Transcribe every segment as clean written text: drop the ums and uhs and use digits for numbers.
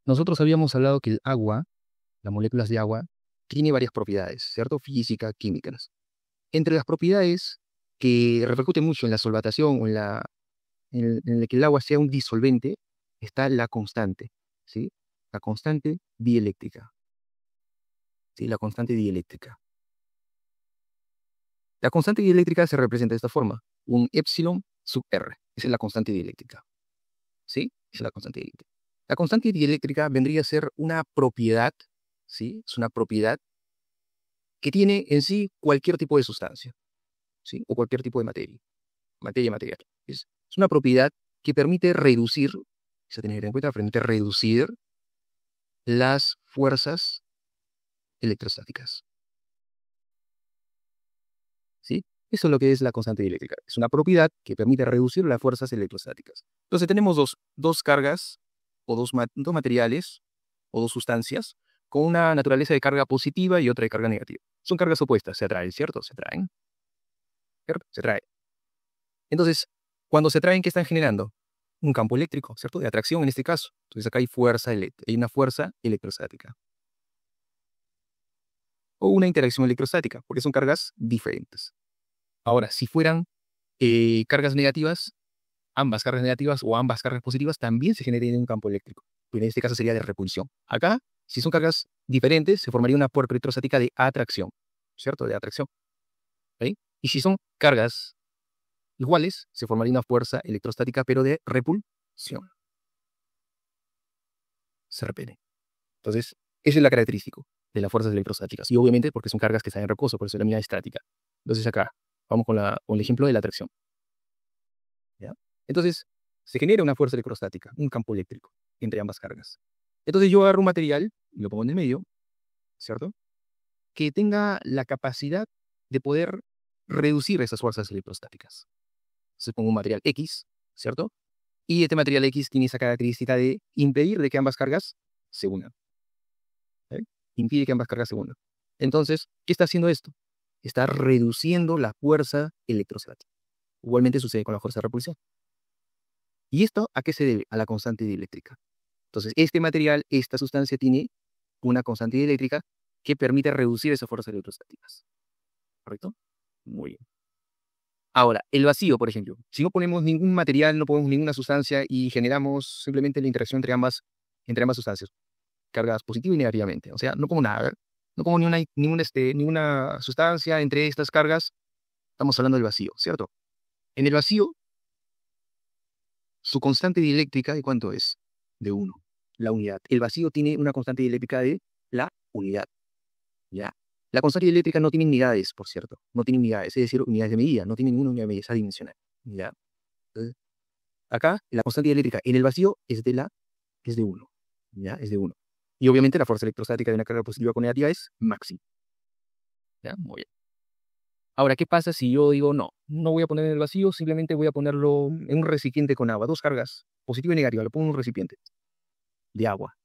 Nosotros habíamos hablado que el agua, las moléculas de agua, tiene varias propiedades, ¿cierto? Física, químicas. Entre las propiedades que repercuten mucho en la solvatación o en el que el agua sea un disolvente, está la constante, ¿sí? La constante dieléctrica, ¿sí? La constante dieléctrica. La constante dieléctrica se representa de esta forma, un epsilon sub R. Esa es la constante dieléctrica, ¿sí? Esa es la constante dieléctrica. La constante dieléctrica vendría a ser una propiedad, ¿sí? Es una propiedad que tiene en sí cualquier tipo de sustancia, ¿sí? O cualquier tipo de materia material. Es una propiedad que permite reducir, se tiene que tener en cuenta, permite reducir las fuerzas electrostáticas, ¿sí? Eso es lo que es la constante dieléctrica. Es una propiedad que permite reducir las fuerzas electrostáticas. Entonces tenemos dos cargas o dos materiales o dos sustancias con una naturaleza de carga positiva y otra de carga negativa. Son cargas opuestas, se atraen, ¿cierto? Se atraen, ¿cierto? Se atraen. Entonces, cuando se atraen, ¿qué están generando? Un campo eléctrico, ¿cierto? De atracción en este caso. Entonces acá hay fuerza eléctrica, hay una fuerza electrostática. O una interacción electrostática, porque son cargas diferentes. Ahora, si fueran cargas negativas, ambas cargas negativas o ambas cargas positivas también se generaría un campo eléctrico. Pero en este caso sería de repulsión. Acá, si son cargas diferentes, se formaría una fuerza electrostática de atracción, ¿cierto? De atracción. ¿Sí? Y si son cargas iguales, se formaría una fuerza electrostática, pero de repulsión. Se repele. Entonces, esa es la característica de las fuerzas electrostáticas. Y obviamente porque son cargas que están en reposo, por eso se denomina estática. Entonces acá, vamos con el ejemplo de la atracción. ¿Ya? Entonces, se genera una fuerza electrostática, un campo eléctrico, entre ambas cargas. Entonces yo agarro un material y lo pongo en el medio, ¿cierto? Que tenga la capacidad de poder reducir esas fuerzas electrostáticas. Entonces pongo un material X, ¿cierto? Y este material X tiene esa característica de impedir de que ambas cargas se unan. ¿Sí? Impide que ambas cargas se unan. Entonces, ¿qué está haciendo esto? Está reduciendo la fuerza electrostática. Igualmente sucede con la fuerza de repulsión. ¿Y esto a qué se debe? A la constante dieléctrica. Entonces, este material, esta sustancia tiene una constante dieléctrica que permite reducir esas fuerzas electrostáticas. ¿Correcto? Muy bien. Ahora, el vacío, por ejemplo. Si no ponemos ningún material, no ponemos ninguna sustancia y generamos simplemente la interacción entre ambas sustancias, cargadas positiva y negativamente. O sea, no pongo nada, no pongo ninguna sustancia entre estas cargas. Estamos hablando del vacío, ¿cierto? En el vacío, su constante dieléctrica, ¿de cuánto es? De 1, la unidad. El vacío tiene una constante dieléctrica de la unidad, ¿ya? La constante dieléctrica no tiene unidades, por cierto. No tiene unidades, es decir, unidades de medida. No tiene ninguna unidad de medida, es adimensional, ¿ya? Entonces, acá, la constante dieléctrica en el vacío es de 1, ¿ya? Es de 1. Y obviamente la fuerza electrostática de una carga positiva con negativa es máxima, ¿ya? Muy bien. Ahora, ¿qué pasa si yo digo no voy a poner en el vacío, simplemente voy a ponerlo en un recipiente con agua, dos cargas, positiva y negativa, lo pongo en un recipiente de agua?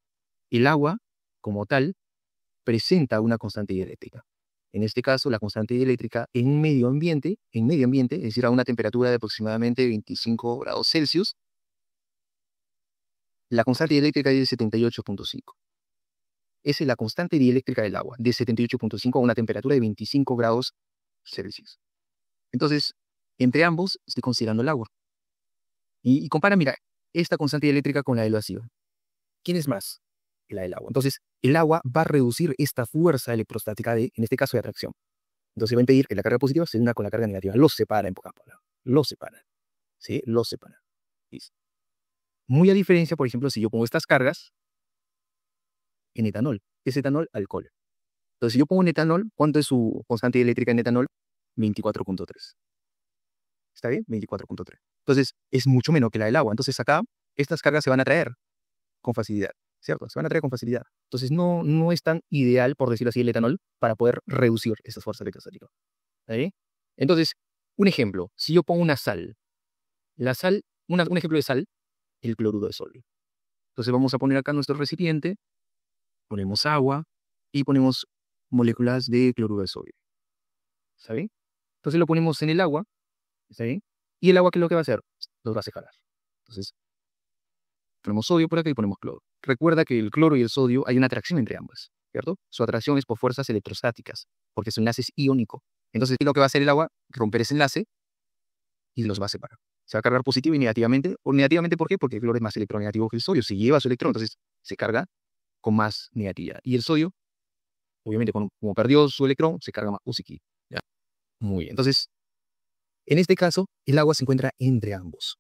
El agua, como tal, presenta una constante dieléctrica. En este caso, la constante dieléctrica en medio ambiente, es decir, a una temperatura de aproximadamente 25 grados Celsius, la constante dieléctrica es de 78.5. Esa es la constante dieléctrica del agua, de 78.5 a una temperatura de 25 grados Celsius. Entonces, entre ambos estoy considerando el agua. Y compara, mira, esta constante dieléctrica con la del vacío. ¿Quién es más? La del agua. Entonces, el agua va a reducir esta fuerza electrostática en este caso, de atracción. Entonces va a impedir que la carga positiva se una con la carga negativa. Los separa, en pocas palabras. Los separa. ¿Sí? Los separa. ¿Listo? Muy a diferencia, por ejemplo, si yo pongo estas cargas en etanol. ¿Qué es etanol? Alcohol. Entonces, si yo pongo en etanol, ¿cuánto es su constante dieléctrica en etanol? 24.3. ¿Está bien? 24.3. Entonces, es mucho menos que la del agua. Entonces, acá, estas cargas se van a atraer con facilidad, ¿cierto? Se van a atraer con facilidad. Entonces, no es tan ideal, por decirlo así, el etanol para poder reducir estas fuerzas electrostáticas. ¿Está bien? Entonces, un ejemplo. Si yo pongo una sal, la sal, un ejemplo de sal, el cloruro de sodio. Entonces, vamos a poner acá nuestro recipiente, ponemos agua y ponemos moléculas de cloruro de sodio. ¿Está bien? Entonces, lo ponemos en el agua. ¿Está bien? Y el agua, ¿qué es lo que va a hacer? Los va a separar. Entonces, ponemos sodio por acá y ponemos cloro. recuerda que el cloro y el sodio hay una atracción entre ambas, ¿cierto? Su atracción es por fuerzas electrostáticas, porque su enlace es iónico. Entonces, ¿qué es lo que va a hacer el agua? Romper ese enlace y los va a separar. Se va a cargar positivo y negativamente. ¿O negativamente por qué? Porque el cloro es más electronegativo que el sodio. Si lleva su electrón, entonces se carga con más negatividad. Y el sodio, obviamente, como perdió su electrón, se carga más positivo. ¿Ya? Muy bien. Entonces, en este caso, el agua se encuentra entre ambos.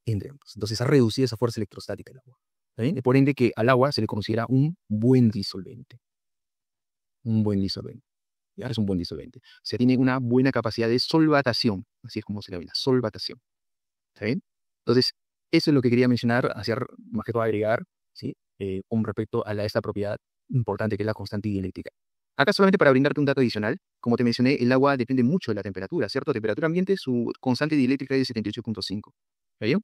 Entre ambos. Entonces, ha reducido esa fuerza electrostática del agua. ¿Está bien? Por ende, que al agua se le considera un buen disolvente. Un buen disolvente. ¿Ya? Es un buen disolvente. O sea, tiene una buena capacidad de solvatación. Así es como se le llama, solvatación. ¿Está bien? Entonces, eso es lo que quería mencionar, hacer, más que todo agregar, ¿sí? Con respecto a esta propiedad importante que es la constante dieléctrica. Acá solamente para brindarte un dato adicional, como te mencioné, el agua depende mucho de la temperatura, ¿cierto? Temperatura ambiente, su constante dieléctrica es de 78,5. ¿Está bien?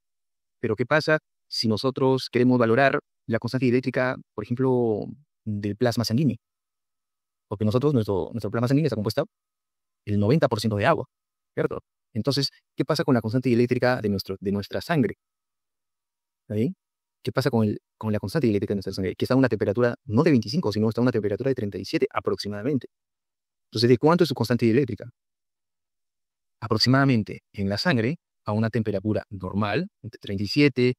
Pero ¿qué pasa si nosotros queremos valorar la constante dieléctrica, por ejemplo, del plasma sanguíneo? Porque nuestro plasma sanguíneo está compuesto el 90% de agua, ¿cierto? Entonces, ¿qué pasa con la constante dieléctrica de nuestra sangre? ¿Está bien? ¿Qué pasa con la constante dieléctrica de nuestra sangre? Que está a una temperatura no de 25, sino está a una temperatura de 37 aproximadamente. Entonces, ¿de cuánto es su constante dieléctrica? Aproximadamente en la sangre, a una temperatura normal, entre 37,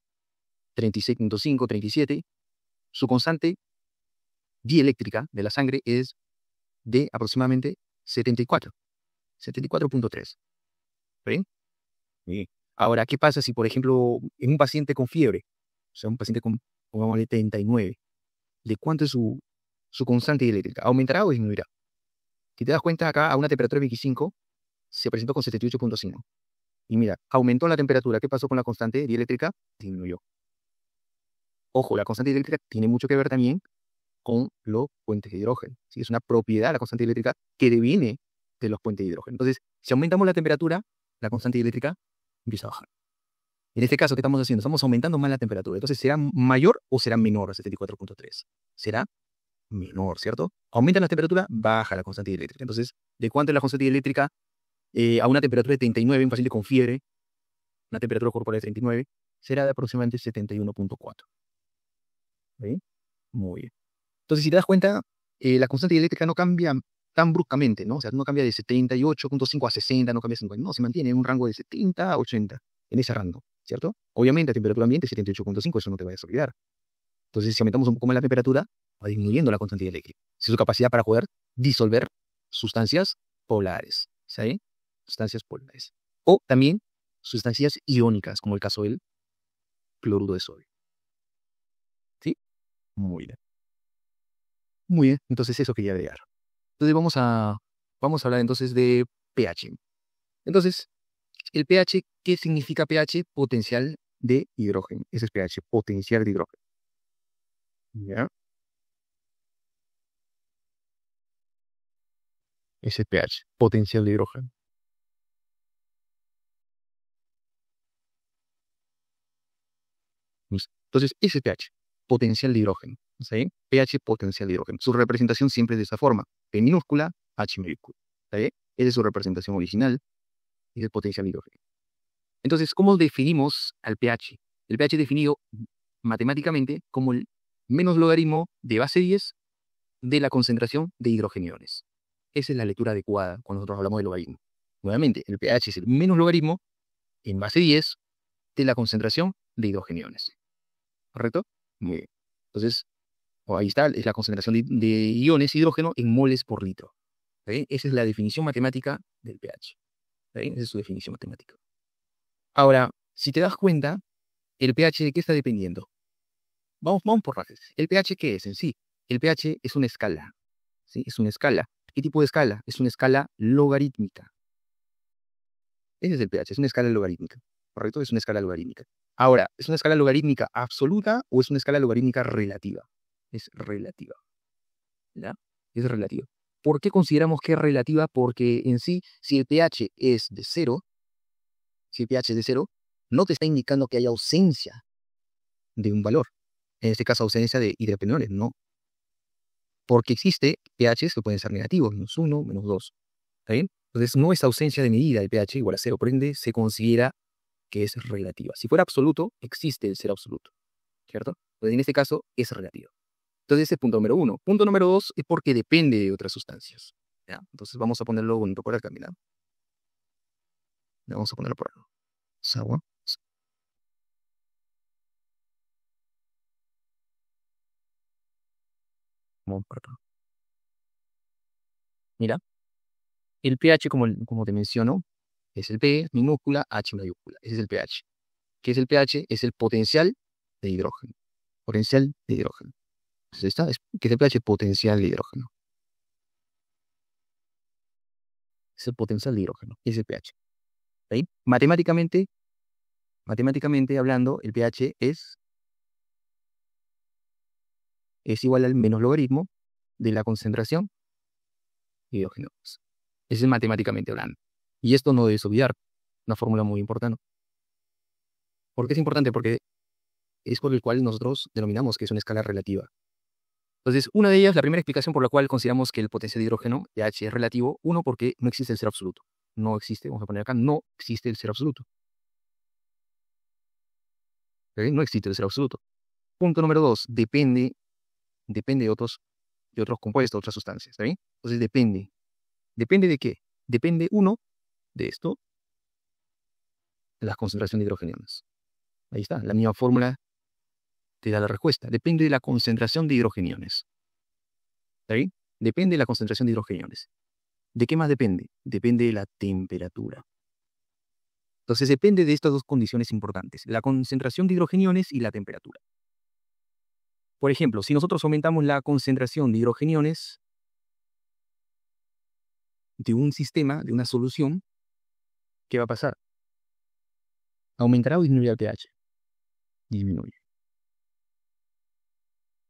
36,5, 37, su constante dieléctrica de la sangre es de aproximadamente 74, 74,3. ¿Bien? Bien. Ahora, ¿qué pasa si, por ejemplo, en un paciente con fiebre, o sea, un paciente con, pongámosle 39, de cuánto es su constante dieléctrica? ¿Aumentará o disminuirá? Si te das cuenta, acá a una temperatura de 25 se presentó con 78,5. Y mira, aumentó la temperatura. ¿Qué pasó con la constante dieléctrica? Disminuyó. Ojo, la constante dieléctrica tiene mucho que ver también con los puentes de hidrógeno. ¿Sí? Es una propiedad, la constante dieléctrica, que deviene de los puentes de hidrógeno. Entonces, si aumentamos la temperatura, la constante dieléctrica empieza a bajar. En este caso, ¿qué estamos haciendo? Estamos aumentando más la temperatura. Entonces, ¿será mayor o será menor a 74,3? Será menor, ¿cierto? Aumenta la temperatura, baja la constante eléctrica. Entonces, ¿de cuánto es la constante eléctrica? A una temperatura de 39, un paciente con fiebre, una temperatura corporal de 39, será de aproximadamente 71,4. ¿Bien? Muy bien. Entonces, si te das cuenta, la constante eléctrica no cambia tan bruscamente, ¿no? O sea, no cambia de 78,5 a 60, no cambia a 50, no, se mantiene en un rango de 70 a 80, en ese rango, ¿cierto? Obviamente, a temperatura ambiente 78,5, eso no te vayas a olvidar. Entonces, si aumentamos un poco más la temperatura, va disminuyendo la constante eléctrica. Si su capacidad para poder disolver sustancias polares, ¿sí? Sustancias polares. O también sustancias iónicas, como el caso del cloruro de sodio. ¿Sí? Muy bien. Muy bien, entonces eso quería agregar. Entonces vamos a hablar entonces de pH. Entonces, el pH, ¿qué significa pH? Potencial de hidrógeno. Ese es pH, potencial de hidrógeno. ¿Ya? Ese es pH, potencial de hidrógeno. Entonces, ese es pH, potencial de hidrógeno. ¿Sí? pH, potencial de hidrógeno. Su representación siempre es de esa forma. P minúscula, H mayúscula. ¿Sí? Esa es su representación original. Es el potencial de hidrógeno. Entonces, ¿cómo definimos al pH? El pH es definido matemáticamente como el menos logaritmo de base 10 de la concentración de hidrogeniones. Esa es la lectura adecuada cuando nosotros hablamos de logaritmo. Nuevamente, el pH es el menos logaritmo en base 10 de la concentración de hidrogeniones. ¿Correcto? Muy bien. Entonces, ahí está, es la concentración de iones hidrógeno en moles por litro. ¿Sí? Esa es la definición matemática del pH. ¿Sí? Esa es su definición matemática. Ahora, si te das cuenta, ¿el pH de qué está dependiendo? Vamos por partes. ¿El pH qué es en sí? El pH es una escala. ¿Sí? Es una escala. ¿Qué tipo de escala? Es una escala logarítmica. Ese es el pH, es una escala logarítmica. ¿Correcto? Es una escala logarítmica. Ahora, ¿es una escala logarítmica absoluta o es una escala logarítmica relativa? Es relativa. ¿Ya? Es relativa. ¿Por qué consideramos que es relativa? Porque en sí, si el pH es de 0, si el pH es de 0, no te está indicando que haya ausencia de un valor. En este caso, ausencia de hidrogeniones, no. Porque existe pHs que pueden ser negativos, -1, -2. ¿Está bien? Entonces, no es ausencia de medida de pH igual a 0, por ende, se considera que es relativa. Si fuera absoluto, existe el ser absoluto. ¿cierto? Entonces, en este caso, es relativo. Entonces, ese es punto número 1. Punto número 2 es porque depende de otras sustancias. ¿Ya? Entonces, vamos a ponerlo bonito por acá, mira. Vamos a ponerlo por acá. Es agua. Vamos por acá. Mira, el pH, como te menciono, es el P minúscula, H mayúscula. Ese es el pH. ¿Qué es el pH? Es el potencial de hidrógeno. Potencial de hidrógeno. Entonces, ¿qué es el pH? Potencial de hidrógeno. Es el potencial de hidrógeno. Es el pH. ¿Ahí? Matemáticamente hablando, el pH es igual al menos logaritmo de la concentración de hidrógeno. Ese es matemáticamente hablando. Y esto no debes olvidar. Una fórmula muy importante. ¿Por qué es importante? Porque es por el cual nosotros denominamos que es una escala relativa. Entonces, una de ellas, la primera explicación por la cual consideramos que el potencial de hidrógeno, pH, es relativo, uno, porque no existe el cero absoluto. No existe, vamos a poner acá, no existe el cero absoluto. ¿Ok? No existe el cero absoluto. Punto número 2, depende de otros compuestos, otras sustancias. ¿Está bien? Entonces, depende. ¿Depende de qué? Depende, uno, de esto, de la concentración de hidrogeniones. Ahí está, la misma fórmula te da la respuesta. Depende de la concentración de hidrogeniones. ¿Está bien? Depende de la concentración de hidrogeniones. ¿De qué más depende? Depende de la temperatura. Entonces depende de estas dos condiciones importantes, la concentración de hidrogeniones y la temperatura. Por ejemplo, si nosotros aumentamos la concentración de hidrogeniones de un sistema, de una solución, ¿qué va a pasar? ¿Aumentará o disminuirá el pH? Disminuye.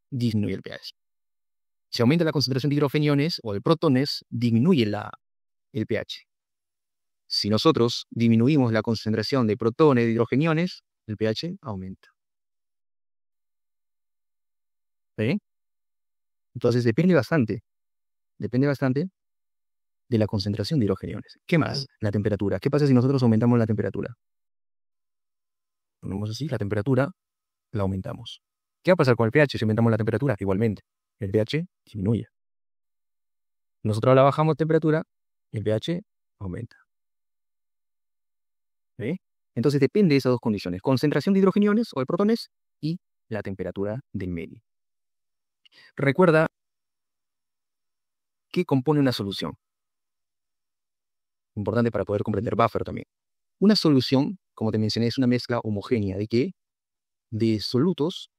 Disminuye el pH. Si aumenta la concentración de hidrogeniones o de protones, disminuye el pH. Si nosotros disminuimos la concentración de protones, de hidrogeniones, el pH aumenta. ¿Sí? Entonces depende bastante de la concentración de hidrogeniones. ¿Qué más? La temperatura. ¿Qué pasa si nosotros aumentamos la temperatura? Ponemos así, la temperatura la aumentamos. ¿Qué va a pasar con el pH si aumentamos la temperatura? Igualmente, el pH disminuye. Nosotros la bajamos temperatura y el pH aumenta. ¿Sí? Entonces depende de esas dos condiciones, concentración de hidrogeniones o de protones y la temperatura del medio. Recuerda qué compone una solución. Importante para poder comprender buffer también. Una solución, como te mencioné, es una mezcla homogénea de qué? De solutos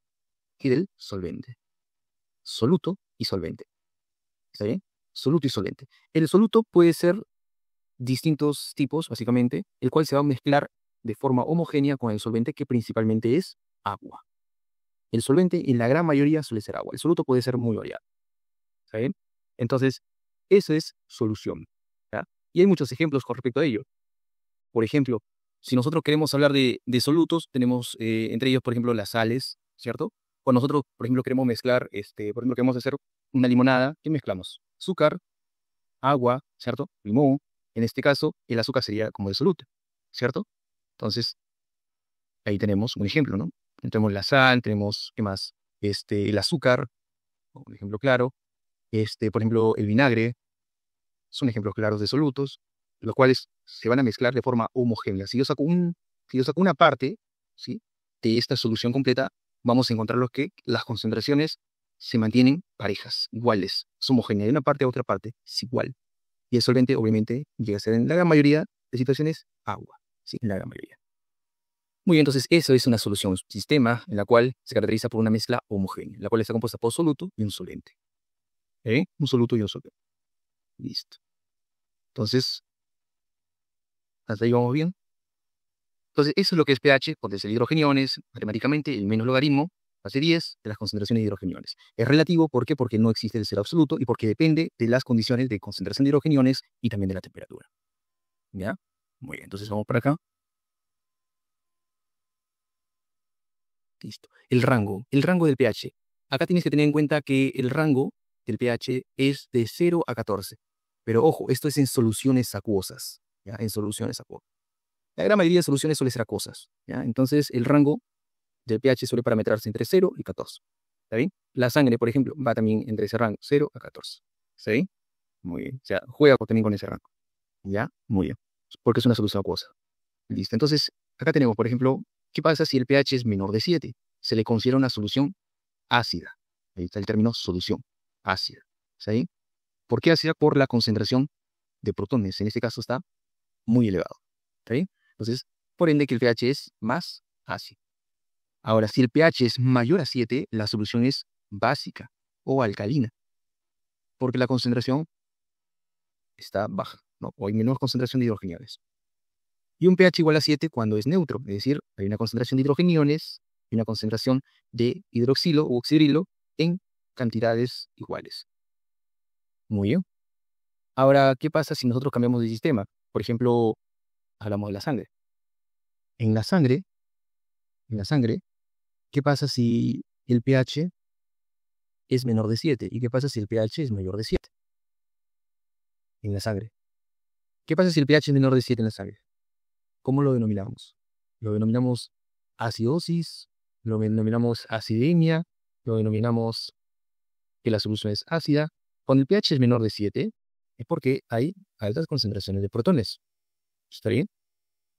y del solvente. Soluto y solvente. ¿Está bien? Soluto y solvente. El soluto puede ser distintos tipos, básicamente, el cual se va a mezclar de forma homogénea con el solvente, que principalmente es agua. El solvente, en la gran mayoría, suele ser agua. El soluto puede ser muy variado. ¿Está bien? Entonces, eso es solución. ¿Ya? Y hay muchos ejemplos con respecto a ello. Por ejemplo, si nosotros queremos hablar de solutos, tenemos entre ellos, por ejemplo, las sales, ¿cierto? Cuando nosotros, por ejemplo, queremos mezclar, por ejemplo, queremos hacer una limonada, ¿qué mezclamos? Azúcar, agua, ¿cierto? Limón. En este caso, el azúcar sería como el soluto, ¿cierto? Entonces, ahí tenemos un ejemplo, ¿no? Tenemos la sal, tenemos, ¿qué más? El azúcar, un ejemplo claro. Por ejemplo, el vinagre, son ejemplos claros de solutos, los cuales se van a mezclar de forma homogénea. Si yo saco una parte, ¿sí?, de esta solución completa, vamos a encontrar que las concentraciones se mantienen parejas, iguales, es homogénea. De una parte a otra parte es igual. Y el solvente, obviamente, llega a ser en la gran mayoría de situaciones agua, ¿sí?, en la gran mayoría. Muy bien, entonces eso es una solución, un sistema en la cual se caracteriza por una mezcla homogénea, la cual está compuesta por soluto y un solvente. Un soluto y un solvente. Listo. Entonces, hasta ahí vamos bien. Entonces, eso es lo que es pH, potencial de hidrogeniones, matemáticamente el menos logaritmo, base 10 de las concentraciones de hidrogeniones. Es relativo, ¿por qué? Porque no existe el cero absoluto y porque depende de las condiciones de concentración de hidrogeniones y también de la temperatura. ¿Ya? Muy bien, entonces vamos para acá. Listo. El rango del pH. Acá tienes que tener en cuenta que el rango del pH es de 0 a 14. Pero ojo, esto es en soluciones acuosas. ¿Ya? En soluciones acuosas. La gran mayoría de soluciones suele ser acuosas, ¿ya? Entonces, el rango del pH suele parametrarse entre 0 y 14. ¿Está bien? La sangre, por ejemplo, va también entre ese rango, 0 a 14. ¿Está bien? Muy bien. O sea, juega también con ese rango. ¿Ya? Muy bien. Porque es una solución acuosa. Listo. Entonces, acá tenemos, por ejemplo, ¿qué pasa si el pH es menor de 7? Se le considera una solución ácida. Ahí está el término solución ácida. ¿Está bien? ¿Por qué ácida? Por la concentración de protones. En este caso está muy elevado. ¿Está bien? Entonces, por ende que el pH es más ácido. Ahora, si el pH es mayor a 7, la solución es básica o alcalina, porque la concentración está baja, ¿no? O hay menor concentración de hidrogeniones. Y un pH igual a 7 cuando es neutro, es decir, hay una concentración de hidrogeniones y una concentración de hidroxilo u oxidrilo en cantidades iguales. Muy bien. Ahora, ¿qué pasa si nosotros cambiamos de sistema? Por ejemplo, hablamos de la sangre. En la sangre, ¿qué pasa si el pH es menor de 7? ¿Y qué pasa si el pH es mayor de 7 en la sangre? ¿Qué pasa si el pH es menor de 7 en la sangre? ¿Cómo lo denominamos? Lo denominamos acidosis, lo denominamos acidemia, lo denominamos que la solución es ácida. Cuando el pH es menor de 7 es porque hay altas concentraciones de protones. ¿Está bien?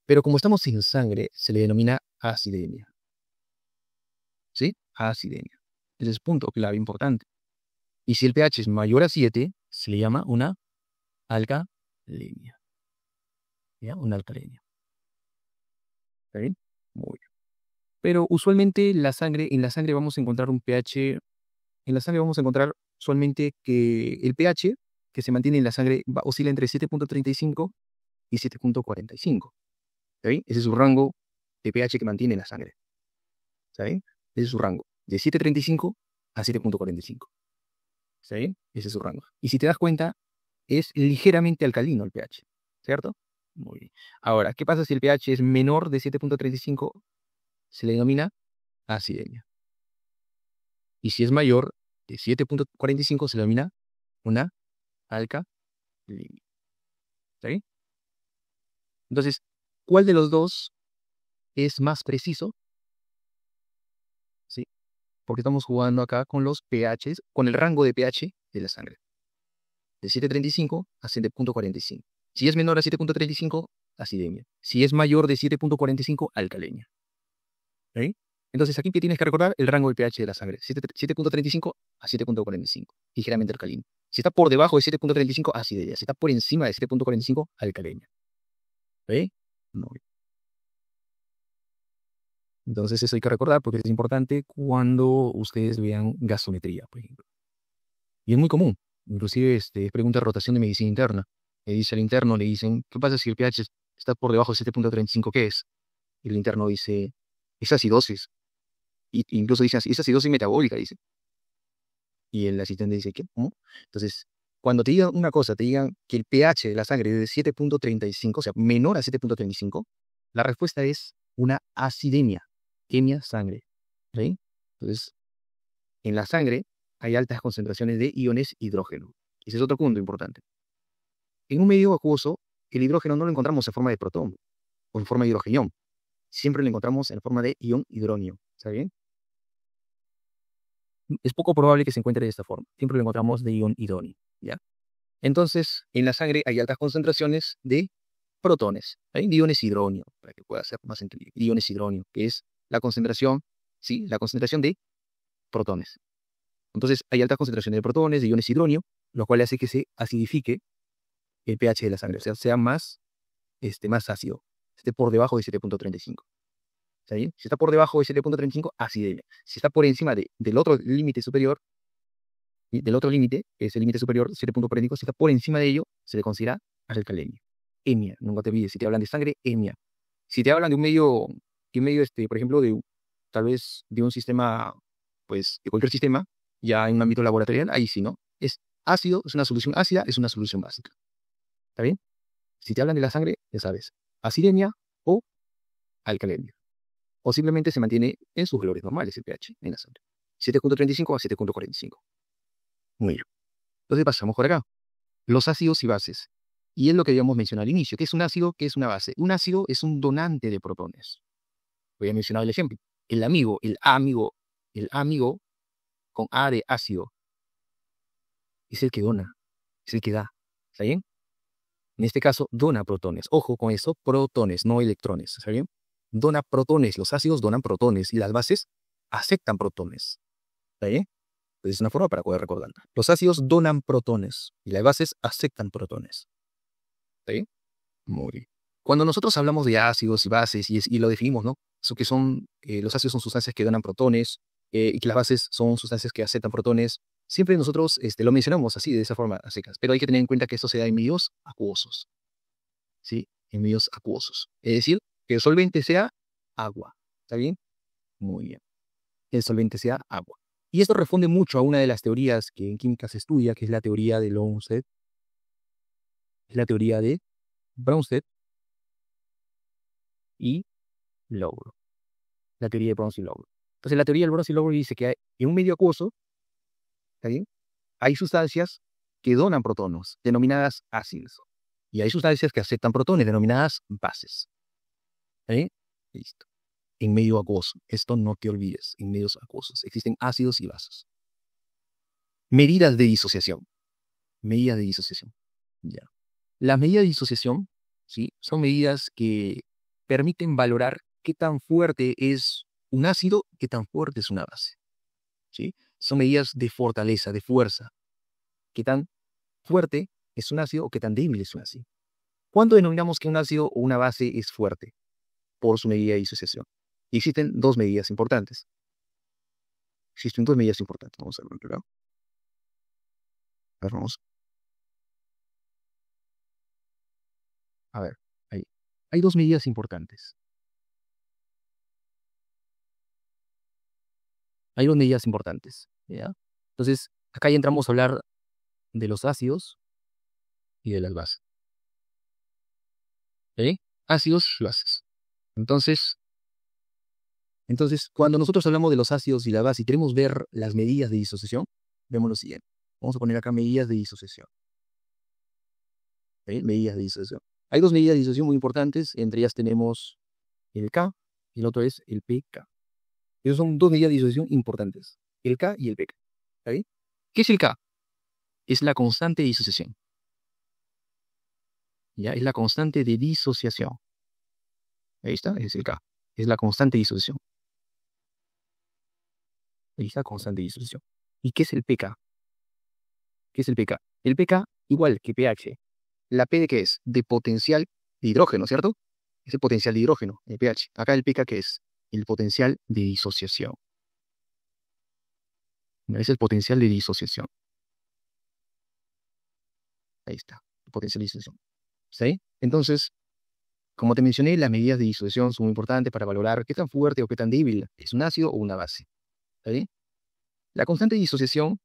Pero como estamos en sangre, se le denomina acidemia. ¿Sí? Acidemia. Ese es punto clave importante. Y si el pH es mayor a 7, se le llama una alcalemia. ¿Ya? Una alcalemia. ¿Está bien? Muy bien. Pero usualmente en la sangre vamos a encontrar un pH, en la sangre vamos a encontrar usualmente que el pH que se mantiene en la sangre oscila entre 7.35 y 7.45. ¿Está bien? Ese es su rango de pH que mantiene la sangre. ¿Está bien? Ese es su rango, de 7.35 a 7.45. ¿Está bien? Ese es su rango. Y si te das cuenta, es ligeramente alcalino el pH, ¿cierto? Muy bien. Ahora, ¿qué pasa si el pH es menor de 7.35? Se le denomina acidemia. Y si es mayor de 7.45 se le denomina una alcalemia. ¿Está bien? Entonces, ¿cuál de los dos es más preciso? ¿Sí? Porque estamos jugando acá con los pHs, con el rango de pH de la sangre. De 7.35 a 7.45. Si es menor a 7.35, acidemia. Si es mayor de 7.45, alcalemia. ¿Sí? Entonces, aquí que tienes que recordar el rango del pH de la sangre. 7.35 a 7.45. Ligeramente alcalino. Si está por debajo de 7.35, acidemia. Si está por encima de 7.45, alcalemia. ¿Sí? Muy bien. Entonces, eso hay que recordar porque es importante cuando ustedes vean gasometría, por ejemplo. Y es muy común. Inclusive, pregunta de rotación de medicina interna. Le dice al interno, le dicen, ¿qué pasa si el pH está por debajo de 7.35? ¿Qué es? Y el interno dice, es acidosis. Y incluso dice, es acidosis metabólica, dice. Y el asistente dice, ¿qué? ¿Cómo? Entonces, cuando te digan una cosa, te digan que el pH de la sangre es de 7.35, o sea, menor a 7.35, la respuesta es una acidemia, quemia sangre. ¿Sí? Entonces, en la sangre hay altas concentraciones de iones hidrógeno. Ese es otro punto importante. En un medio acuoso, el hidrógeno no lo encontramos en forma de protón o en forma de hidrogenión. Siempre lo encontramos en forma de ion hidronio. ¿Está bien? Es poco probable que se encuentre de esta forma. Siempre lo encontramos de ion hidronio. ¿Ya? Entonces, en la sangre hay altas concentraciones de protones, ¿sí? De iones hidronio, para que pueda ser más entendido. Iones hidronio, que es la concentración, ¿sí? La concentración de protones. Entonces, hay altas concentraciones de protones, de iones hidronio, lo cual hace que se acidifique el pH de la sangre, o sea, sea más, más ácido, esté por debajo de 7.35. ¿Está bien? Si está por debajo de 7.35, acidemia. Si está por encima del otro límite superior, y del otro límite, que es el límite superior, 7.45, si está por encima de ello, se le considera alcalemia. Emia, nunca te olvides, si te hablan de sangre, emia. Si te hablan de un medio, por ejemplo, tal vez de un sistema, pues, de cualquier sistema, ya en un ámbito laboratorial, ahí sí, ¿no? Es ácido, es una solución ácida, es una solución básica. ¿Está bien? Si te hablan de la sangre, ya sabes, acidemia o alcalemia. O simplemente se mantiene en sus valores normales el pH en la sangre. 7.35 a 7.45. Muy bien. Entonces pasamos por acá. Los ácidos y bases. Y es lo que habíamos mencionado al inicio. ¿Qué es un ácido? ¿Qué es una base? Un ácido es un donante de protones. Voy a mencionar el ejemplo. el amigo con A de ácido, es el que dona, es el que da. ¿Está bien? En este caso, dona protones. Ojo con eso, protones, no electrones. ¿Está bien? Dona protones. Los ácidos donan protones y las bases aceptan protones. ¿Está bien? Entonces es una forma para poder recordar. Los ácidos donan protones y las bases aceptan protones. ¿Está bien? Muy bien. Cuando nosotros hablamos de ácidos y bases y lo definimos, ¿no? Eso que son, los ácidos son sustancias que donan protones y que las bases son sustancias que aceptan protones. Siempre nosotros lo mencionamos así, de esa forma, a secas. Pero hay que tener en cuenta que esto se da en medios acuosos. ¿Sí? En medios acuosos. Es decir, que el solvente sea agua. ¿Está bien? Muy bien. Que el solvente sea agua. Y esto responde mucho a una de las teorías que en química se estudia, que es la teoría de Bronsted. Es la teoría de Bronsted y Lowry. La teoría de Bronsted y Lowry. Entonces, la teoría del Bronsted y Lowry dice que en un medio acuoso, ¿está bien? Hay sustancias que donan protones, denominadas ácidos. Y hay sustancias que aceptan protones, denominadas bases. ¿Está bien? Listo. En medio acuoso. Esto no te olvides. En medios acuosos existen ácidos y bases. Medidas de disociación. Medidas de disociación. Ya. Las medidas de disociación, ¿sí? Son medidas que permiten valorar qué tan fuerte es un ácido, qué tan fuerte es una base. ¿Sí? Son medidas de fortaleza, de fuerza. Qué tan fuerte es un ácido o qué tan débil es un ácido. ¿Cuándo denominamos que un ácido o una base es fuerte? Por su medida de disociación. Y existen dos medidas importantes. Existen dos medidas importantes. Vamos a verlo acá. A ver, vamos. A ver, ahí. Hay dos medidas importantes. Hay dos medidas importantes. ¿Ya? Entonces, acá ya entramos a hablar de los ácidos y de las bases. ¿Sí? Ácidos y bases. Entonces, cuando nosotros hablamos de los ácidos y la base y queremos ver las medidas de disociación, vemos lo siguiente. Vamos a poner acá medidas de disociación. ¿Sí? Medidas de disociación. Hay dos medidas de disociación muy importantes. Entre ellas tenemos el K y el otro es el pK. Esas son dos medidas de disociación importantes. El K y el pK. ¿Está bien? ¿Qué es el K? Es la constante de disociación. ¿Ya? Es la constante de disociación. Ahí está, es el K. Es la constante de disociación. Ahí está, constante de disociación. ¿Y qué es el pK? ¿Qué es el pK? El pK, igual que pH. ¿La P de qué es? De potencial de hidrógeno, ¿cierto? Es el potencial de hidrógeno, el pH. Acá el pK, ¿qué es? El potencial de disociación. Es el potencial de disociación. Ahí está, el potencial de disociación. ¿Sí? Entonces, como te mencioné, las medidas de disociación son muy importantes para valorar qué tan fuerte o qué tan débil es un ácido o una base. ¿Sí? La constante de disociación,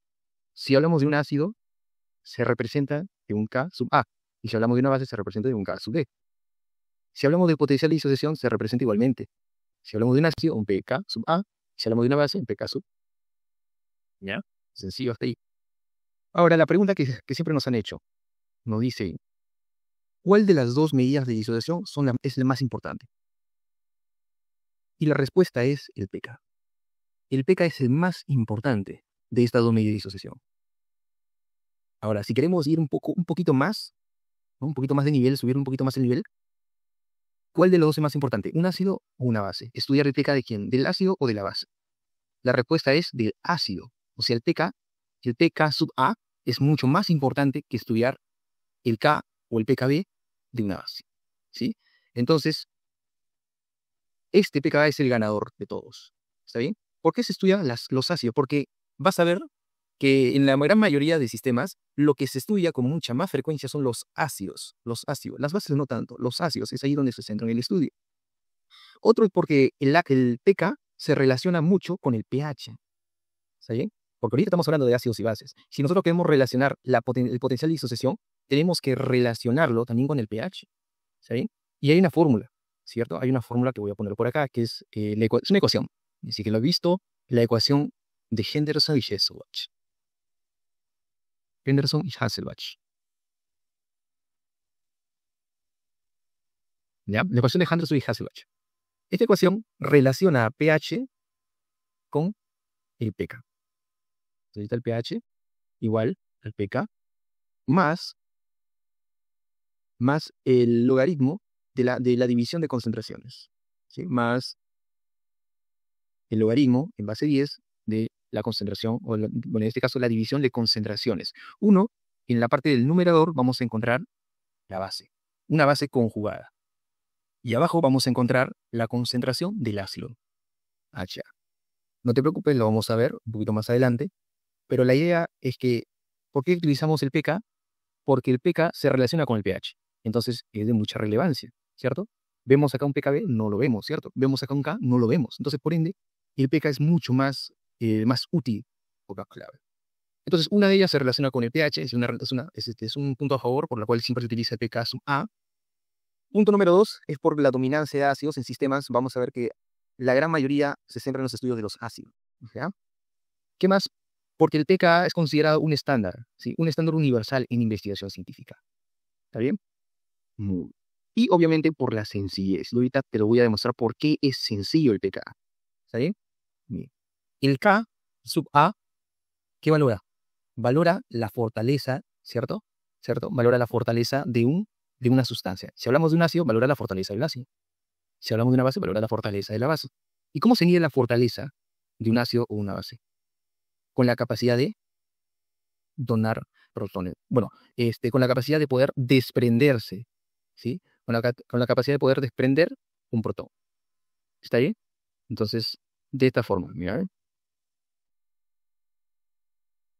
si hablamos de un ácido, se representa de un K sub A. Y si hablamos de una base, se representa de un K sub B. Si hablamos del potencial de disociación, se representa igualmente. Si hablamos de un ácido, un pK sub A. Si hablamos de una base, un pK sub. ¿Ya? Sencillo hasta ahí. Ahora, la pregunta que siempre nos han hecho, nos dice, ¿cuál de las dos medidas de disociación es la más importante? Y la respuesta es el pK. El pK es el más importante de estas dos medidas de disociación. Ahora, si queremos ir un poquito más, ¿no? Un poquito más de nivel, subir un poquito más el nivel, ¿cuál de los dos es más importante? ¿Un ácido o una base? ¿Estudiar el pK de quién? ¿Del ácido o de la base? La respuesta es del ácido. O sea, el pK sub A es mucho más importante que estudiar el K o el pKb de una base. ¿Sí? Entonces, este pKa es el ganador de todos. ¿Está bien? ¿Por qué se estudian los ácidos? Porque vas a ver que en la gran mayoría de sistemas, lo que se estudia con mucha más frecuencia son los ácidos. Los ácidos. Las bases no tanto. Los ácidos es ahí donde se centra en el estudio. Otro es porque el pK se relaciona mucho con el pH. ¿Está bien? Porque ahorita estamos hablando de ácidos y bases. Si nosotros queremos relacionar el potencial de disociación, tenemos que relacionarlo también con el pH. ¿Está bien? Y hay una fórmula, ¿cierto? Hay una fórmula que voy a poner por acá, que es, es una ecuación. Así que lo he visto, la ecuación de Henderson y Hasselbalch. Henderson y Hasselbalch. ¿Ya? La ecuación de Henderson y Hasselbalch. Esta ecuación relaciona a pH con el pK. Entonces, ahí está el pH igual al pK más el logaritmo de la división de concentraciones, ¿sí? Más el logaritmo en base 10 de la concentración, bueno, en este caso la división de concentraciones. En la parte del numerador vamos a encontrar la base, una base conjugada. Y abajo vamos a encontrar la concentración del ácido, HA. No te preocupes, lo vamos a ver un poquito más adelante, pero la idea es que, ¿por qué utilizamos el pK? Porque el pK se relaciona con el pH. Entonces es de mucha relevancia, ¿cierto? Vemos acá un pKb, no lo vemos, ¿cierto? Vemos acá un K, no lo vemos. Entonces, por ende, el pK es mucho más, más útil, pocas clave. Entonces, una de ellas se relaciona con el pH, es un punto a favor, por lo cual siempre se utiliza el pK sub A. Punto número 2 es por la dominancia de ácidos en sistemas. Vamos a ver que la gran mayoría se centra en los estudios de los ácidos, ¿ya? ¿Qué más? Porque el pKa es considerado un estándar, ¿sí? Un estándar universal en investigación científica. ¿Está bien? Muy bien. Y obviamente por la sencillez. Ahorita te lo voy a demostrar por qué es sencillo el pKa. ¿Está bien? Bien. El K sub A, ¿qué valora? Valora la fortaleza, ¿cierto? ¿Cierto? Valora la fortaleza de una sustancia. Si hablamos de un ácido, valora la fortaleza del ácido. Si hablamos de una base, valora la fortaleza de la base. ¿Y cómo se mide la fortaleza de un ácido o una base? Con la capacidad de donar protones. Bueno, con la capacidad de poder desprenderse, ¿sí? Con la capacidad de poder desprender un protón. ¿Está bien? Entonces, de esta forma, mira.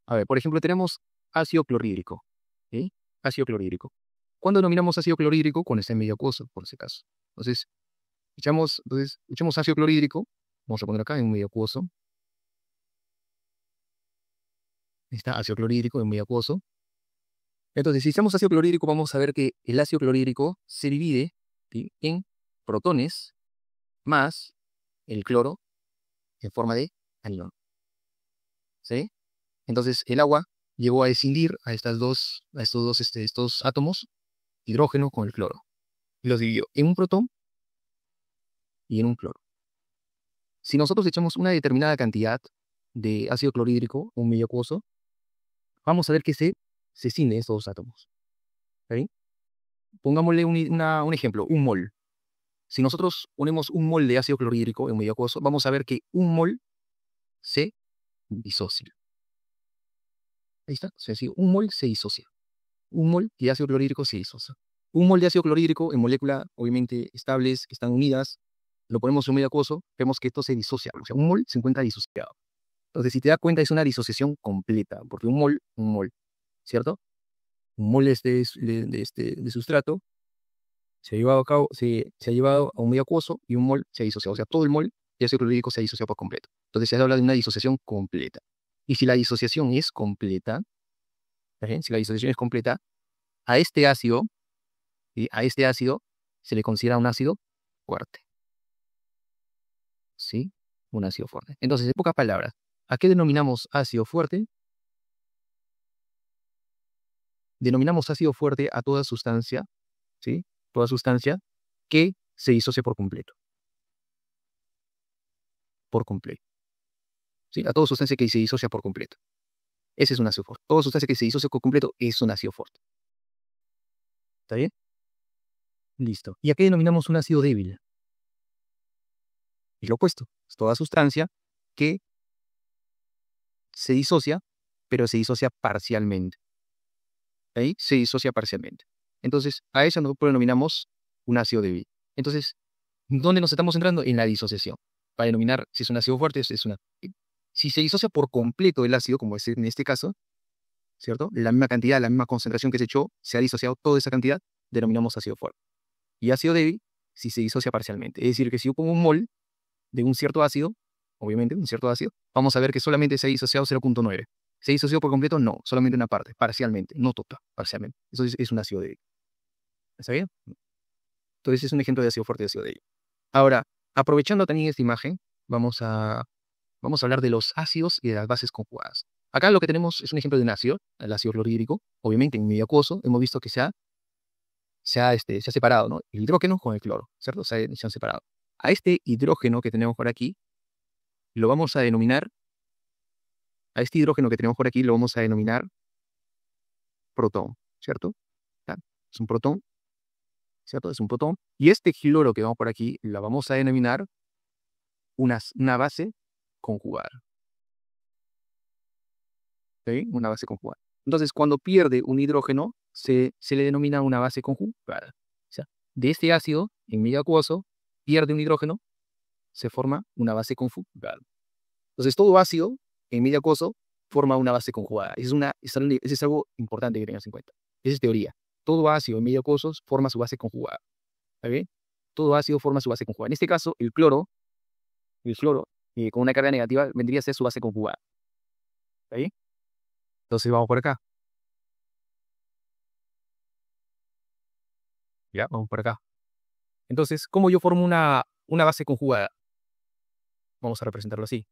A ver, por ejemplo, tenemos ácido clorhídrico, ¿sí? Ácido clorhídrico. ¿Cuándo denominamos ácido clorhídrico? Cuando está en medio acuoso, por ese caso. Entonces, echamos ácido clorhídrico. Vamos a poner acá en un medio acuoso. Está ácido clorhídrico en medio acuoso. Entonces, si echamos ácido clorhídrico, vamos a ver que el ácido clorhídrico se divide, ¿sí?, en protones más el cloro en forma de anión, ¿sí? Entonces, el agua llegó a escindir a estos dos átomos, hidrógeno con el cloro, y los dividió en un protón y en un cloro. Si nosotros echamos una determinada cantidad de ácido clorhídrico, un medio acuoso, vamos a ver que se escinden estos dos átomos. ¿Está bien? Pongámosle un ejemplo, un mol. Si nosotros ponemos un mol de ácido clorhídrico en medio acuoso, vamos a ver que un mol se disocia. Ahí está. O sea, si un mol se disocia. Un mol de ácido clorhídrico se disocia. Un mol de ácido clorhídrico en molécula, obviamente, estables, que están unidas, lo ponemos en medio acuoso, vemos que esto se disocia. O sea, un mol se encuentra disociado. Entonces, si te das cuenta, es una disociación completa, porque un mol, ¿cierto? Un mol de sustrato se ha llevado a cabo, se ha llevado a un medio acuoso y un mol se ha disociado. O sea, todo el mol de ácido clorhídrico se ha disociado por completo. Entonces, se habla de una disociación completa. Y si la disociación es completa, ¿está bien? Si la disociación es completa, a este ácido, ¿sí?, a este ácido se le considera un ácido fuerte. ¿Sí? Un ácido fuerte. Entonces, en pocas palabras, ¿a qué denominamos ácido fuerte? Denominamos ácido fuerte a toda sustancia, ¿sí? Toda sustancia que se disocia por completo. Por completo. ¿Sí? A toda sustancia que se disocia por completo. Ese es un ácido fuerte. Toda sustancia que se disocia por completo es un ácido fuerte. ¿Está bien? Listo. ¿Y a qué denominamos un ácido débil? Es lo opuesto. Es toda sustancia que se disocia, pero se disocia parcialmente. ¿Ahí? Se disocia parcialmente. Entonces, a eso nosotros denominamos un ácido débil. Entonces, ¿dónde nos estamos centrando? En la disociación. Para denominar si es un ácido fuerte, es una... Si se disocia por completo el ácido, como es en este caso, ¿cierto? La misma cantidad, la misma concentración que se echó, se ha disociado toda esa cantidad, denominamos ácido fuerte. Y ácido débil, si se disocia parcialmente. Es decir, que si yo pongo un mol de un cierto ácido, obviamente, un cierto ácido, vamos a ver que solamente se ha disociado 0.9. ¿Se disoció por completo? No, solamente una parte, parcialmente, no total, parcialmente. Eso es un ácido débil. ¿Está bien? Entonces es un ejemplo de ácido fuerte y ácido débil. Ahora, aprovechando también esta imagen, vamos a hablar de los ácidos y de las bases conjugadas. Acá lo que tenemos es un ejemplo de un ácido, el ácido clorhídrico. Obviamente en medio acuoso hemos visto que se ha separado, ¿no? El hidrógeno con el cloro, ¿cierto? Se han separado. A este hidrógeno que tenemos por aquí, lo vamos a denominar, protón, ¿cierto? ¿Ya? Es un protón, ¿cierto? Es un protón. Y este cloro que vamos por aquí, lo vamos a denominar una base conjugada. ¿Sí? Una base conjugada. Entonces, cuando pierde un hidrógeno, se le denomina una base conjugada. O sea, de este ácido, en medio acuoso, pierde un hidrógeno, se forma una base conjugada. Entonces, todo ácido en medio acuoso forma una base conjugada. Eso es algo importante que tengas en cuenta. Esa es teoría. Todo ácido en medio acuoso forma su base conjugada. ¿Está bien? Todo ácido forma su base conjugada. En este caso, el cloro, con una carga negativa, vendría a ser su base conjugada. ¿Está bien? Entonces, vamos por acá. Ya, vamos por acá. Entonces, ¿cómo yo formo una base conjugada? Vamos a representarlo así.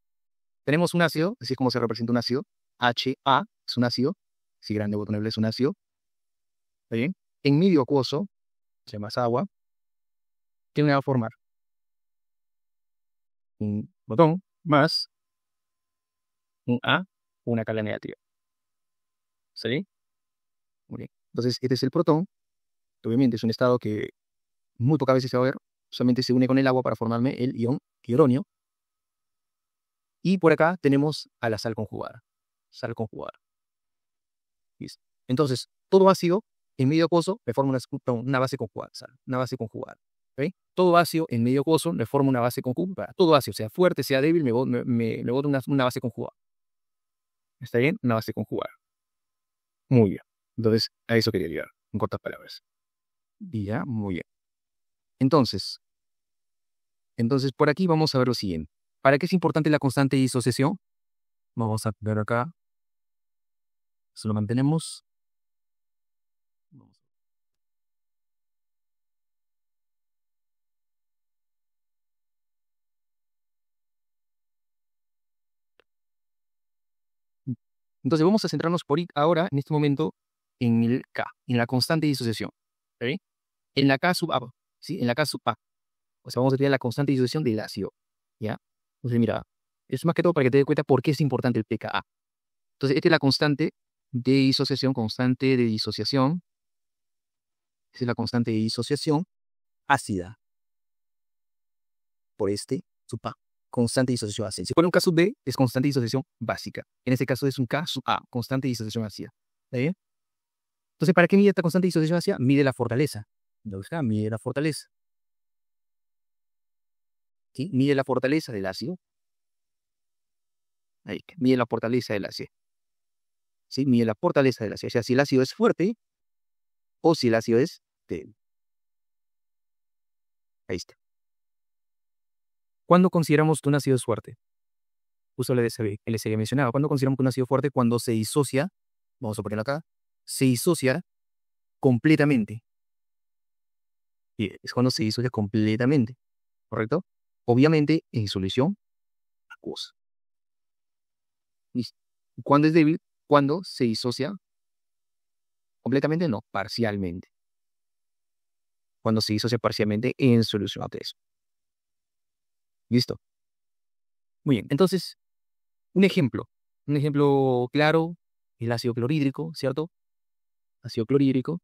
Tenemos un ácido, así es como se representa un ácido. HA es un ácido. Si grande botón es un ácido. ¿Está bien? En medio acuoso, se llama agua. ¿Qué me va a formar? Un botón más un A, una carga negativa. ¿Sí? Muy bien. Entonces, este es el protón. Obviamente es un estado que muy pocas veces se va a ver. Solamente se une con el agua para formarme el ion hidronio. Y por acá tenemos a la sal conjugada. Sal conjugada. ¿Listo? Entonces, todo ácido en medio acuoso me forma una base conjugada. Una base conjugada. ¿Okay? Todo ácido en medio acuoso me forma una base conjugada. Todo ácido, sea fuerte, sea débil, me bota una base conjugada. ¿Está bien? Una base conjugada. Muy bien. Entonces, a eso quería llegar, en cortas palabras. Y ya, muy bien. Entonces, por aquí vamos a ver lo siguiente. ¿Para qué es importante la constante de disociación? Vamos a ver acá. Eso lo mantenemos. Entonces vamos a centrarnos ahora, en este momento, en el K, en la constante de disociación. ¿Ok? En la K sub A, ¿sí? En la K sub A. O sea, vamos a estudiar la constante de disociación del ácido. ¿Ya? Entonces, mira, es más que todo para que te des cuenta por qué es importante el pKa. Entonces, esta es la constante de disociación, Esa es la constante de disociación ácida. Por este sub A. Constante de disociación ácida. Si fuera un K sub B, es constante de disociación básica. En este caso es un K sub A, constante de disociación ácida. ¿Está bien? Entonces, ¿para qué mide esta constante de disociación ácida? Mide la fortaleza. Mide la fortaleza. ¿Sí? Mide la fortaleza del ácido. Ahí, mide la fortaleza del ácido. ¿Sí? Mide la fortaleza del ácido. O sea, si el ácido es fuerte o si el ácido es débil. Ahí está. ¿Cuándo consideramos que un ácido es fuerte? Justo les había mencionado. ¿Cuándo consideramos que un ácido es fuerte? Cuando se disocia, vamos a ponerlo acá, se disocia completamente. Y es cuando se disocia completamente. ¿Correcto? Obviamente en solución acuosa. ¿Cuándo es débil? Cuando se disocia completamente, no, parcialmente. Cuando se disocia parcialmente en solución acuosa. ¿Listo? Muy bien. Entonces, un ejemplo claro, el ácido clorhídrico, ¿cierto? Ácido clorhídrico,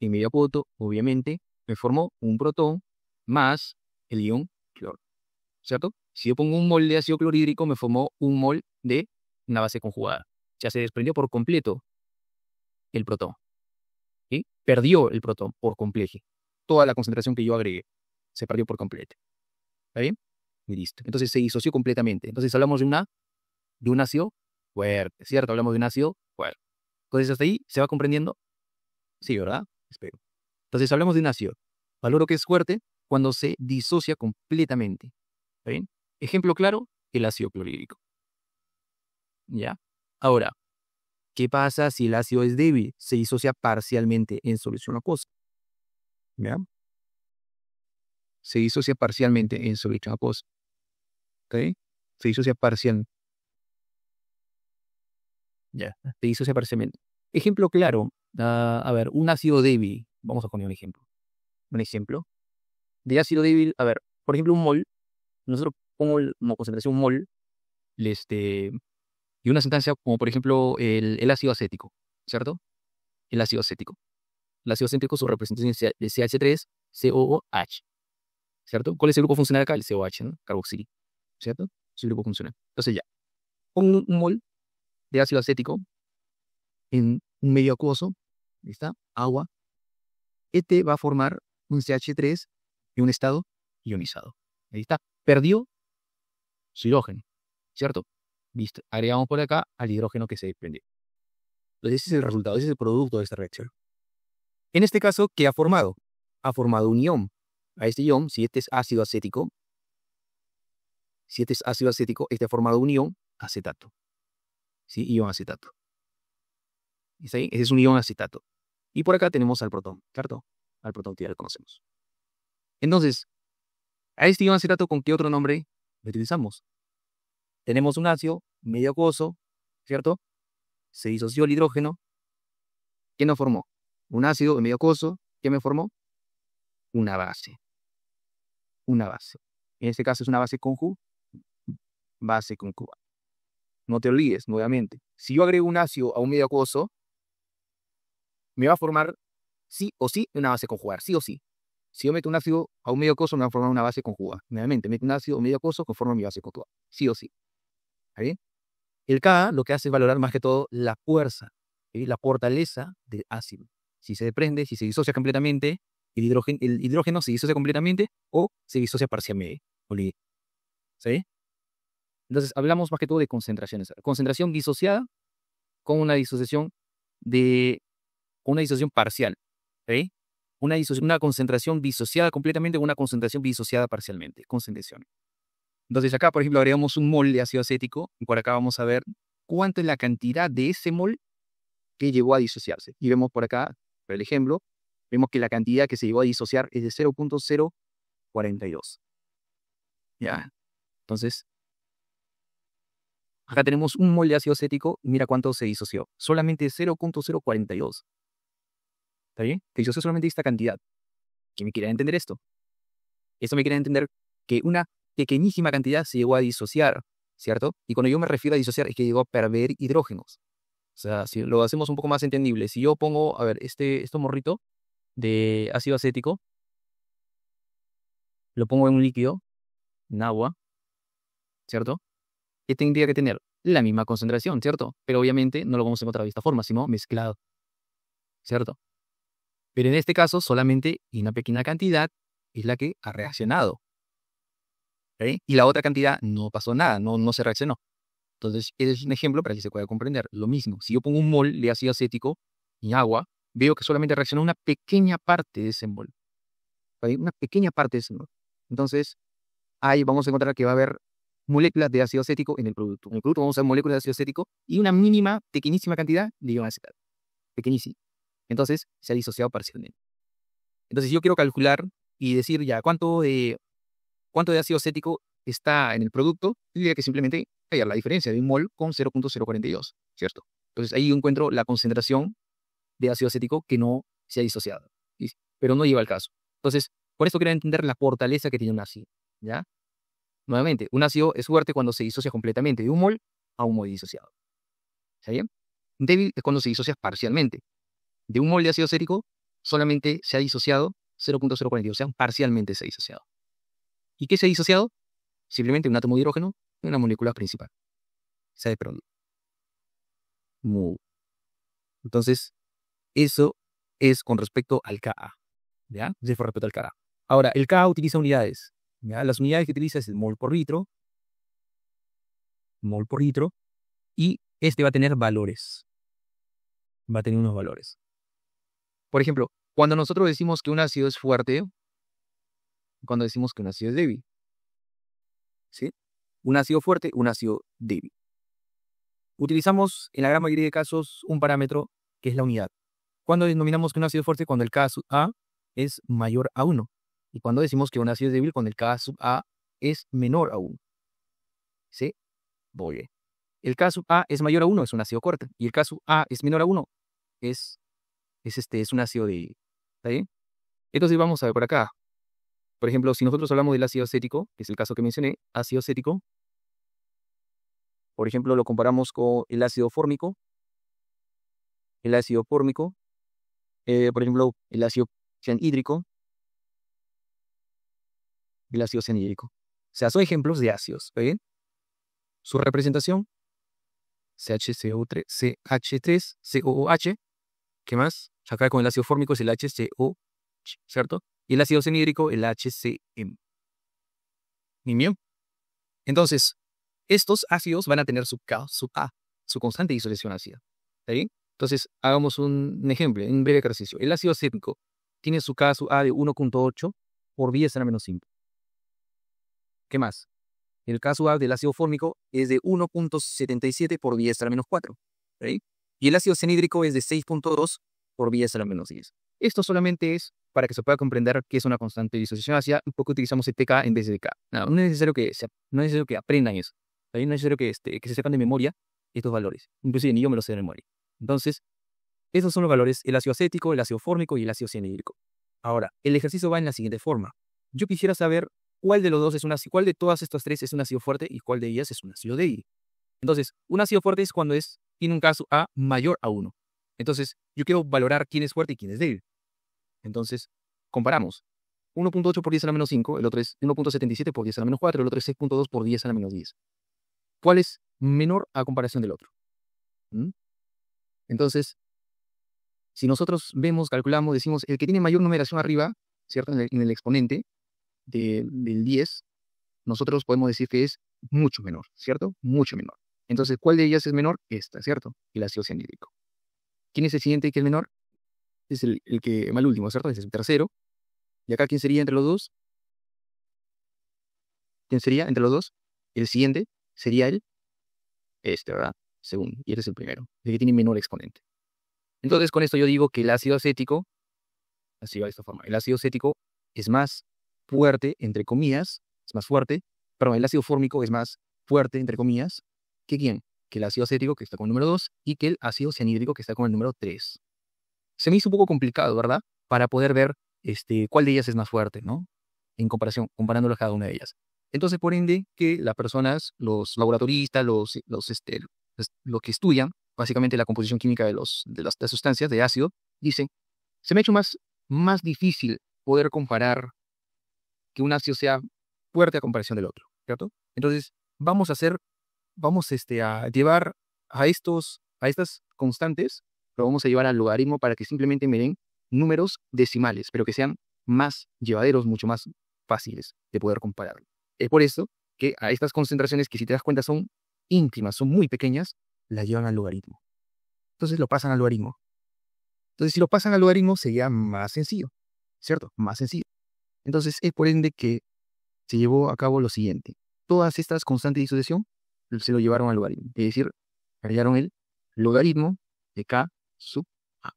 en medio apoto, obviamente, me formó un protón más el ion cloro, ¿cierto? Si yo pongo un mol de ácido clorhídrico, me formó un mol de una base conjugada. Ya se desprendió por completo el protón. ¿Sí? Perdió el protón por completo. Toda la concentración que yo agregué se perdió por completo. ¿Está bien? Y listo. Entonces se disoció completamente. Entonces hablamos de un ácido fuerte, ¿cierto? Hablamos de un ácido fuerte. Entonces hasta ahí se va comprendiendo. Sí, ¿verdad? Espero. Entonces hablamos de un ácido. Valoro que es fuerte cuando se disocia completamente. ¿Está bien? Ejemplo claro, el ácido clorhídrico. ¿Ya? Ahora, ¿qué pasa si el ácido es débil? Se disocia parcialmente en solución acuosa. ¿Ya? Se disocia parcialmente en solución acuosa. ¿Ok? Se disocia parcialmente. Ya. Se disocia parcialmente. Ejemplo claro. A ver, un ácido débil. Vamos a poner un ejemplo. Un ejemplo. de ácido débil, a ver, por ejemplo, un mol, nosotros pongo como concentración un mol, este, y una sustancia como por ejemplo el ácido acético, ¿cierto? El ácido acético. El ácido acético, su representación es de CH3COOH, ¿cierto? ¿Cuál es el grupo funcional acá? El COH, ¿no? Carboxil, ¿cierto? Es el grupo funcional. Entonces ya, pongo un mol de ácido acético en un medio acuoso, ahí está, agua. Este va a formar un CH3 en un estado ionizado. Ahí está, perdió su hidrógeno, ¿cierto? Listo, agregamos por acá al hidrógeno que se desprende. Entonces ese es el resultado, ese es el producto de esta reacción. En este caso, ¿qué ha formado? Ha formado un ion. A este ion, si este es ácido acético, este ha formado un ion acetato. ¿Sí? Ion acetato. ¿Está ahí? Ese es un ion acetato. Y por acá tenemos al protón, ¿cierto? Al protón que ya lo conocemos. Entonces, a este ion acetato, ¿con qué otro nombre lo utilizamos? Tenemos un ácido medio acuoso, ¿cierto? Se disoció el hidrógeno. ¿Qué nos formó? Un ácido medio acuoso. ¿Qué me formó? Una base. Una base. En este caso es una base con Q, base con Q. No te olvides, nuevamente, si yo agrego un ácido a un medio acuoso, me va a formar sí o sí una base conjugada, sí o sí. Si yo meto un ácido a un medio acuoso, me va a formar una base conjugada. Nuevamente, meto un ácido a un medio acuoso, conforma mi base conjugada, sí o sí. ¿Está bien? El Ka lo que hace es valorar más que todo la fuerza, ¿sí? La fortaleza del ácido. Si se desprende, si se disocia completamente, el hidrógeno se disocia completamente o se disocia parcialmente. ¿Sí? Entonces, hablamos más que todo de concentraciones. Concentración disociada con una disociación parcial. ¿Sí? Una concentración disociada completamente con una concentración disociada parcialmente. Concentración. Entonces, acá, por ejemplo, agregamos un mol de ácido acético y por acá vamos a ver cuánto es la cantidad de ese mol que llegó a disociarse. Y vemos por acá, por el ejemplo, vemos que la cantidad que se llegó a disociar es de 0.042. ¿Ya? Entonces, acá tenemos un mol de ácido acético, mira cuánto se disoció. Solamente 0.042. ¿Está bien? Se disoció solamente esta cantidad. ¿Qué me quiere entender esto? Esto me quiere entender que una pequeñísima cantidad se llegó a disociar, ¿cierto? Y cuando yo me refiero a disociar es que llegó a perder hidrógenos. O sea, si lo hacemos un poco más entendible, si yo pongo, a ver, este morrito de ácido acético, lo pongo en un líquido, en agua, ¿cierto? Que tendría que tener la misma concentración, ¿cierto? Pero obviamente no lo vamos a encontrar de esta forma, sino mezclado, ¿cierto? Pero en este caso, solamente una pequeña cantidad es la que ha reaccionado. ¿Ok? Y la otra cantidad no pasó nada, no se reaccionó. Entonces, ese es un ejemplo para que se pueda comprender. Lo mismo, si yo pongo un mol de ácido acético en agua, veo que solamente reaccionó una pequeña parte de ese mol. ¿Ok? Una pequeña parte de ese mol. Entonces, ahí vamos a encontrar que va a haber moléculas de ácido acético en el producto. En el producto vamos a ver moléculas de ácido acético y una mínima, pequeñísima cantidad de ion acetato. Pequeñísima. Entonces, se ha disociado parcialmente. Entonces, si yo quiero calcular y decir ya cuánto de ácido acético está en el producto, diría que simplemente hallar la diferencia de un mol con 0.042, ¿cierto? Entonces, ahí yo encuentro la concentración de ácido acético que no se ha disociado, ¿sí? Pero no lleva al caso. Entonces, por eso quiero entender la fortaleza que tiene un ácido, ¿ya? Nuevamente, un ácido es fuerte cuando se disocia completamente de un mol a un mol disociado. ¿Está bien? Débil es cuando se disocia parcialmente. De un mol de ácido acético solamente se ha disociado 0.042, o sea, parcialmente se ha disociado. ¿Y qué se ha disociado? Simplemente un átomo de hidrógeno en una molécula principal. Se ha desprendido. Entonces, eso es con respecto al Ka. ¿Ya? Eso es con respecto al Ka. Ahora, el Ka utiliza unidades. ¿Ya? Las unidades que utiliza es el mol por litro, y este va a tener valores. Va a tener unos valores. Por ejemplo, cuando nosotros decimos que un ácido es fuerte, cuando decimos que un ácido es débil. ¿Sí? Un ácido fuerte, un ácido débil. Utilizamos en la gran mayoría de casos un parámetro que es la unidad. Cuando denominamos que un ácido es fuerte, cuando el Ka sub A es mayor a 1. Y cuando decimos que un ácido es débil, cuando el Ka sub A es menor a 1. ¿Sí? Muy bien. El K sub A es mayor a 1, es un ácido fuerte. Y el K sub A es menor a 1, es un ácido débil. ¿Está bien? Entonces vamos a ver por acá. por ejemplo, si nosotros hablamos del ácido acético, que es el caso que mencioné, ácido acético, por ejemplo, lo comparamos con el ácido fórmico, por ejemplo, el ácido cianhídrico, el ácido cianhídrico. O sea, son ejemplos de ácidos, ¿está bien? Su representación, CHCO3, CH3COOH, ¿qué más? Acá con el ácido fórmico es el HCO, ¿cierto? Y el ácido cianhídrico, el HCM. Bien. Entonces, estos ácidos van a tener su K, su A, su constante de disociación ácida. ¿Está bien? Entonces, hagamos un ejemplo, un breve ejercicio. El ácido acético tiene su K, su A de 1.8 por 10 a la menos 5. ¿Qué más? El K, su A del ácido fórmico es de 1.77 por 10 a la menos 4. ¿Está bien? Y el ácido cianhídrico es de 6.2 por 10 a la menos 10. Esto solamente es para que se pueda comprender que es una constante de disociación ácida, un poco utilizamos el pK en vez de K. No, no es necesario que aprendan eso. ¿Está? No es necesario que se sepan de memoria estos valores. Inclusive ni yo me los sé de memoria. Entonces, esos son los valores: el ácido acético, el ácido fórmico y el ácido cianhídrico. Ahora, el ejercicio va en la siguiente forma. Yo quisiera saber cuál de los dos es un ácido, cuál de todas estas tres es un ácido fuerte y cuál de ellas es un ácido débil. Entonces, un ácido fuerte es cuando tiene un K sub A mayor a 1. Entonces, yo quiero valorar quién es fuerte y quién es débil. Entonces, comparamos. 1.8 por 10 a la menos 5, el otro es 1.77 por 10 a la menos 4, el otro es 6.2 por 10 a la menos 10. ¿Cuál es menor a comparación del otro? ¿Mm? Entonces, si nosotros vemos, calculamos, decimos, el que tiene mayor numeración arriba, ¿cierto? En el exponente del 10, nosotros podemos decir que es mucho menor, ¿cierto? Mucho menor. Entonces, ¿cuál de ellas es menor? Esta, ¿cierto? El ácido cianhídrico. ¿Quién es el siguiente que es menor? Es el que va al último, ¿cierto? Es el tercero. ¿Y acá quién sería entre los dos? ¿Quién sería entre los dos? El siguiente sería ¿verdad? Segundo. Y este es el primero, el que tiene menor exponente. Entonces, con esto yo digo que el ácido acético, así va de esta forma, el ácido acético es más fuerte, entre comillas, es más fuerte, perdón, el ácido fórmico es más fuerte, entre comillas, que ¿quién? Que el ácido acético, que está con el número 2, y que el ácido cianhídrico, que está con el número 3. Se me hizo un poco complicado, ¿verdad? Para poder ver cuál de ellas es más fuerte, ¿no? En comparación, comparándolas cada una de ellas. Entonces, por ende, que las personas, los laboratoristas, los que estudian básicamente la composición química de las sustancias de ácido, dicen, se me ha hecho más difícil poder comparar que un ácido sea fuerte a comparación del otro, ¿cierto? Entonces, vamos a llevar a estas constantes, lo vamos a llevar al logaritmo para que simplemente me den números decimales, pero que sean más llevaderos, mucho más fáciles de poder comparar. Es por eso que a estas concentraciones, que si te das cuenta son ínfimas, son muy pequeñas, las llevan al logaritmo. Entonces lo pasan al logaritmo. Entonces, si lo pasan al logaritmo, sería más sencillo, ¿cierto? Más sencillo. Entonces, es por ende que se llevó a cabo lo siguiente. Todas estas constantes de disociación se lo llevaron al logaritmo. Es decir, hallaron el logaritmo de K sub A.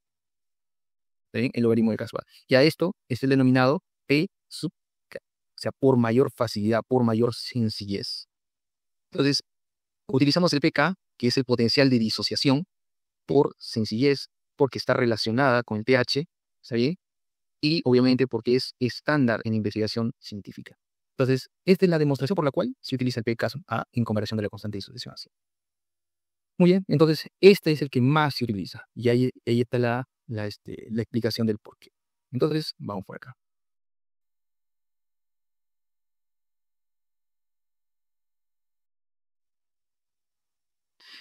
¿Está bien? El logaritmo de K sub A. Y a esto es el denominado P sub K. O sea, por mayor facilidad, por mayor sencillez. Entonces, utilizamos el pK, que es el potencial de disociación, por sencillez, porque está relacionada con el pH, ¿está bien? Y obviamente porque es estándar en investigación científica. Entonces, esta es la demostración por la cual se utiliza el pK sub A en comparación de la constante de disociación ácida. Muy bien, entonces este es el que más se utiliza. Y ahí está la explicación del por qué. Entonces, vamos por acá.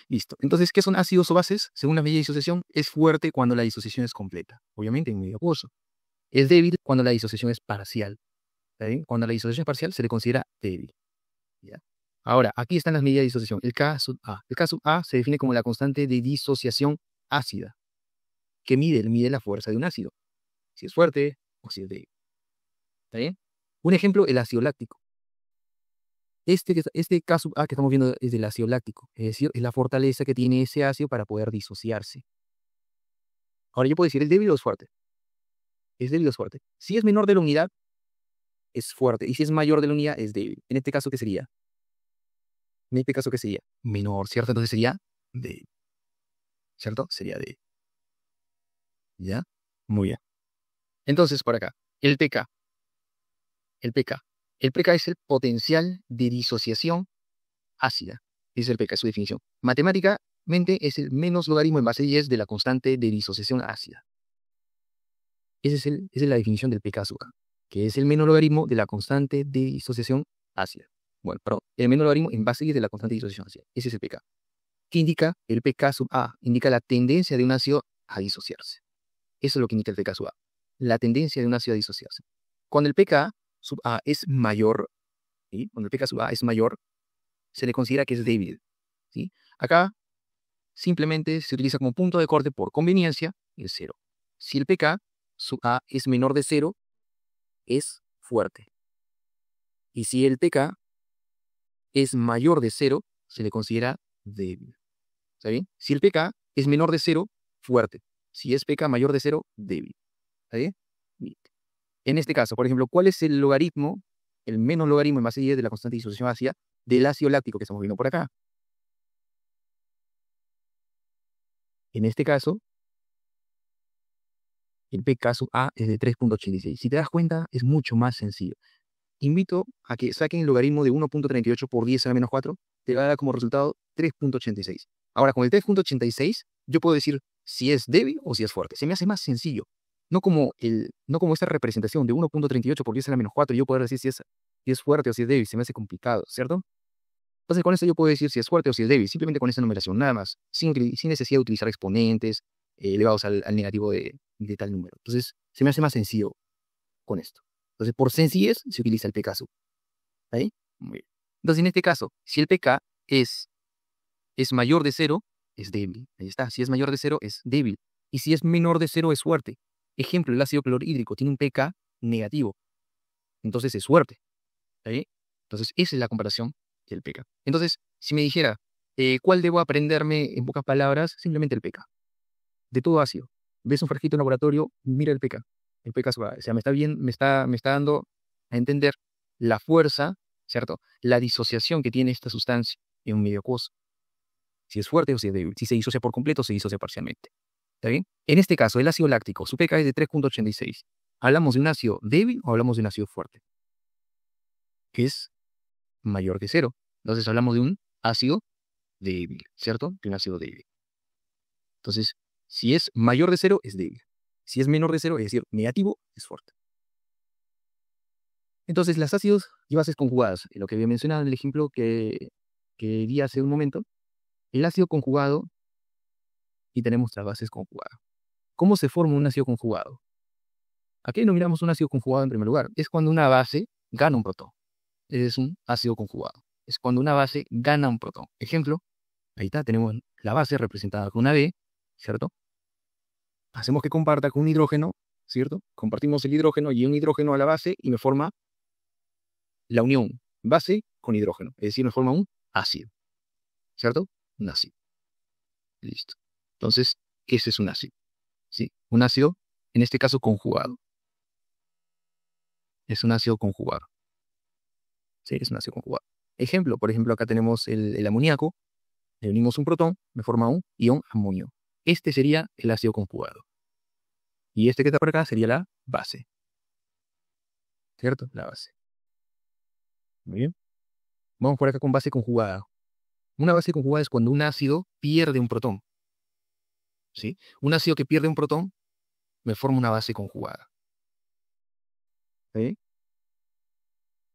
Listo. Entonces, ¿qué son ácidos o bases? Según la medida de disociación, es fuerte cuando la disociación es completa, obviamente en medio acuoso. Es débil cuando la disociación es parcial. ¿Está bien? Cuando la disociación es parcial se le considera débil. ¿Ya? Ahora, aquí están las medidas de disociación. El K sub A. El K sub A se define como la constante de disociación ácida, que mide la fuerza de un ácido, si es fuerte o si es débil. ¿Está bien? Un ejemplo, el ácido láctico. Este K sub A que estamos viendo es del ácido láctico, es decir, es la fortaleza que tiene ese ácido para poder disociarse. Ahora yo puedo decir, ¿es débil o es fuerte? Es débil o es fuerte. Si es menor de la unidad, es fuerte. Y si es mayor de la unidad, es débil. En este caso, ¿qué sería? En este caso, ¿qué sería? Menor, ¿cierto? Entonces sería débil. ¿Cierto? Sería débil. ¿Ya? Muy bien. Entonces, por acá, el pK. El pK. El pK es el potencial de disociación ácida. Ese es el pK, es su definición. Matemáticamente es el menos logaritmo en base 10 de la constante de disociación ácida. Esa es la definición del pK sub A, que es el menos logaritmo de la constante de disociación ácida. Bueno, perdón, el menos logaritmo en base 10 de la constante de disociación ácida. Ese es el pK. ¿Qué indica el pK sub A? Indica la tendencia de un ácido a disociarse. Eso es lo que indica el pK sub A. La tendencia de un ácido a disociarse. Cuando el pK sub A es mayor, ¿sí? Cuando el pK sub A es mayor, se le considera que es débil, ¿sí? Acá simplemente se utiliza como punto de corte por conveniencia el 0. Si el pK sub A es menor de 0, es fuerte. Y si el pK es mayor de 0, se le considera débil. ¿Está bien? Si el pK es menor de 0, fuerte. Si es pK mayor de 0, débil. ¿Está bien? Bien. En este caso, por ejemplo, ¿cuál es el logaritmo, el menos logaritmo en base 10 de la constante de disociación ácida del ácido láctico que estamos viendo por acá? En este caso, el pK sub A es de 3.86. Si te das cuenta, es mucho más sencillo. Invito a que saquen el logaritmo de 1.38 por 10 a la menos 4, te va a dar como resultado 3.86. Ahora, con el 3.86, yo puedo decir si es débil o si es fuerte. Se me hace más sencillo. No como esta representación de 1.38 por 10 a la menos 4, yo poder decir si es fuerte o si es débil. Se me hace complicado, ¿cierto? Entonces, con eso yo puedo decir si es fuerte o si es débil, simplemente con esa numeración, nada más, sin necesidad de utilizar exponentes elevados al negativo de tal número. Entonces, se me hace más sencillo con esto. Entonces, por sencillez, se utiliza el pK sub. ¿Ahí? Muy bien. Entonces, en este caso, si el pK es mayor de 0, es débil. Ahí está. Si es mayor de 0, es débil. Y si es menor de 0, es fuerte. Ejemplo, el ácido clorhídrico tiene un pK negativo. Entonces, es fuerte. ¿Ahí? Entonces, esa es la comparación del pK. Entonces, si me dijera, ¿cuál debo aprenderme en pocas palabras? Simplemente el pK. De todo ácido. Ves un frasquito en laboratorio, mira el pK. El pK suave. O sea, me está dando a entender la fuerza, ¿cierto? La disociación que tiene esta sustancia en un medio acuoso. Si es fuerte o si es débil. Si se disocia por completo o se disocia parcialmente. ¿Está bien? En este caso, el ácido láctico, su pK es de 3.86. ¿Hablamos de un ácido débil o hablamos de un ácido fuerte? Que es mayor que 0. Entonces hablamos de un ácido débil, ¿cierto? De un ácido débil. Entonces, si es mayor de 0, es débil. Si es menor de 0, es decir, negativo, es fuerte. Entonces, las ácidos y bases conjugadas, lo que había mencionado en el ejemplo que di hace un momento, el ácido conjugado y tenemos las bases conjugadas. ¿Cómo se forma un ácido conjugado? Aquí denominamos un ácido conjugado en primer lugar. Es cuando una base gana un protón. Ese es un ácido conjugado. Es cuando una base gana un protón. Ejemplo, ahí está, tenemos la base representada con una B, ¿cierto? Hacemos que comparta con un hidrógeno, ¿cierto? Compartimos el hidrógeno y un hidrógeno a la base y me forma la unión base con hidrógeno. Es decir, me forma un ácido, ¿cierto? Un ácido. Listo. Entonces, ese es un ácido, ¿sí? Un ácido, en este caso, conjugado. Es un ácido conjugado. Sí, es un ácido conjugado. Ejemplo, por ejemplo, acá tenemos el amoníaco. Le unimos un protón, me forma un ion amonio. Este sería el ácido conjugado. Y este que está por acá sería la base. ¿Cierto? La base. Muy bien. Vamos por acá con base conjugada. Una base conjugada es cuando un ácido pierde un protón. ¿Sí? Un ácido que pierde un protón me forma una base conjugada. ¿Sí?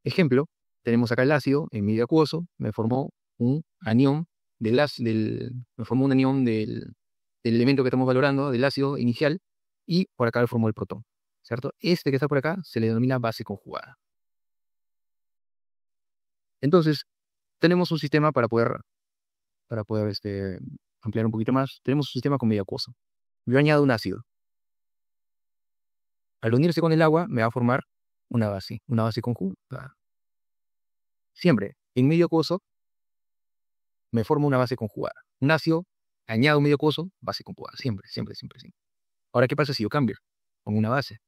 Ejemplo, tenemos acá el ácido en medio acuoso, me formó un anión me formó un anión del elemento que estamos valorando, del ácido inicial, y por acá le formó el protón. ¿Cierto? Este que está por acá se le denomina base conjugada. Entonces, tenemos un sistema para poder ampliar un poquito más. Tenemos un sistema con medio acuoso. Yo añado un ácido. Al unirse con el agua, me va a formar una base conjugada. Siempre, en medio acuoso, me forma una base conjugada. Un ácido, añado un medio acuoso, base conjugada. Siempre, siempre, siempre, siempre. Ahora, ¿qué pasa si yo cambio? Pongo una base.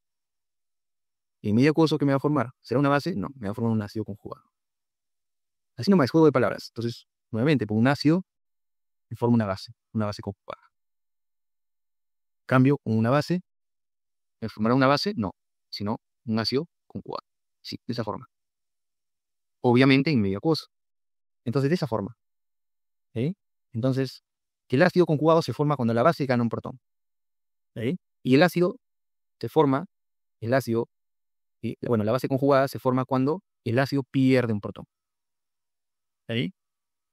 ¿El medio acuoso que me va a formar? ¿Será una base? No, me va a formar un ácido conjugado. Así nomás, juego de palabras. Entonces, nuevamente, pongo un ácido y formo una base conjugada. Cambio con una base, ¿me formará una base? No, sino un ácido conjugado. Sí, de esa forma. Obviamente en medio acuoso. Entonces, de esa forma. ¿Sí? Entonces, el ácido conjugado se forma cuando la base gana un protón. ¿Sí? Y el ácido se forma, el ácido, bueno, la base conjugada se forma cuando el ácido pierde un protón. ¿Sí?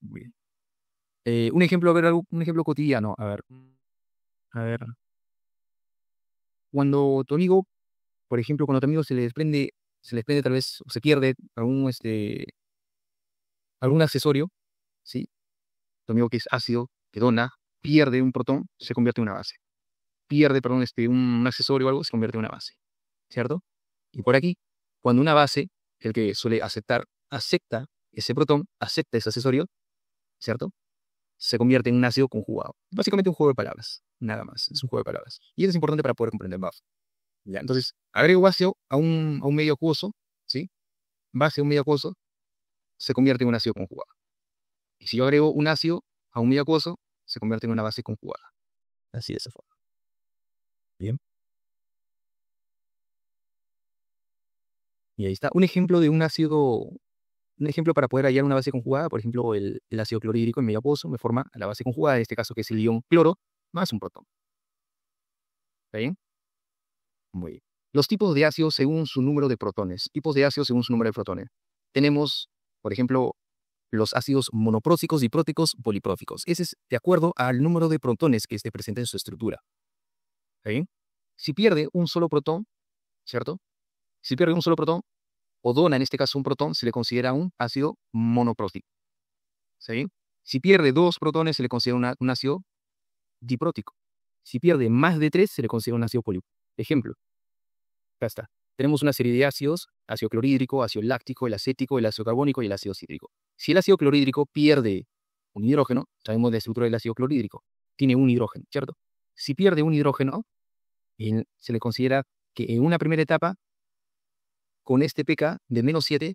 Muy bien. Un ejemplo, a ver, un ejemplo cotidiano. A ver. Cuando tu amigo, por ejemplo, cuando a tu amigo se le desprende tal vez, o se pierde algún accesorio, ¿sí? Tu amigo que es ácido, que dona, pierde un protón, se convierte en una base. Pierde, perdón, un accesorio o algo, se convierte en una base. ¿Cierto? Y por aquí, cuando una base, el que suele acepta ese protón, acepta ese accesorio, ¿cierto? Se convierte en un ácido conjugado. Básicamente un juego de palabras, nada más, es un juego de palabras. Y eso es importante para poder comprender BAF. ¿Ya? Entonces, agrego base a un medio acuoso, ¿sí? Base a un medio acuoso, se convierte en un ácido conjugado. Y si yo agrego un ácido a un medio acuoso, se convierte en una base conjugada. Así de esa forma. Bien. Y ahí está. Un ejemplo de un ejemplo para poder hallar una base conjugada, por ejemplo, el ácido clorhídrico en medio acuoso me forma la base conjugada, en este caso que es el ion cloro, más un protón. ¿Está bien? Muy bien. Los tipos de ácidos según su número de protones. Tipos de ácidos según su número de protones. Tenemos, por ejemplo, los ácidos monopróticos, dipróticos, polipróticos. Ese es de acuerdo al número de protones que esté presente en su estructura. ¿Está bien? Si pierde un solo protón, ¿cierto? Si pierde un solo protón, o dona en este caso un protón, se le considera un ácido monoprótico. ¿Está bien? Si pierde dos protones, se le considera un ácido diprótico. Si pierde más de tres, se le considera un ácido poliprótico. Ejemplo, acá está. Tenemos una serie de ácidos, ácido clorhídrico, ácido láctico, el acético, el ácido carbónico y el ácido cítrico. Si el ácido clorhídrico pierde un hidrógeno, sabemos la estructura del ácido clorhídrico, tiene un hidrógeno, ¿cierto? Si pierde un hidrógeno, se le considera que en una primera etapa, con este pK de -7,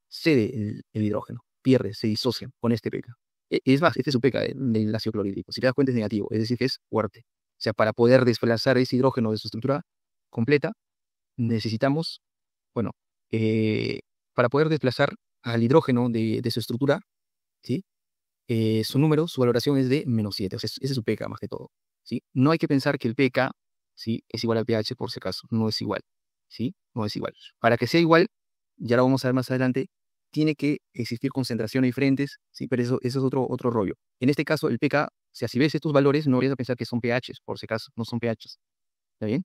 cede el hidrógeno, pierde, se disocia con este pK. Es más, este es su pK del ácido clorhídrico. Si te das cuenta es negativo, es decir, que es fuerte. O sea, para poder desplazar ese hidrógeno de su estructura completa, necesitamos, bueno, para poder desplazar al hidrógeno de su estructura, ¿sí? Su número, su valoración es de -7, o sea, ese es su pK más que todo, ¿sí? No hay que pensar que el pK, ¿sí?, es igual al pH por si acaso, no es igual, ¿sí? No es igual. Para que sea igual, ya lo vamos a ver más adelante, tiene que existir concentraciones diferentes, ¿sí? Pero eso es otro rollo. En este caso, el pK, o sea, si ves estos valores, no vayas a pensar que son pHs, por si acaso, no son pHs, ¿está bien?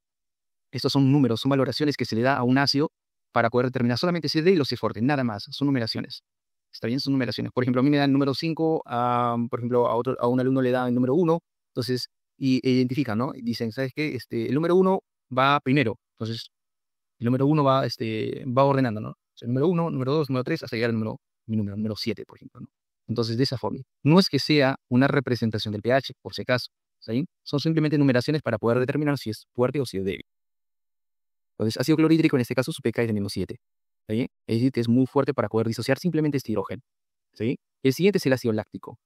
Estos son números, son valoraciones que se le da a un ácido para poder determinar solamente si es débil o si es fuerte, nada más, son numeraciones. ¿Está bien? Son numeraciones. Por ejemplo, a mí me dan el número 5, por ejemplo, a un alumno le dan el número 1, entonces, identifican, ¿no? Y dicen, ¿sabes qué? El número 1 va primero, entonces, el número 1 va ordenando, ¿no? O sea, el número 1, número 2, número 3, hasta llegar al número 7, por ejemplo, ¿no? Entonces, de esa forma. No es que sea una representación del pH, por si acaso, ¿está bien? Son simplemente numeraciones para poder determinar si es fuerte o si es débil. Entonces, ácido clorhídrico, en este caso, su pK es de -7. ¿Está bien? Es decir, que es muy fuerte para poder disociar simplemente este hidrógeno. ¿Sí? El siguiente es el ácido láctico.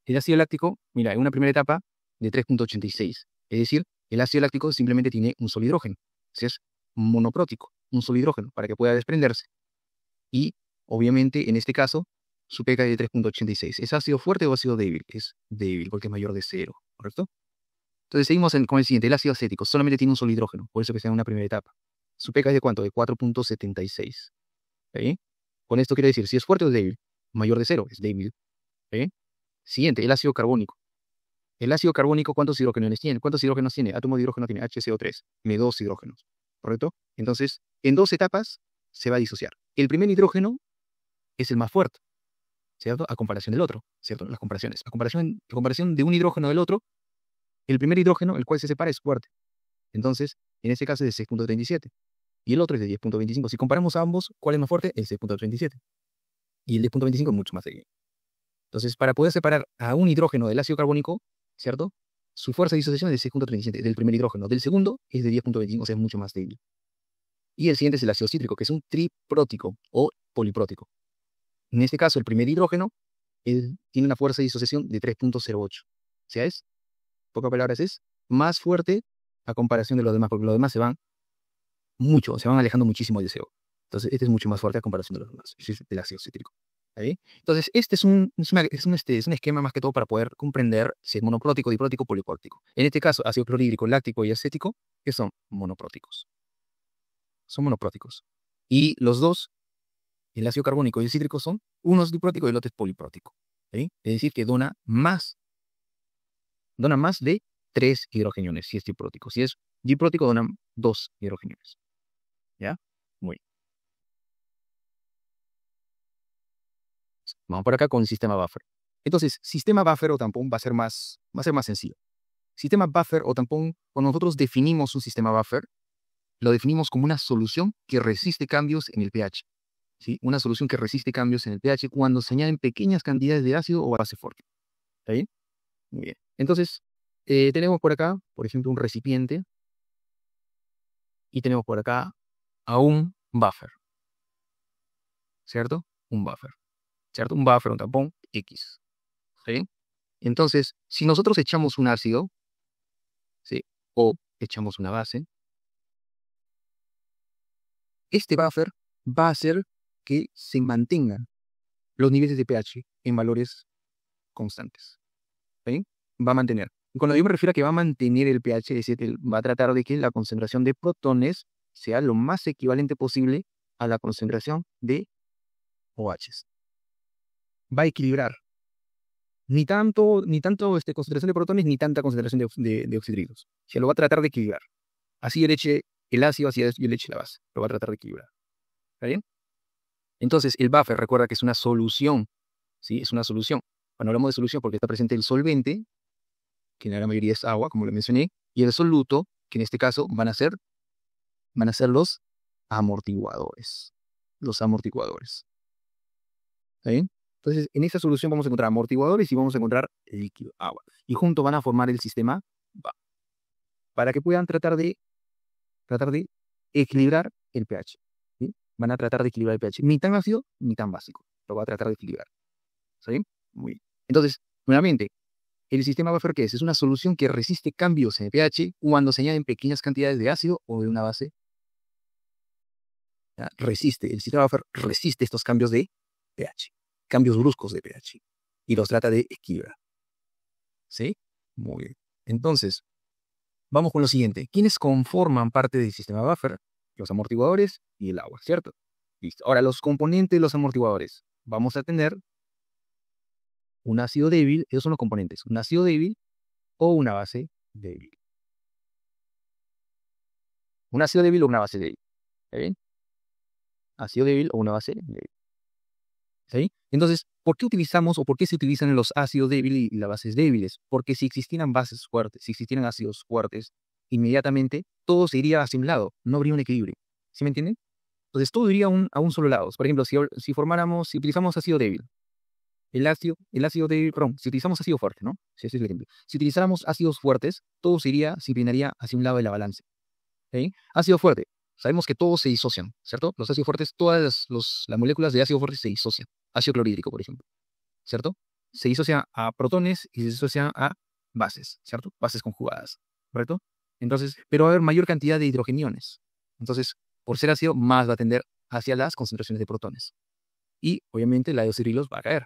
El ácido láctico, mira, en una primera etapa de 3.86. Es decir, el ácido láctico simplemente tiene un solo hidrógeno. Es monoprótico, un solo hidrógeno, para que pueda desprenderse. Y, obviamente, en este caso, su pK es de 3.86. ¿Es ácido fuerte o ácido débil? Es débil, porque es mayor de 0, ¿correcto? Entonces seguimos con el siguiente, el ácido acético. Solamente tiene un solo hidrógeno, por eso que sea en una primera etapa. Su pK es de ¿cuánto? De 4.76. ¿Sí? Con esto quiere decir, si es fuerte o es débil. Mayor de 0, es débil. ¿Sí? Siguiente, el ácido carbónico. El ácido carbónico, ¿cuántos hidrógenos tiene? ¿Cuántos hidrógenos tiene? Átomo de hidrógeno tiene HCO3. Tiene 2 hidrógenos. ¿Correcto? Entonces, en 2 etapas se va a disociar. El primer hidrógeno es el más fuerte, ¿cierto? A comparación del otro, ¿cierto? Las comparaciones. La comparación de un hidrógeno del otro, el primer hidrógeno, el cual se separa, es fuerte. Entonces, en este caso es de 6.37. Y el otro es de 10.25. Si comparamos a ambos, ¿cuál es más fuerte? El 6.37. Y el 10.25 es mucho más débil. Entonces, para poder separar a un hidrógeno del ácido carbónico, ¿cierto? Su fuerza de disociación es de 6.37 del primer hidrógeno. Del segundo es de 10.25, o sea, es mucho más débil. Y el siguiente es el ácido cítrico, que es un triprótico o poliprótico. En este caso, el primer hidrógeno tiene una fuerza de disociación de 3.08. O sea, pocas palabras, es más fuerte a comparación de los demás, porque los demás se van alejando muchísimo del CO. Entonces, este es mucho más fuerte a comparación de los demás. Este es el ácido cítrico. ¿Ahí? Entonces, este es un esquema más que todo para poder comprender si es monoprótico, diprótico, poliprótico. En este caso, ácido clorhídrico, láctico y acético, que son monopróticos. Son monopróticos. Y los dos, el ácido carbónico y el cítrico, son unos diprótico y el otro es poliprótico. ¿Sí? Es decir, que dona más de 3 hidrogeniones si es diprótico. Si es diprótico, dona 2 hidrogeniones. ¿Ya? Muy bien. Vamos por acá con el sistema buffer. Entonces, sistema buffer o tampón va a ser más sencillo. Sistema buffer o tampón, cuando nosotros definimos un sistema buffer, lo definimos como una solución que resiste cambios en el pH. ¿Sí? Una solución que resiste cambios en el pH cuando se añaden pequeñas cantidades de ácido o base fuerte. ¿Está bien? Muy bien. Entonces, tenemos por acá, por ejemplo, un recipiente y tenemos por acá a un buffer. ¿Cierto? Un buffer. ¿Cierto? Un buffer, un tampón, X. ¿Sí? Entonces, si nosotros echamos un ácido, ¿sí? O echamos una base, este buffer va a hacer que se mantengan los niveles de pH en valores constantes. ¿Sí? Va a mantener. Y cuando yo me refiero a que va a mantener el pH, es decir, que va a tratar de que la concentración de protones sea lo más equivalente posible a la concentración de OHs. Va a equilibrar. Ni tanto concentración de protones, ni tanta concentración de oxidrilos. Se lo va a tratar de equilibrar. Así yo le eche el ácido, así yo le eche la base. Lo va a tratar de equilibrar. ¿Está bien? Entonces, el buffer, recuerda que es una solución. ¿Sí? Es una solución. Cuando hablamos de solución, porque está presente el solvente, que en la gran mayoría es agua, como lo mencioné, y el soluto, que en este caso van a ser los amortiguadores. Los amortiguadores. ¿Está bien? Entonces, en esta solución vamos a encontrar amortiguadores y vamos a encontrar líquido, agua. Y juntos van a formar el sistema para que puedan tratar de equilibrar el pH. ¿Sí? Van a tratar de equilibrar el pH. Ni tan ácido, ni tan básico. Lo va a tratar de equilibrar. ¿Sí? Muy bien. Entonces, nuevamente, el sistema buffer, ¿qué es? Es una solución que resiste cambios en el pH cuando se añaden pequeñas cantidades de ácido o de una base. ¿Ya? El sistema buffer resiste estos cambios de pH, cambios bruscos de pH, y los trata de equilibrar. ¿Sí? Muy bien. Entonces, vamos con lo siguiente. ¿Quiénes conforman parte del sistema buffer? Los amortiguadores y el agua, ¿cierto? Listo. Ahora, los componentes de los amortiguadores. Vamos a tener un ácido débil, esos son los componentes, un ácido débil o una base débil. Un ácido débil o una base débil. ¿Está bien? Ácido débil o una base débil. ¿Sí? Entonces, ¿por qué utilizamos o por qué se utilizan los ácidos débiles y las bases débiles? Porque si existieran bases fuertes, si existieran ácidos fuertes, inmediatamente todo se iría hacia un lado, no habría un equilibrio. ¿Sí me entienden? Entonces, todo iría a un solo lado. Por ejemplo, si utilizamos ácido débil, el ácido débil, perdón, si utilizamos ácido fuerte, ¿no? Si ese es el ejemplo. Si utilizáramos ácidos fuertes, todo se inclinaría hacia un lado de la balanza. ¿Sí? Ácido fuerte. Sabemos que todos se disocian, ¿cierto? Los ácidos fuertes, todas las moléculas de ácido fuerte se disocian. Ácido clorhídrico, por ejemplo, ¿cierto? Se disocia a protones y se disocia a bases, ¿cierto? Bases conjugadas, ¿correcto? Entonces, pero va a haber mayor cantidad de hidrogeniones. Entonces, por ser ácido, más va a tender hacia las concentraciones de protones. Y, obviamente, la de oxidrilos va a caer.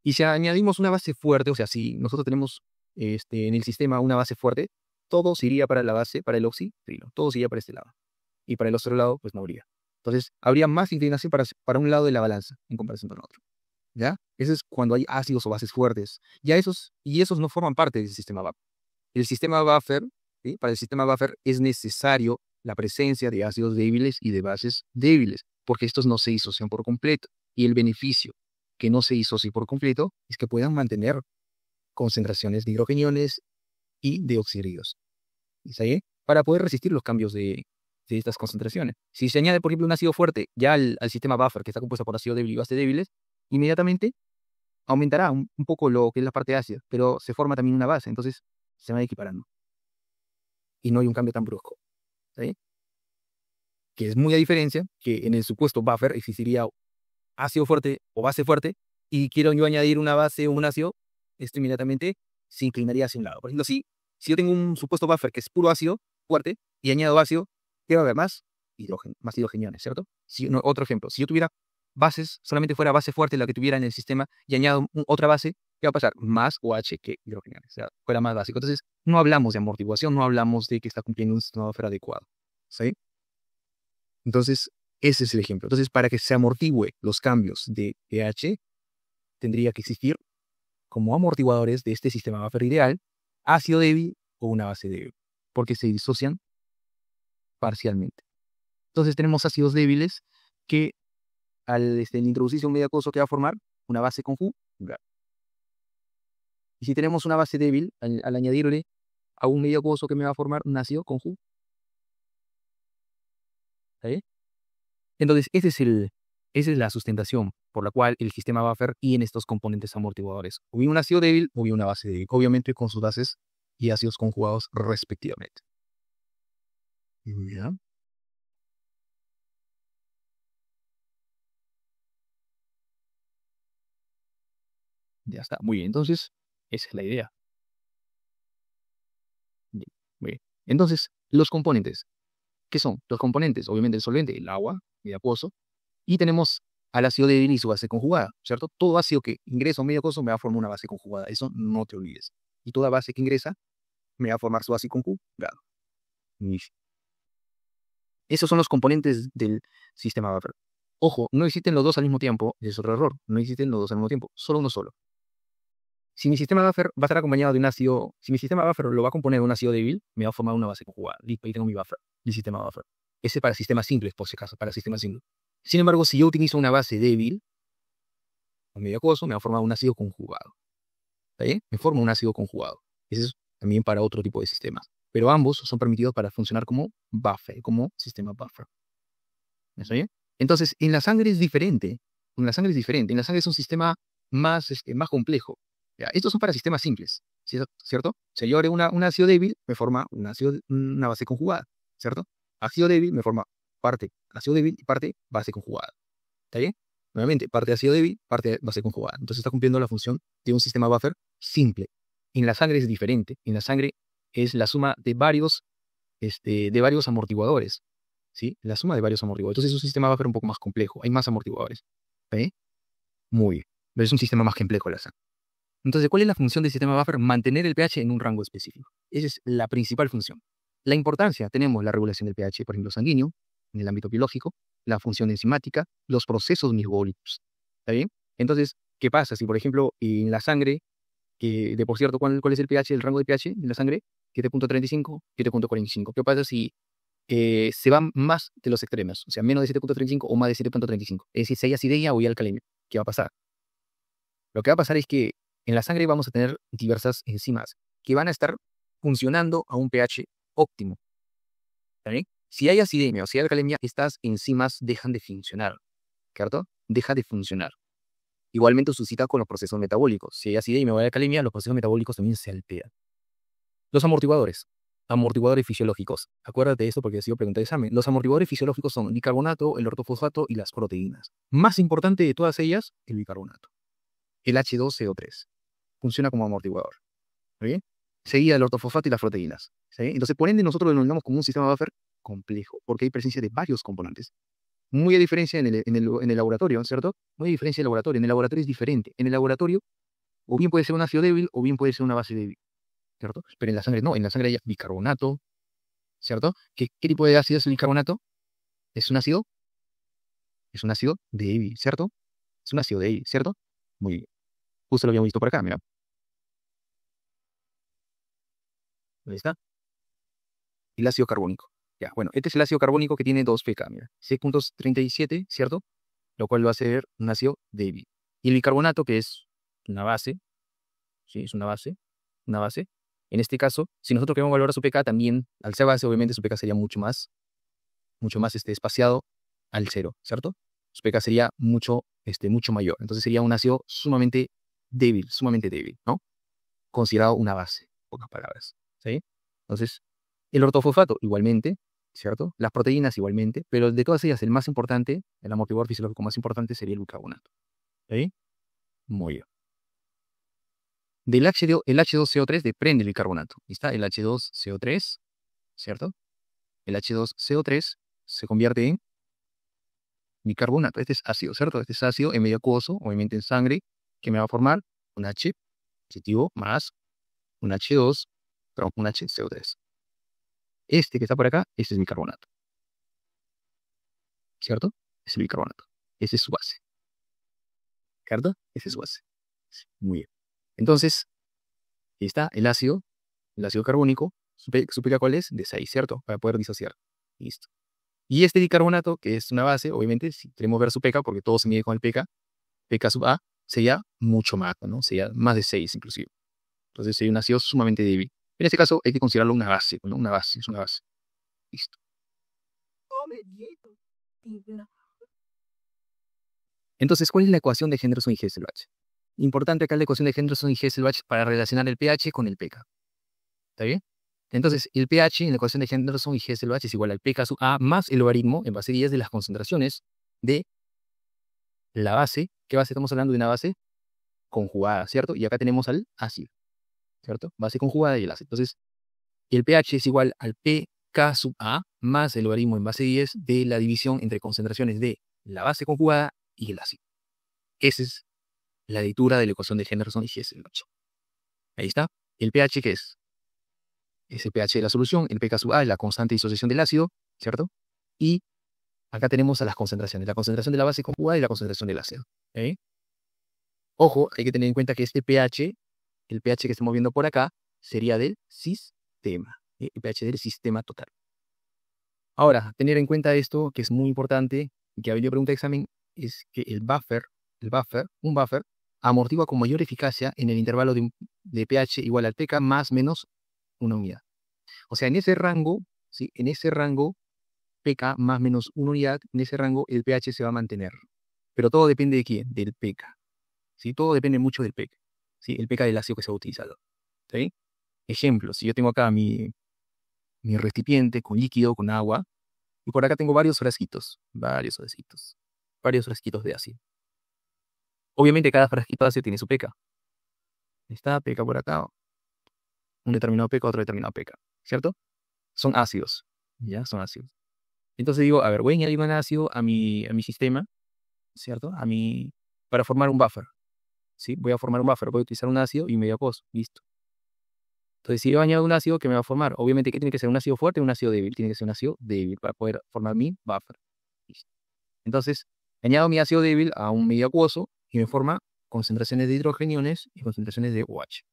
Y si añadimos una base fuerte, o sea, si nosotros tenemos en el sistema una base fuerte, todo se iría para la base, para el oxidrilo, todo se iría para este lado. Y para el otro lado, pues no habría. Entonces, habría más inclinación para un lado de la balanza en comparación con otro. ¿Ya? Eso es cuando hay ácidos o bases fuertes. Esos no forman parte del sistema buffer. El sistema buffer, ¿sí? Para el sistema buffer es necesario la presencia de ácidos débiles y de bases débiles, porque estos no se disocian por completo. Y el beneficio que no se disocien por completo es que puedan mantener concentraciones de hidrogeniones y de oxidrilos. ¿Está bien? Para poder resistir los cambios de estas concentraciones. Si se añade, por ejemplo, un ácido fuerte ya al sistema buffer, que está compuesto por ácido débil y base débiles, inmediatamente aumentará un poco lo que es la parte ácida, pero se forma también una base, entonces se va equiparando. Y no hay un cambio tan brusco. ¿Está bien? Que es muy a diferencia que en el supuesto buffer existiría ácido fuerte o base fuerte, y quiero yo añadir una base o un ácido, esto inmediatamente se inclinaría hacia un lado. Por ejemplo, si yo tengo un supuesto buffer que es puro ácido fuerte y añado ácido, ¿qué va a haber más? hidrógeno, más hidrogeniones, ¿cierto? Otro ejemplo, si yo tuviera bases, solamente fuera base fuerte la que tuviera en el sistema y añado otra base, ¿qué va a pasar? Más OH que hidrogeniones, o sea, fuera más básico. Entonces, no hablamos de amortiguación, no hablamos de que está cumpliendo un sistema Buffer adecuado, ¿sí? Entonces, ese es el ejemplo. Entonces, para que se amortigüe los cambios de pH, tendría que existir como amortiguadores de este sistema Buffer ideal, ácido débil o una base débil, porque se disocian parcialmente. Entonces tenemos ácidos débiles que al introducirse un medio acuoso que va a formar una base conjugada. Y si tenemos una base débil, al añadirle a un medio acuoso que me va a formar un ácido conjugado. ¿Está bien? Entonces, esa es la sustentación por la cual el sistema Buffer tiene estos componentes amortiguadores. O bien un ácido débil o bien una base débil. Obviamente con sus bases y ácidos conjugados respectivamente. ¿Ya? Ya está. Muy bien. Entonces, esa es la idea. Bien, muy bien. Entonces, los componentes. ¿Qué son? Los componentes, obviamente el solvente, el agua, medio acuoso, y tenemos al ácido débil y su base conjugada, ¿cierto? Todo ácido que ingresa a un medio acuoso me va a formar una base conjugada, eso no te olvides. Y toda base que ingresa me va a formar su base conjugada. Y esos son los componentes del sistema Buffer. Ojo, no existen los dos al mismo tiempo, es otro error, no existen los dos al mismo tiempo, solo uno solo. Si mi sistema Buffer va a estar acompañado de un ácido, si mi sistema Buffer lo va a componer de un ácido débil, me va a formar una base conjugada. Listo, ahí tengo mi buffer, mi sistema Buffer. Ese para sistemas simples, por si acaso, para sistemas simples. Sin embargo, si yo utilizo una base débil, un medio acuoso, me va a formar un ácido conjugado. ¿Está bien? Me forma un ácido conjugado. Ese es también para otro tipo de sistemas. Pero ambos son permitidos para funcionar como buffer, como sistema Buffer. ¿Está bien? Entonces, en la sangre es diferente. En la sangre es diferente. En la sangre es un sistema más complejo. ¿Ya? Estos son para sistemas simples, ¿cierto? Si yo agrego un ácido débil, me forma una base conjugada, ¿cierto? Ácido débil me forma parte ácido débil y parte base conjugada. ¿Está bien? Nuevamente, parte ácido débil, parte base conjugada. Entonces está cumpliendo la función de un sistema Buffer simple. En la sangre es diferente. En la sangre es la suma de varios amortiguadores. ¿Sí? La suma de varios amortiguadores. Entonces es un sistema Buffer un poco más complejo. Hay más amortiguadores. ¿Ve? Muy bien. Pero es un sistema más complejo la sangre. Entonces, ¿cuál es la función del sistema Buffer? Mantener el pH en un rango específico. Esa es la principal función. La importancia, tenemos la regulación del pH, por ejemplo, sanguíneo, en el ámbito biológico, la función enzimática, los procesos metabólicos. ¿Está bien? Entonces, ¿qué pasa si, por ejemplo, en la sangre, de por cierto, ¿cuál es el pH, el rango de pH en la sangre? 7.35, 7.45. ¿Qué pasa si se van más de los extremos? O sea, menos de 7.35 o más de 7.35. Es decir, si hay acidemia o hay alcalemia. ¿Qué va a pasar? Lo que va a pasar es que en la sangre vamos a tener diversas enzimas que van a estar funcionando a un pH óptimo. ¿Está bien? Si hay acidemia o si hay alcalemia, estas enzimas dejan de funcionar, ¿cierto? Deja de funcionar. Igualmente suscita con los procesos metabólicos. Si hay acidemia o hay alcalemia, los procesos metabólicos también se alteran. Los amortiguadores. Amortiguadores fisiológicos. Acuérdate de eso porque ha sido pregunta de examen. Los amortiguadores fisiológicos son el bicarbonato, el ortofosfato y las proteínas. Más importante de todas ellas, el bicarbonato. El H2CO3. Funciona como amortiguador. ¿Está bien? Seguida el ortofosfato y las proteínas. ¿Sí? Entonces, por ende, nosotros lo denominamos como un sistema Buffer complejo, porque hay presencia de varios componentes. Muy a diferencia en el laboratorio, ¿cierto? Muy a diferencia del laboratorio. En el laboratorio es diferente. En el laboratorio, o bien puede ser un ácido débil, o bien puede ser una base débil, ¿cierto? Pero en la sangre no. En la sangre hay bicarbonato, ¿cierto? ¿Qué tipo de ácido es el bicarbonato? ¿Es un ácido? Es un ácido débil, ¿cierto? Es un ácido débil, ¿cierto? Muy bien. Justo lo habíamos visto por acá, mira. Ahí está. El ácido carbónico. Ya, bueno, este es el ácido carbónico que tiene 2 pK, mira. 6.37, ¿cierto? Lo cual va a ser un ácido débil. Y el bicarbonato, que es una base, ¿sí? Es una base. En este caso, si nosotros queremos valorar su pK, también, al ser base, obviamente su pK sería mucho más espaciado al cero, ¿cierto? Su pK sería mucho mayor. Entonces sería un ácido sumamente débil, ¿no? Considerado una base, en pocas palabras, ¿sí? Entonces, el ortofosfato igualmente, ¿cierto? Las proteínas igualmente, pero de todas ellas el más importante, el amortiguador fisiológico más importante sería el bicarbonato. ¿Sí? Muy bien. El H2CO3 desprende el bicarbonato. ¿Está? El H2CO3, ¿cierto? El H2CO3 se convierte en bicarbonato. Este es ácido, ¿cierto? Este es ácido en medio acuoso, obviamente en sangre, que me va a formar un H positivo más un H2, perdón, un HCO3. Este que está por acá, este es bicarbonato, ¿cierto? Es el bicarbonato. Ese es su base, ¿cierto? Ese es su base. Muy bien. Entonces, ahí está el ácido carbónico. ¿Su pK cuál es? De 6, ¿cierto? Para poder disociar. Listo. Y este bicarbonato, que es una base, obviamente, si queremos ver su pK, porque todo se mide con el pK sub A, sería mucho más, ¿no? Sería más de 6 inclusive. Entonces sería un ácido sumamente débil. En este caso hay que considerarlo una base, ¿no? Una base, es una base. Listo. Entonces, ¿cuál es la ecuación de Henderson y Hesselbach? Importante acá la ecuación de Henderson y Hesselbach para relacionar el pH con el pK. ¿Está bien? Entonces, el pH en la ecuación de Henderson y Hesselbach es igual al pK sub A más el logaritmo en base 10 de las concentraciones de la base. ¿Qué base estamos hablando? De una base conjugada, ¿cierto? Y acá tenemos al ácido, ¿cierto? Base conjugada y el ácido. Entonces, el pH es igual al pK sub A más el logaritmo en base 10 de la división entre concentraciones de la base conjugada y el ácido. Esa es la lectura de la ecuación de Henderson y Hesselbach. Ahí está. ¿El pH qué es? Es el pH de la solución. El pK sub A es la constante de disociación del ácido, ¿cierto? Y acá tenemos a las concentraciones. La concentración de la base conjugada y la concentración del ácido. ¿Okay? Ojo, hay que tener en cuenta que este pH, el pH que estamos viendo por acá, sería del sistema. El pH del sistema total. Ahora, tener en cuenta esto, que es muy importante, y que ha venido pregunta de examen, es que un buffer, amortigua con mayor eficacia en el intervalo de pH igual al pK más menos una unidad. O sea, en ese rango, ¿sí? En ese rango, pK más menos una unidad, en ese rango el pH se va a mantener. Pero todo depende de quién, del pK. ¿Sí? Todo depende mucho del pK. ¿Sí? El pK del ácido que se ha utilizado. ¿Sí? Ejemplo, si yo tengo acá mi recipiente con líquido, con agua, y por acá tengo varios frasquitos de ácido. Obviamente cada frasquito de ácido tiene su pK. Está pK por acá, un determinado pK, otro determinado pK, ¿cierto? Son ácidos, ¿ya? Son ácidos. Entonces digo, a ver, voy a añadir un ácido a mi sistema, ¿cierto? Para formar un buffer, ¿sí? Voy a formar un buffer, voy a utilizar un ácido y medio acuoso, listo. Entonces, si yo añado un ácido, ¿qué me va a formar? Obviamente, ¿qué tiene que ser? ¿Un ácido fuerte o un ácido débil? Tiene que ser un ácido débil para poder formar mi buffer. Listo. Entonces, añado mi ácido débil a un medio acuoso y me forma concentraciones de hidrogeniones y concentraciones de OH.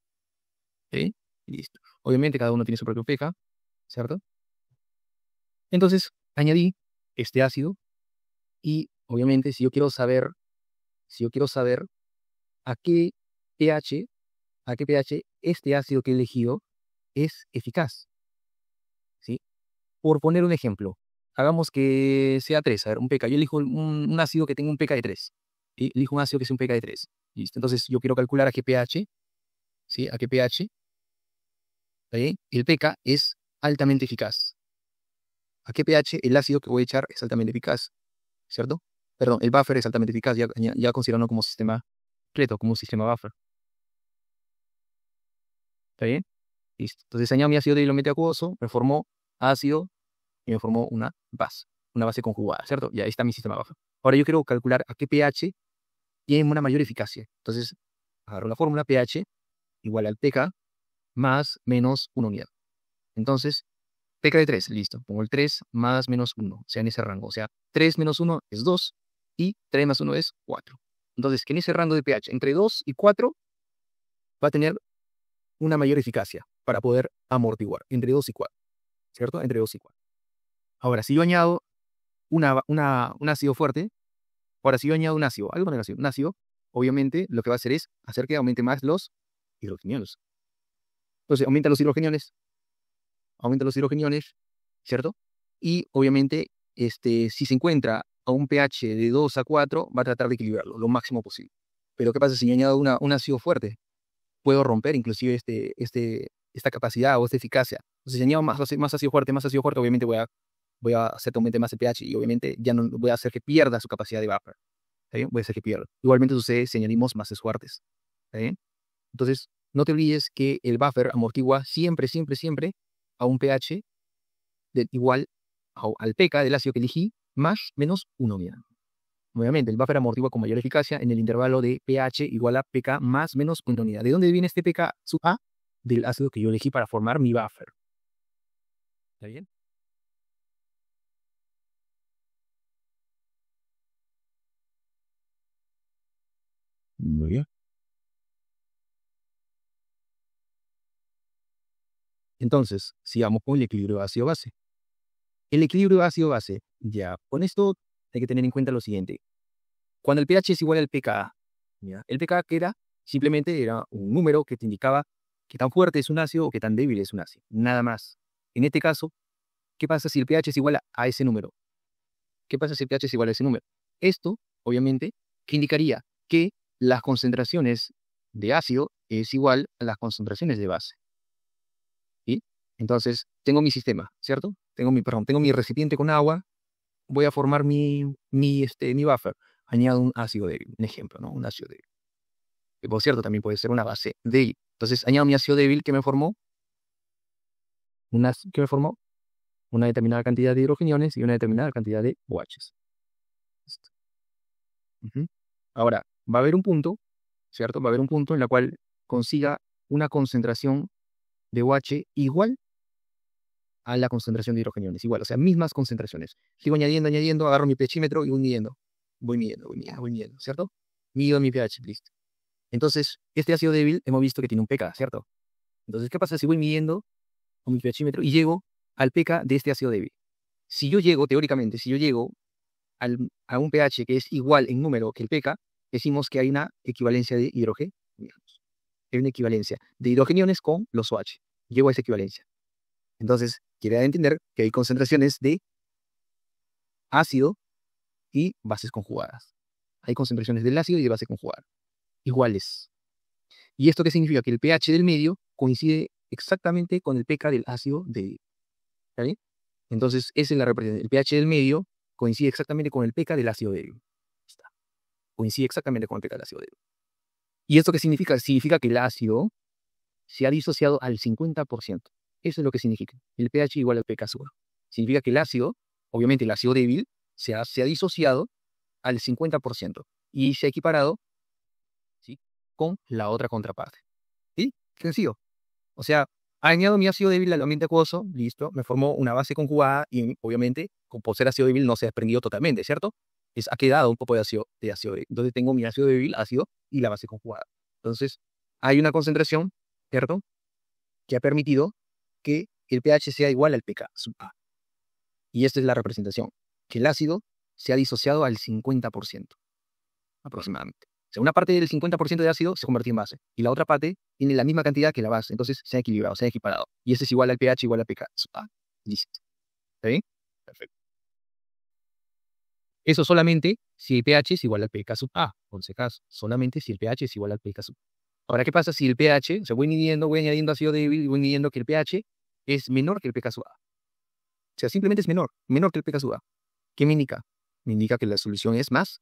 ¿Ok? Listo. Obviamente, cada uno tiene su propio pH, ¿cierto? Entonces, añadí este ácido y, obviamente, si yo quiero saber a qué pH, este ácido que he elegido es eficaz, ¿sí? Por poner un ejemplo, hagamos que sea 3, a ver, un pK. Yo elijo un ácido que tenga un pK de 3. ¿Sí? Elijo un ácido que sea un pK de 3. ¿Listo? Entonces yo quiero calcular a qué pH, ¿sí? A qué pH, ¿sí? El pK es altamente eficaz. A qué pH el ácido que voy a echar es altamente eficaz, ¿cierto? Perdón, el buffer es altamente eficaz, ya considerando como sistema completo, como un sistema buffer. ¿Está bien? Listo. Entonces añado mi ácido débil acuoso, me formó ácido y me formó una base conjugada, ¿cierto? Y ahí está mi sistema buffer. Ahora yo quiero calcular a qué pH tiene una mayor eficacia. Entonces, agarro la fórmula pH igual al pK más menos 1 unidad. Entonces, pK de 3, listo. Pongo el 3 más menos 1, o sea, en ese rango. O sea, 3 menos 1 es 2 y 3 más 1 es 4. Entonces, que en ese rango de pH, entre 2 y 4, va a tener una mayor eficacia para poder amortiguar, entre 2 y 4, ¿cierto? Entre 2 y 4. Ahora, si yo añado un ácido fuerte, ahora si yo añado un ácido, un ácido, obviamente lo que va a hacer es hacer que aumente más los hidrogeniones. Entonces, aumenta los hidrogeniones, ¿cierto? Y obviamente, si se encuentra a un pH de 2 a 4, va a tratar de equilibrarlo lo máximo posible. Pero ¿qué pasa si yo añado un ácido fuerte? Puedo romper inclusive esta capacidad o esta eficacia. Entonces, si añado más ácido fuerte, obviamente voy a hacer que aumente más el pH y obviamente ya no voy a hacer que pierda su capacidad de buffer. ¿Está bien? Voy a hacer que pierda. Igualmente sucede si añadimos más fuertes. ¿Está bien? Entonces, no te olvides que el buffer amortigua siempre a un pH igual al pK del ácido que elegí, más menos 1 unidad. Nuevamente, el buffer amortigua con mayor eficacia en el intervalo de pH igual a pK más menos 1 unidad. ¿De dónde viene este pK sub A? Del ácido que yo elegí para formar mi buffer. ¿Está bien? Muy bien. Entonces, sigamos con el equilibrio ácido-base. El equilibrio ácido-base, ya, con esto hay que tener en cuenta lo siguiente. Cuando el pH es igual al pKa, ¿ya? El pKa que era, simplemente era un número que te indicaba qué tan fuerte es un ácido o qué tan débil es un ácido. Nada más. En este caso, ¿qué pasa si el pH es igual a ese número? ¿Qué pasa si el pH es igual a ese número? Esto, obviamente, que indicaría que las concentraciones de ácido es igual a las concentraciones de base. ¿Sí? Entonces, tengo mi sistema, ¿cierto? Tengo mi recipiente con agua, voy a formar mi buffer. Añado un ácido débil, un ejemplo, ¿no? Un ácido débil. Que por cierto, también puede ser una base débil. Entonces, añado mi ácido débil que me formó, que me formó una determinada cantidad de hidrogeniones y una determinada cantidad de OHs. Listo. Ujú. Ahora, va a haber un punto, ¿cierto? Va a haber un punto en el cual consiga una concentración de OH igual a la concentración de hidrogeniones, igual, o sea, mismas concentraciones. Sigo añadiendo, añadiendo, agarro mi pHímetro y voy midiendo. Voy midiendo, ¿cierto? Mido mi pH, listo. Entonces, este ácido débil hemos visto que tiene un pK, ¿cierto? Entonces, ¿qué pasa si voy midiendo con mi pHímetro y llego al pK de este ácido débil? Si yo llego, teóricamente, si yo llego a un pH que es igual en número que el pK, decimos que hay una equivalencia de hidrógeno. Hay una equivalencia de hidrogeniones con los OH. Llego a esa equivalencia. Entonces, quiere entender que hay concentraciones de ácido y bases conjugadas. Hay concentraciones del ácido y de base conjugada iguales. ¿Y esto qué significa? Que el pH del medio coincide exactamente con el pK del ácido débil. ¿Está bien? Entonces, esa es la representación. El pH del medio coincide exactamente con el pK del ácido débil. Está. Coincide exactamente con el pK del ácido débil. ¿Y esto qué significa? Significa que el ácido se ha disociado al 50%. Eso es lo que significa. El pH igual al pK sub A. Significa que el ácido, obviamente el ácido débil, se ha disociado al 50% y se ha equiparado, ¿sí?, con la otra contraparte. ¿Sí? Sencillo. O sea, añado mi ácido débil al ambiente acuoso, listo, me formó una base conjugada y obviamente, por ser ácido débil, no se ha desprendido totalmente, ¿cierto? Ha quedado un poco de ácido débil. Entonces tengo mi ácido débil, ácido y la base conjugada. Entonces, hay una concentración, ¿cierto?, que ha permitido que el pH sea igual al pK sub A. Y esta es la representación, que el ácido se ha disociado al 50%, aproximadamente. O sea, una parte del 50% de ácido se convirtió en base, y la otra parte tiene la misma cantidad que la base, entonces se ha equilibrado, se ha equiparado. Y este es igual al pH igual a pK sub A. Listo. ¿Está bien? Perfecto. Eso solamente si el pH es igual al pK sub A, por si acaso, solamente si el pH es igual al pK sub A. Ahora, ¿qué pasa si el pH, o sea, voy midiendo, voy añadiendo ácido débil y voy midiendo que el pH es menor que el pK sub A? O sea, simplemente es menor que el pK sub A. ¿Qué me indica? Me indica que la solución es más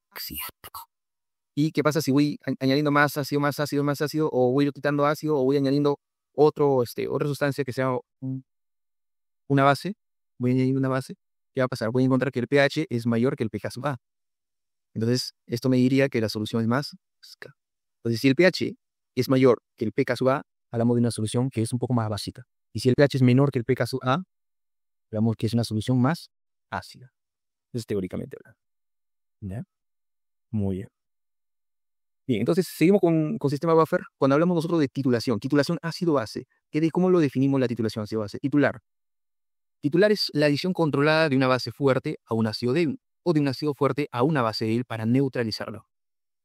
ácida. ¿Y qué pasa si voy añadiendo más ácido, más ácido, más ácido, o voy quitando ácido, o voy añadiendo otra sustancia que sea una base? Voy añadiendo una base. ¿Qué va a pasar? Voy a encontrar que el pH es mayor que el pH sub A. Entonces, esto me diría que la solución es más básica. Entonces, si el pH es mayor que el pK sub A, hablamos de una solución que es un poco más básica. Y si el pH es menor que el pK sub A, hablamos que es una solución más ácida. Eso es teóricamente hablando. ¿Ya? Muy bien. Bien, entonces seguimos con sistema buffer. Cuando hablamos nosotros de titulación ácido-base, ¿cómo lo definimos la titulación ácido-base? Titular. Titular es la adición controlada de una base fuerte a un ácido débil o de un ácido fuerte a una base débil para neutralizarlo.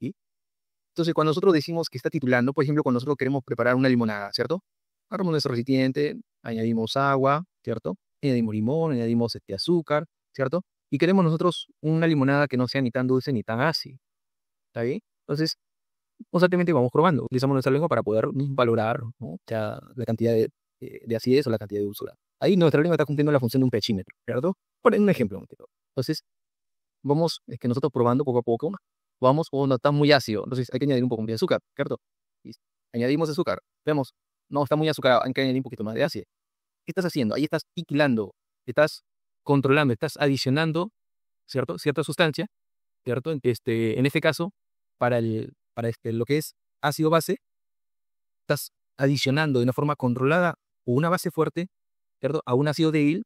¿Sí? Entonces, cuando nosotros decimos que está titulando, por ejemplo, cuando nosotros queremos preparar una limonada, ¿cierto? Agarramos nuestro recipiente, añadimos agua, ¿cierto? Añadimos limón, añadimos azúcar, ¿cierto? Y queremos nosotros una limonada que no sea ni tan dulce ni tan ácida. ¿Está bien? Entonces, constantemente vamos probando. Utilizamos nuestra lengua para poder valorar, ¿no?, o sea, la cantidad de acidez o la cantidad de dulzura. Ahí nuestra lengua está cumpliendo la función de un pHímetro, ¿cierto? Por un ejemplo. Entonces, vamos, es que nosotros probando poco a poco, vamos, o no está muy ácido, entonces hay que añadir un poco más de azúcar, ¿cierto? Y añadimos azúcar, vemos, no está muy azucarado, hay que añadir un poquito más de ácido. ¿Qué estás haciendo? Ahí estás titilando, estás controlando, estás adicionando, ¿cierto? Cierta sustancia, ¿cierto? En este caso, para lo que es ácido base, estás adicionando de una forma controlada una base fuerte, ¿cierto? A un ácido débil,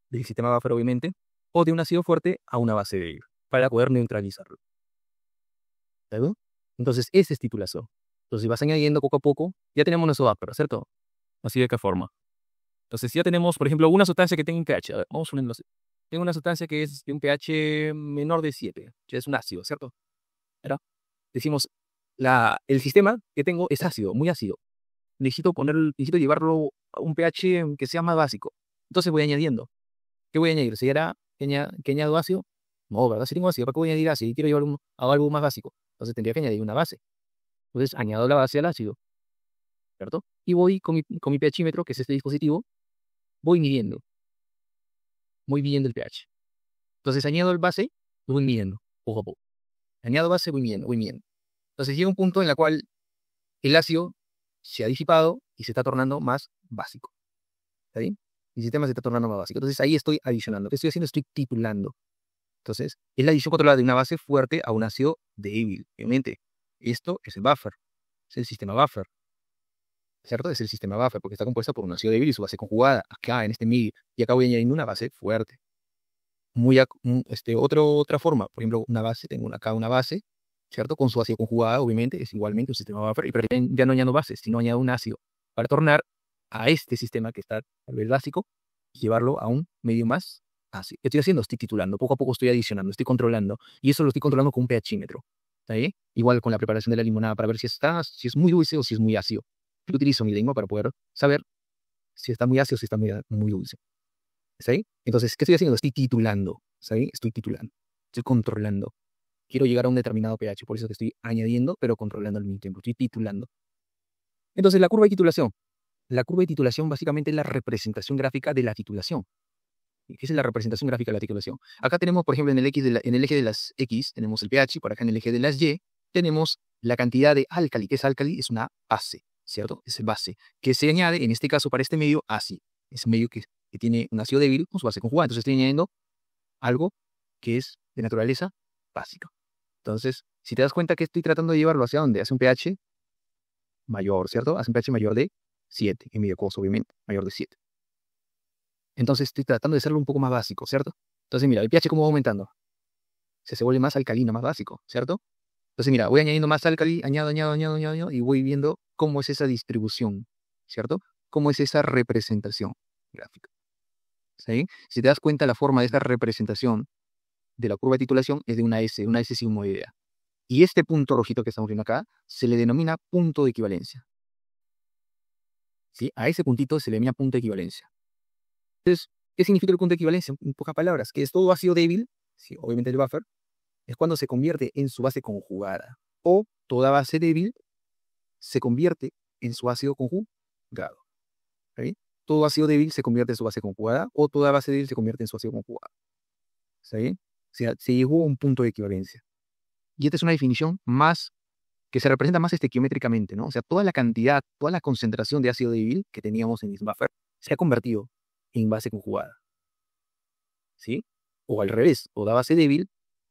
del sistema buffer obviamente, o de un ácido fuerte a una base débil, para poder neutralizarlo. ¿Cierto? Entonces, esa es titulación. Entonces, vas añadiendo poco a poco, ya tenemos nuestro buffer, ¿cierto? Así de qué forma. Entonces, ya tenemos, por ejemplo, una sustancia que tenga un pH. A ver, vamos a ponerlo así. Tengo una sustancia que es de un pH menor de 7, que es un ácido, ¿cierto? ¿Verdad? Decimos, el sistema que tengo es ácido, muy ácido. Necesito llevarlo a un pH que sea más básico. Entonces voy añadiendo. ¿Qué voy a añadir? ¿Será que añado ácido? No, ¿verdad? Si tengo ácido, ¿para qué voy a añadir ácido? Y quiero llevar a algo más básico. Entonces tendría que añadir una base. Entonces añado la base al ácido, ¿cierto? Y voy con mi pHímetro, que es este dispositivo, voy midiendo el pH. Entonces añado el base, lo voy midiendo, poco a poco. Añado base, voy midiendo. Entonces llega un punto en el cual el ácido se ha disipado y se está tornando más básico. ¿Está bien? Mi sistema se está tornando más básico. Entonces ahí estoy adicionando. ¿Qué estoy haciendo? Estoy titulando. Entonces, es la adición controlada de una base fuerte a un ácido débil. Obviamente, esto es el buffer. Es el sistema buffer. ¿Cierto? Es el sistema buffer porque está compuesta por un ácido débil y su base conjugada. Acá, en este medio. Y acá voy añadiendo una base fuerte. Otra forma. Por ejemplo, una base. Tengo acá una base. ¿Cierto? Con su ácido conjugada, obviamente, es igualmente un sistema buffer. Pero ya no añado bases, sino añado un ácido. Para tornar a este sistema que está a nivel básico y llevarlo a un medio más ácido. ¿Qué estoy haciendo? Estoy titulando. Poco a poco estoy adicionando, estoy controlando. Y eso lo estoy controlando con un pHímetro. ¿Está bien? Igual con la preparación de la limonada para ver si es muy dulce o si es muy ácido. Yo utilizo mi lengua para poder saber si está muy ácido o si está muy dulce. ¿Está ahí? Entonces, ¿qué estoy haciendo? Estoy titulando. ¿Está ahí? Estoy titulando. Estoy controlando. Quiero llegar a un determinado pH, por eso que estoy añadiendo, pero controlando al mismo tiempo. Estoy titulando. Entonces, la curva de titulación. La curva de titulación básicamente es la representación gráfica de la titulación. ¿Qué es la representación gráfica de la titulación? Acá tenemos, por ejemplo, en el eje de las X, tenemos el pH, por acá en el eje de las Y, tenemos la cantidad de álcali. ¿Qué es álcali? Es una base, ¿cierto? Es base, que se añade, en este caso, para este medio, ácido. Es un medio que tiene un ácido débil con su base conjugada. Entonces estoy añadiendo algo que es de naturaleza básica. Entonces, si te das cuenta que estoy tratando de llevarlo hacia dónde, hacia un pH mayor, ¿cierto? Hacia un pH mayor de 7, en mi cosa, obviamente, mayor de 7. Entonces estoy tratando de hacerlo un poco más básico, ¿cierto? Entonces mira, el pH cómo va aumentando. Se vuelve más alcalino, más básico, ¿cierto? Entonces mira, voy añadiendo más álcali, añado, y voy viendo cómo es esa distribución, ¿cierto? Cómo es esa representación gráfica. ¿Sí? Si te das cuenta, la forma de esta representación de la curva de titulación es de una S sigmoidea. Y este punto rojito que estamos viendo acá se le denomina punto de equivalencia. ¿Sí? A ese puntito se le denomina punto de equivalencia. Entonces, ¿qué significa el punto de equivalencia? En pocas palabras, que es todo ácido débil, sí, obviamente el buffer, es cuando se convierte en su base conjugada. O toda base débil se convierte en su ácido conjugado. ¿Sí? Todo ácido débil se convierte en su base conjugada o toda base débil se convierte en su ácido conjugado. ¿Sí? O sea, se llegó a un punto de equivalencia. Y esta es una definición más que se representa más estequiométricamente, ¿no? O sea, toda la cantidad, toda la concentración de ácido débil que teníamos en el buffer se ha convertido en base conjugada. ¿Sí? O al revés, toda base débil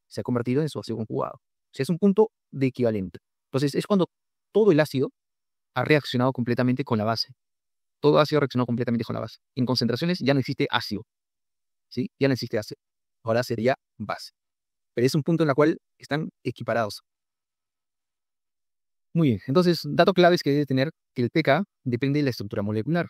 se ha convertido en su ácido conjugado. O sea, es un punto de equivalente. Entonces, es cuando todo el ácido ha reaccionado completamente con la base. Todo ácido ha reaccionado completamente con la base. En concentraciones ya no existe ácido. ¿Sí? Ya no existe ácido. Ahora sería base. Pero es un punto en el cual están equiparados. Muy bien. Entonces, dato clave es que debe tener que el pK depende de la estructura molecular.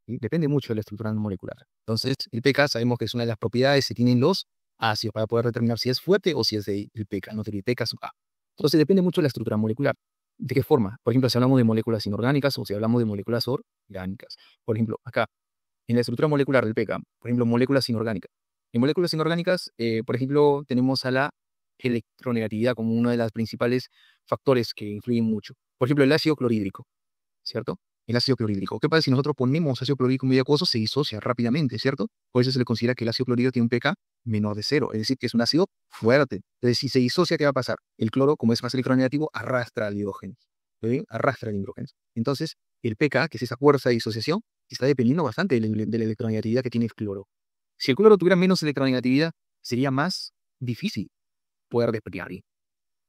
¿Sí? Depende mucho de la estructura molecular. Entonces, el pK sabemos que es una de las propiedades que tienen los ácidos para poder determinar si es fuerte o si es de el pK, no el pK sub A. Entonces, depende mucho de la estructura molecular. ¿De qué forma? Por ejemplo, si hablamos de moléculas inorgánicas o si hablamos de moléculas orgánicas. Por ejemplo, acá, en la estructura molecular del pK, por ejemplo, moléculas inorgánicas. En moléculas inorgánicas, por ejemplo, tenemos a la electronegatividad como uno de los principales factores que influyen mucho. Por ejemplo, el ácido clorhídrico, ¿cierto? El ácido clorhídrico. ¿Qué pasa si nosotros ponemos ácido clorhídrico muy acuoso? Se disocia rápidamente, ¿cierto? Por eso se le considera que el ácido clorhídrico tiene un pK menor de 0, es decir, que es un ácido fuerte. Entonces, si se disocia, ¿qué va a pasar? El cloro, como es más electronegativo, arrastra al hidrógeno. ¿Sí? Arrastra el hidrógeno. Entonces, el pK, que es esa fuerza de disociación, está dependiendo bastante de la electronegatividad que tiene el cloro. Si el cloro tuviera menos electronegatividad, sería más difícil poder desprenderlo.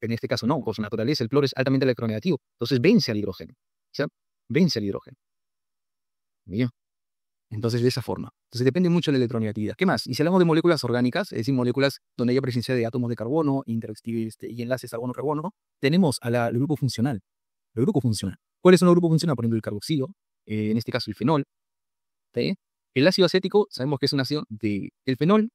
En este caso no, por su naturaleza el cloro es altamente electronegativo, entonces vence al hidrógeno. ¿Sí? Vence al hidrógeno. Bien. Entonces, de esa forma. Entonces, depende mucho de la electronegatividad. ¿Qué más? Y si hablamos de moléculas orgánicas, es decir, moléculas donde haya presencia de átomos de carbono, y enlaces carbono-carbono, tenemos al grupo funcional. El grupo funcional. ¿Cuál es un grupo funcional? Por ejemplo, el carboxilo, en este caso el fenol. ¿Sí? El ácido acético, sabemos que es un ácido de... El fenol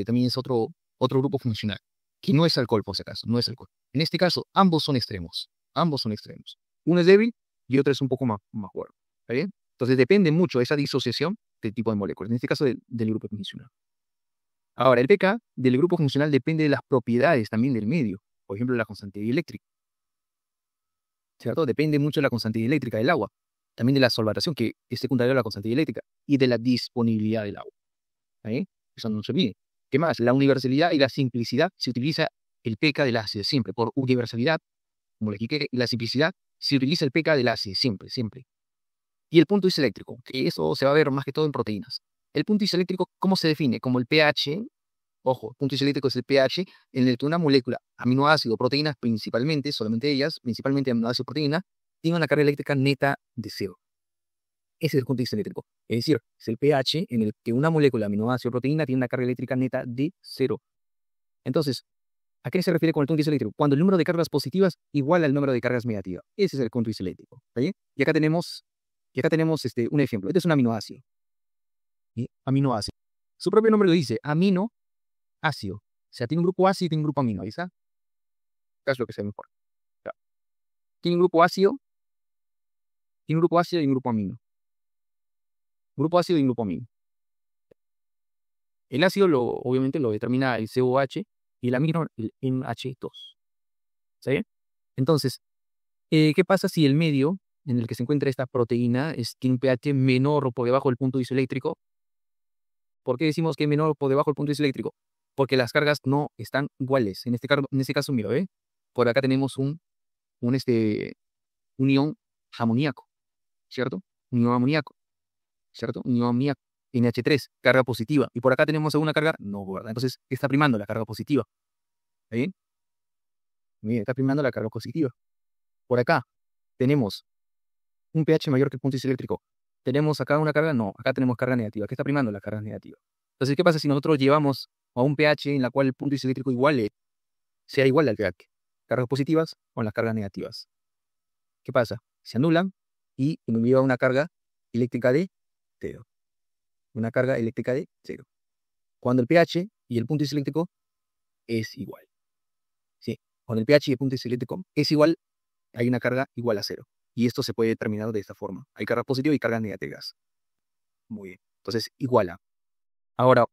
también es otro grupo funcional, que no es alcohol, por si acaso, no es alcohol. En este caso, ambos son extremos. Ambos son extremos. Uno es débil y otro es un poco más fuerte. ¿Está bien? Entonces depende mucho de esa disociación del tipo de moléculas, en este caso del grupo funcional. Ahora, el pK del grupo funcional depende de las propiedades también del medio, por ejemplo, la constante eléctrica, ¿cierto? Depende mucho de la constante eléctrica del agua, también de la solvatación, que es secundaria a la constante eléctrica, y de la disponibilidad del agua. ¿Sí? Eso no se olvide. ¿Qué más? La universalidad y la simplicidad se utiliza el pK del ácido siempre. Por universalidad, como le expliqué, y la simplicidad se utiliza el pK del ácido siempre, siempre. Y el punto isoeléctrico, que eso se va a ver más que todo en proteínas. El punto isoeléctrico, ¿cómo se define? Como el pH, ojo, el punto isoeléctrico es el pH en el que una molécula, aminoácido, proteínas principalmente, solamente ellas, principalmente aminoácido, proteína, tiene una carga eléctrica neta de 0. Ese es el punto isoeléctrico. Es decir, es el pH en el que una molécula, aminoácido, proteína, tiene una carga eléctrica neta de 0. Entonces, ¿a qué se refiere con el punto isoeléctrico? Cuando el número de cargas positivas iguala al número de cargas negativas. Ese es el punto isoeléctrico. ¿Sí? Y acá tenemos un ejemplo. Este es un aminoácido. ¿Sí? Aminoácido. Su propio nombre lo dice, aminoácido. O sea, tiene un grupo ácido y tiene un grupo amino. ¿Ahí está? Acá es lo que se ve mejor. Ya. Tiene un grupo ácido, tiene un grupo ácido y un grupo amino. Grupo ácido y un grupo amino. El ácido obviamente lo determina el COH y el amino el NH2. ¿Está bien? Entonces, ¿qué pasa si el medio en el que se encuentra esta proteína tiene un pH menor o por debajo del punto isoeléctrico? ¿Por qué decimos que es menor o por debajo del punto isoeléctrico? Porque las cargas no están iguales. En este caso, mira, ¿ve? Por acá tenemos un ion amoníaco, ¿cierto? Un ion amoníaco, ¿cierto? Un ion amoníaco, NH3, carga positiva. Y por acá tenemos alguna carga, no, ¿verdad? Entonces, ¿qué está primando? La carga positiva. ¿Está bien? Bien, está primando la carga positiva. Por acá tenemos un pH mayor que el punto isoeléctrico. ¿Tenemos acá una carga? No, acá tenemos carga negativa. ¿Qué está primando? La carga negativa. Entonces, ¿qué pasa si nosotros llevamos a un pH en la cual el punto isoeléctrico sea igual al pH? Cargas positivas con las cargas negativas. ¿Qué pasa? Se anulan y nos lleva una carga eléctrica de 0. Una carga eléctrica de 0. Cuando el pH y el punto isoeléctrico es igual. ¿Sí? Cuando el pH y el punto isoeléctrico es igual, hay una carga igual a 0. Y esto se puede determinar de esta forma. Hay cargas positivas y cargas negativas. Muy bien. Entonces, iguala. Ahora,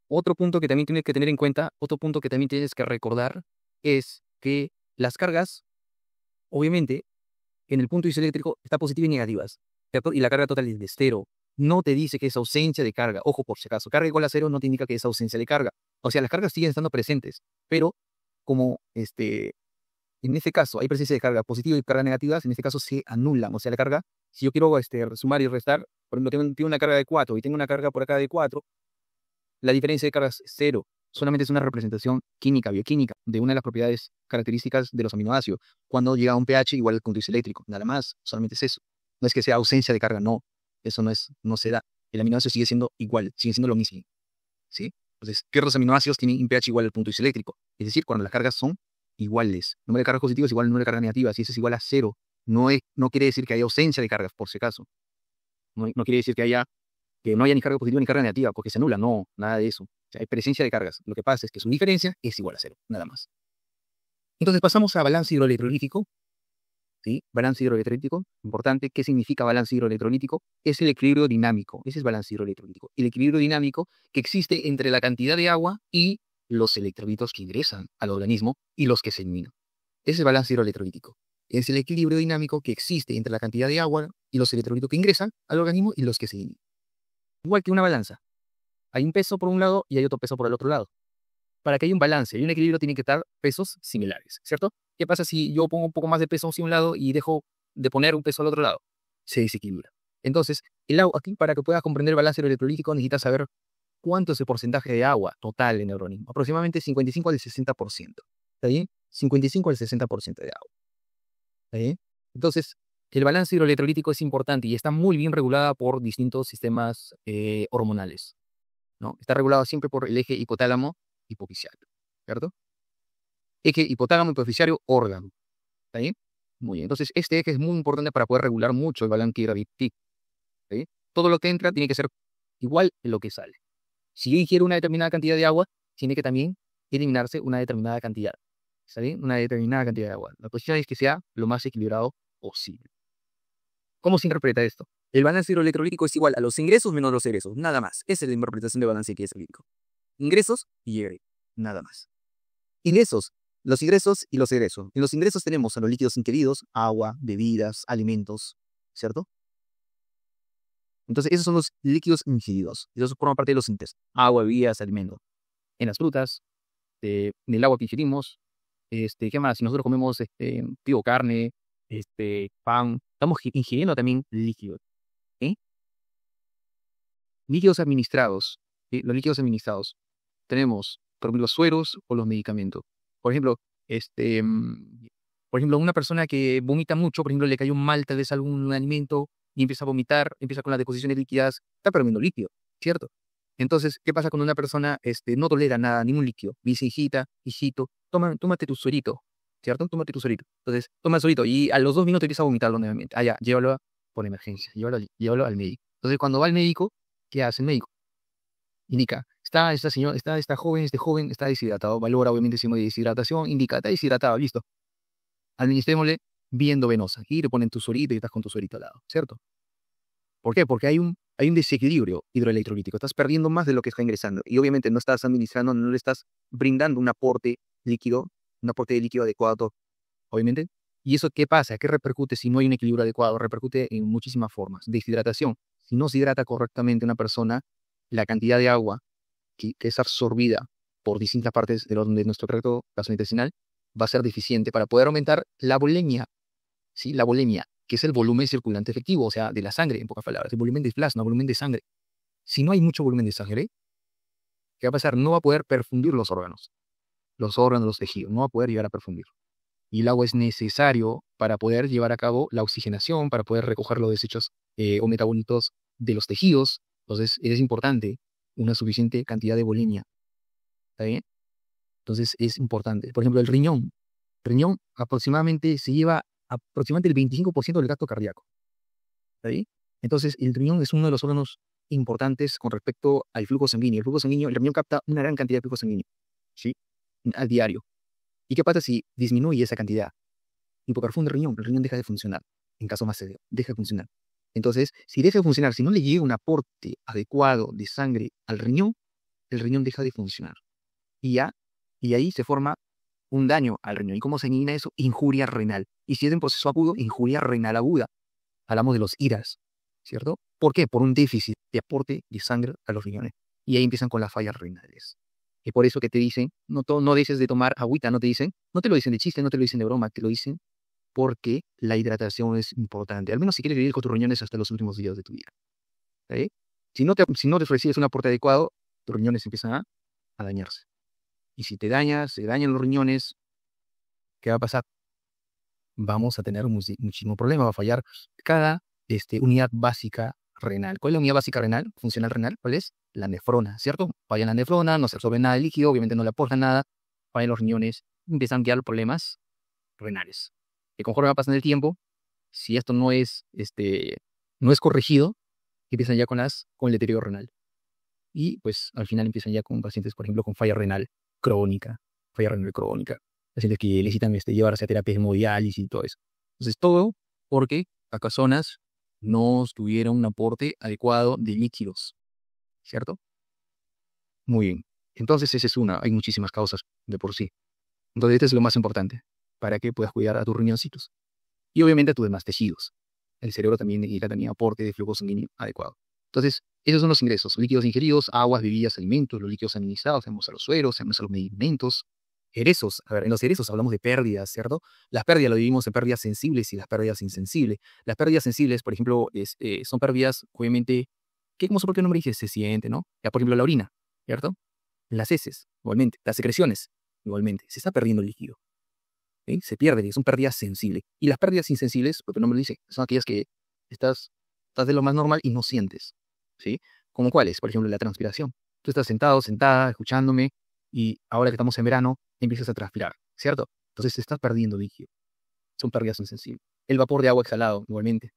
otro punto que también tienes que tener en cuenta, otro punto que también tienes que recordar, es que las cargas, obviamente, en el punto isoeléctrico están positivas y negativas, ¿cierto? Y la carga total es de 0. No te dice que es ausencia de carga. Ojo, por si acaso, carga igual a 0 no te indica que es ausencia de carga. O sea, las cargas siguen estando presentes, pero como en este caso hay presencia de carga positiva y carga negativas, en este caso se anulan. O sea, la carga, si yo quiero sumar y restar, por ejemplo, tengo una carga de 4 y tengo una carga por acá de 4, la diferencia de cargas es 0. Solamente es una representación química, bioquímica, de una de las propiedades características de los aminoácidos. Cuando llega a un pH igual al punto isoeléctrico, nada más, solamente es eso. No es que sea ausencia de carga, no. Eso no se da. El aminoácido sigue siendo igual, sigue siendo lo mismo. ¿Sí? Entonces, ¿qué otros aminoácidos tienen un pH igual al punto isoeléctrico? Es decir, cuando las cargas son iguales. El número de cargas positivas es igual al número de cargas negativas, y eso es igual a 0. No quiere decir que haya ausencia de cargas, por si acaso. No quiere decir que no haya ni carga positiva ni carga negativa, porque se anula. No, nada de eso. O sea, hay presencia de cargas. Lo que pasa es que su diferencia es igual a 0, nada más. Entonces pasamos a balance hidroelectrolítico. ¿Sí? Balance hidroelectrolítico, importante. ¿Qué significa balance hidroelectrolítico? Es el equilibrio dinámico. Ese es balance hidroelectrolítico. El equilibrio dinámico que existe entre la cantidad de agua y los electrolitos que ingresan al organismo y los que se eliminan. Ese es balance hidroelectrolítico. Es el equilibrio dinámico que existe entre la cantidad de agua y los electrolitos que ingresan al organismo y los que se eliminan. Igual que una balanza. Hay un peso por un lado y hay otro peso por el otro lado. Para que haya un balance y un equilibrio tienen que estar pesos similares, ¿cierto? ¿Qué pasa si yo pongo un poco más de peso hacia un lado y dejo de poner un peso al otro lado? Se desequilibra. Entonces, aquí para que puedas comprender el balance electrolítico necesitas saber ¿Cuánto es el porcentaje de agua total en el organismo? Aproximadamente 55 al 60%. ¿Está bien? 55 al 60% de agua. ¿Está bien? Entonces, el balance hidroelectrolítico es importante y está muy bien regulada por distintos sistemas hormonales, ¿no? Está regulado siempre por el eje hipotálamo hipofisiario, ¿cierto? Eje hipotálamo hipofisiario órgano. ¿Está bien? Muy bien. Entonces, este eje es muy importante para poder regular mucho el balance hidroelectrólico. ¿Está bien? Todo lo que entra tiene que ser igual en lo que sale. Si yo ingiero una determinada cantidad de agua, tiene que también eliminarse una determinada cantidad. ¿Está bien? Una determinada cantidad de agua. La posición es que sea lo más equilibrado posible. ¿Cómo se interpreta esto? El balance hidroelectrolítico es igual a los ingresos menos los egresos, nada más. Esa es la interpretación de balance hidroelectrolítico. Ingresos y egresos, nada más. Ingresos, los ingresos y los egresos. En los ingresos tenemos a los líquidos ingeridos, agua, bebidas, alimentos, ¿cierto? Entonces, esos son los líquidos ingeridos. Esos forman parte de los intestinos. Agua, bebidas, alimentos. En las frutas, en el agua que ingerimos, ¿qué más? Si nosotros comemos tipo carne, pan, estamos ingiriendo también líquidos. ¿Eh? Líquidos administrados. Los líquidos administrados. Tenemos, por ejemplo, los sueros o los medicamentos. Por ejemplo, una persona que vomita mucho, por ejemplo, le cayó mal tal vez algún alimento y empieza a vomitar, empieza con las deposiciones líquidas, está perdiendo líquido, ¿cierto? Entonces, ¿qué pasa cuando una persona no tolera nada, ningún líquido? Me dice, hijita, hijito, tómate tu suerito, ¿cierto? Tómate tu suerito. Entonces, toma el suerito y a los 2 minutos empieza a vomitarlo nuevamente. Ah, ya, llévalo por emergencia, llévalo al médico. Entonces, cuando va al médico, ¿qué hace el médico? Indica, esta joven, este joven está deshidratado, valora obviamente el signo de deshidratación, indica, está deshidratado, listo. Administrémosle viendo venosa. Y le ponen tu suerito y estás con tu suerito al lado, ¿cierto? ¿Por qué? Porque hay un desequilibrio hidroelectrolítico. Estás perdiendo más de lo que está ingresando. Y obviamente no estás administrando, no le estás brindando un aporte de líquido adecuado, obviamente. ¿Y eso qué pasa? ¿Qué repercute si no hay un equilibrio adecuado? Repercute en muchísimas formas. Deshidratación. Si no se hidrata correctamente una persona, la cantidad de agua que es absorbida por distintas partes de nuestro tracto gastrointestinal va a ser deficiente para poder aumentar la volemia, ¿sí? La volemia, que es el volumen circulante efectivo, o sea, de la sangre, en pocas palabras, el volumen de plasma, volumen de sangre. Si no hay mucho volumen de sangre, ¿qué va a pasar? No va a poder perfundir los órganos, los tejidos, no va a poder llegar a perfundir. Y el agua es necesario para poder llevar a cabo la oxigenación, para poder recoger los desechos o metabolitos de los tejidos. Entonces, es importante una suficiente cantidad de volemia. ¿Está bien? Entonces, es importante. Por ejemplo, el riñón. El riñón aproximadamente se lleva aproximadamente el 25% del gasto cardíaco. ¿Está bien? Entonces, el riñón es uno de los órganos importantes con respecto al flujo sanguíneo. El riñón capta una gran cantidad de flujo sanguíneo, ¿sí? Al diario. ¿Y qué pasa si disminuye esa cantidad? Hipoperfusión del riñón, el riñón deja de funcionar, en caso más severo, deja de funcionar. Entonces, si deja de funcionar, si no le llega un aporte adecuado de sangre al riñón, el riñón deja de funcionar. Y ahí se forma un daño al riñón. ¿Y cómo se elimina eso? Injuria renal. Y si es en proceso agudo, injuria renal aguda. Hablamos de los IRAS, ¿cierto? ¿Por qué? Por un déficit de aporte de sangre a los riñones. Y ahí empiezan con las fallas renales. Es por eso que te dicen, no dejes de tomar agüita, no te lo dicen de chiste, no te lo dicen de broma, te lo dicen porque la hidratación es importante. Al menos si quieres vivir con tus riñones hasta los últimos días de tu vida. ¿Sí? Si no te recibes un aporte adecuado, tus riñones empiezan a dañarse. Y si se dañan los riñones, ¿qué va a pasar? Vamos a tener muchísimo problema. Va a fallar cada unidad básica renal. ¿Cuál es la unidad básica renal? Funcional renal. ¿Cuál es? La nefrona, ¿cierto? Falla la nefrona, no se absorbe nada de líquido, obviamente no le aporta nada. Fallan los riñones, empiezan a quedar problemas renales. Que conforme va pasando el tiempo, si esto no es corregido, empiezan ya con el deterioro renal. Y pues al final empiezan ya con pacientes, por ejemplo, con falla renal crónica. Pacientes que necesitan llevarse a terapia de hemodiálisis y todo eso. Entonces todo porque las personas no tuvieron un aporte adecuado de líquidos, ¿cierto? Muy bien. Entonces esa es hay muchísimas causas de por sí. Entonces esto es lo más importante para que puedas cuidar a tus riñoncitos. Y obviamente a tus demás tejidos. El cerebro también necesita aporte de flujo sanguíneo adecuado. Entonces, esos son los ingresos. Líquidos ingeridos, aguas, bebidas, alimentos, los líquidos administrados, tenemos a los sueros, tenemos a los medicamentos. Egresos. A ver, en los egresos hablamos de pérdidas, ¿cierto? Las pérdidas lo dividimos en pérdidas sensibles y las pérdidas insensibles. Las pérdidas sensibles, por ejemplo, son pérdidas, obviamente, que como su propio nombre dice, se siente, ¿no? Ya, por ejemplo, la orina, ¿cierto? Las heces, igualmente. Las secreciones, igualmente. Se está perdiendo líquido. ¿Sí? Se pierde, son pérdidas sensibles. Y las pérdidas insensibles, porque el nombre dice, son aquellas que estás de lo más normal y no sientes. ¿Sí? ¿Como cuáles? Por ejemplo, la transpiración. Tú estás sentado, sentada, escuchándome, y ahora que estamos en verano, empiezas a transpirar, ¿cierto? Entonces te estás perdiendo líquido. Son pérdidas insensibles. El vapor de agua exhalado, igualmente.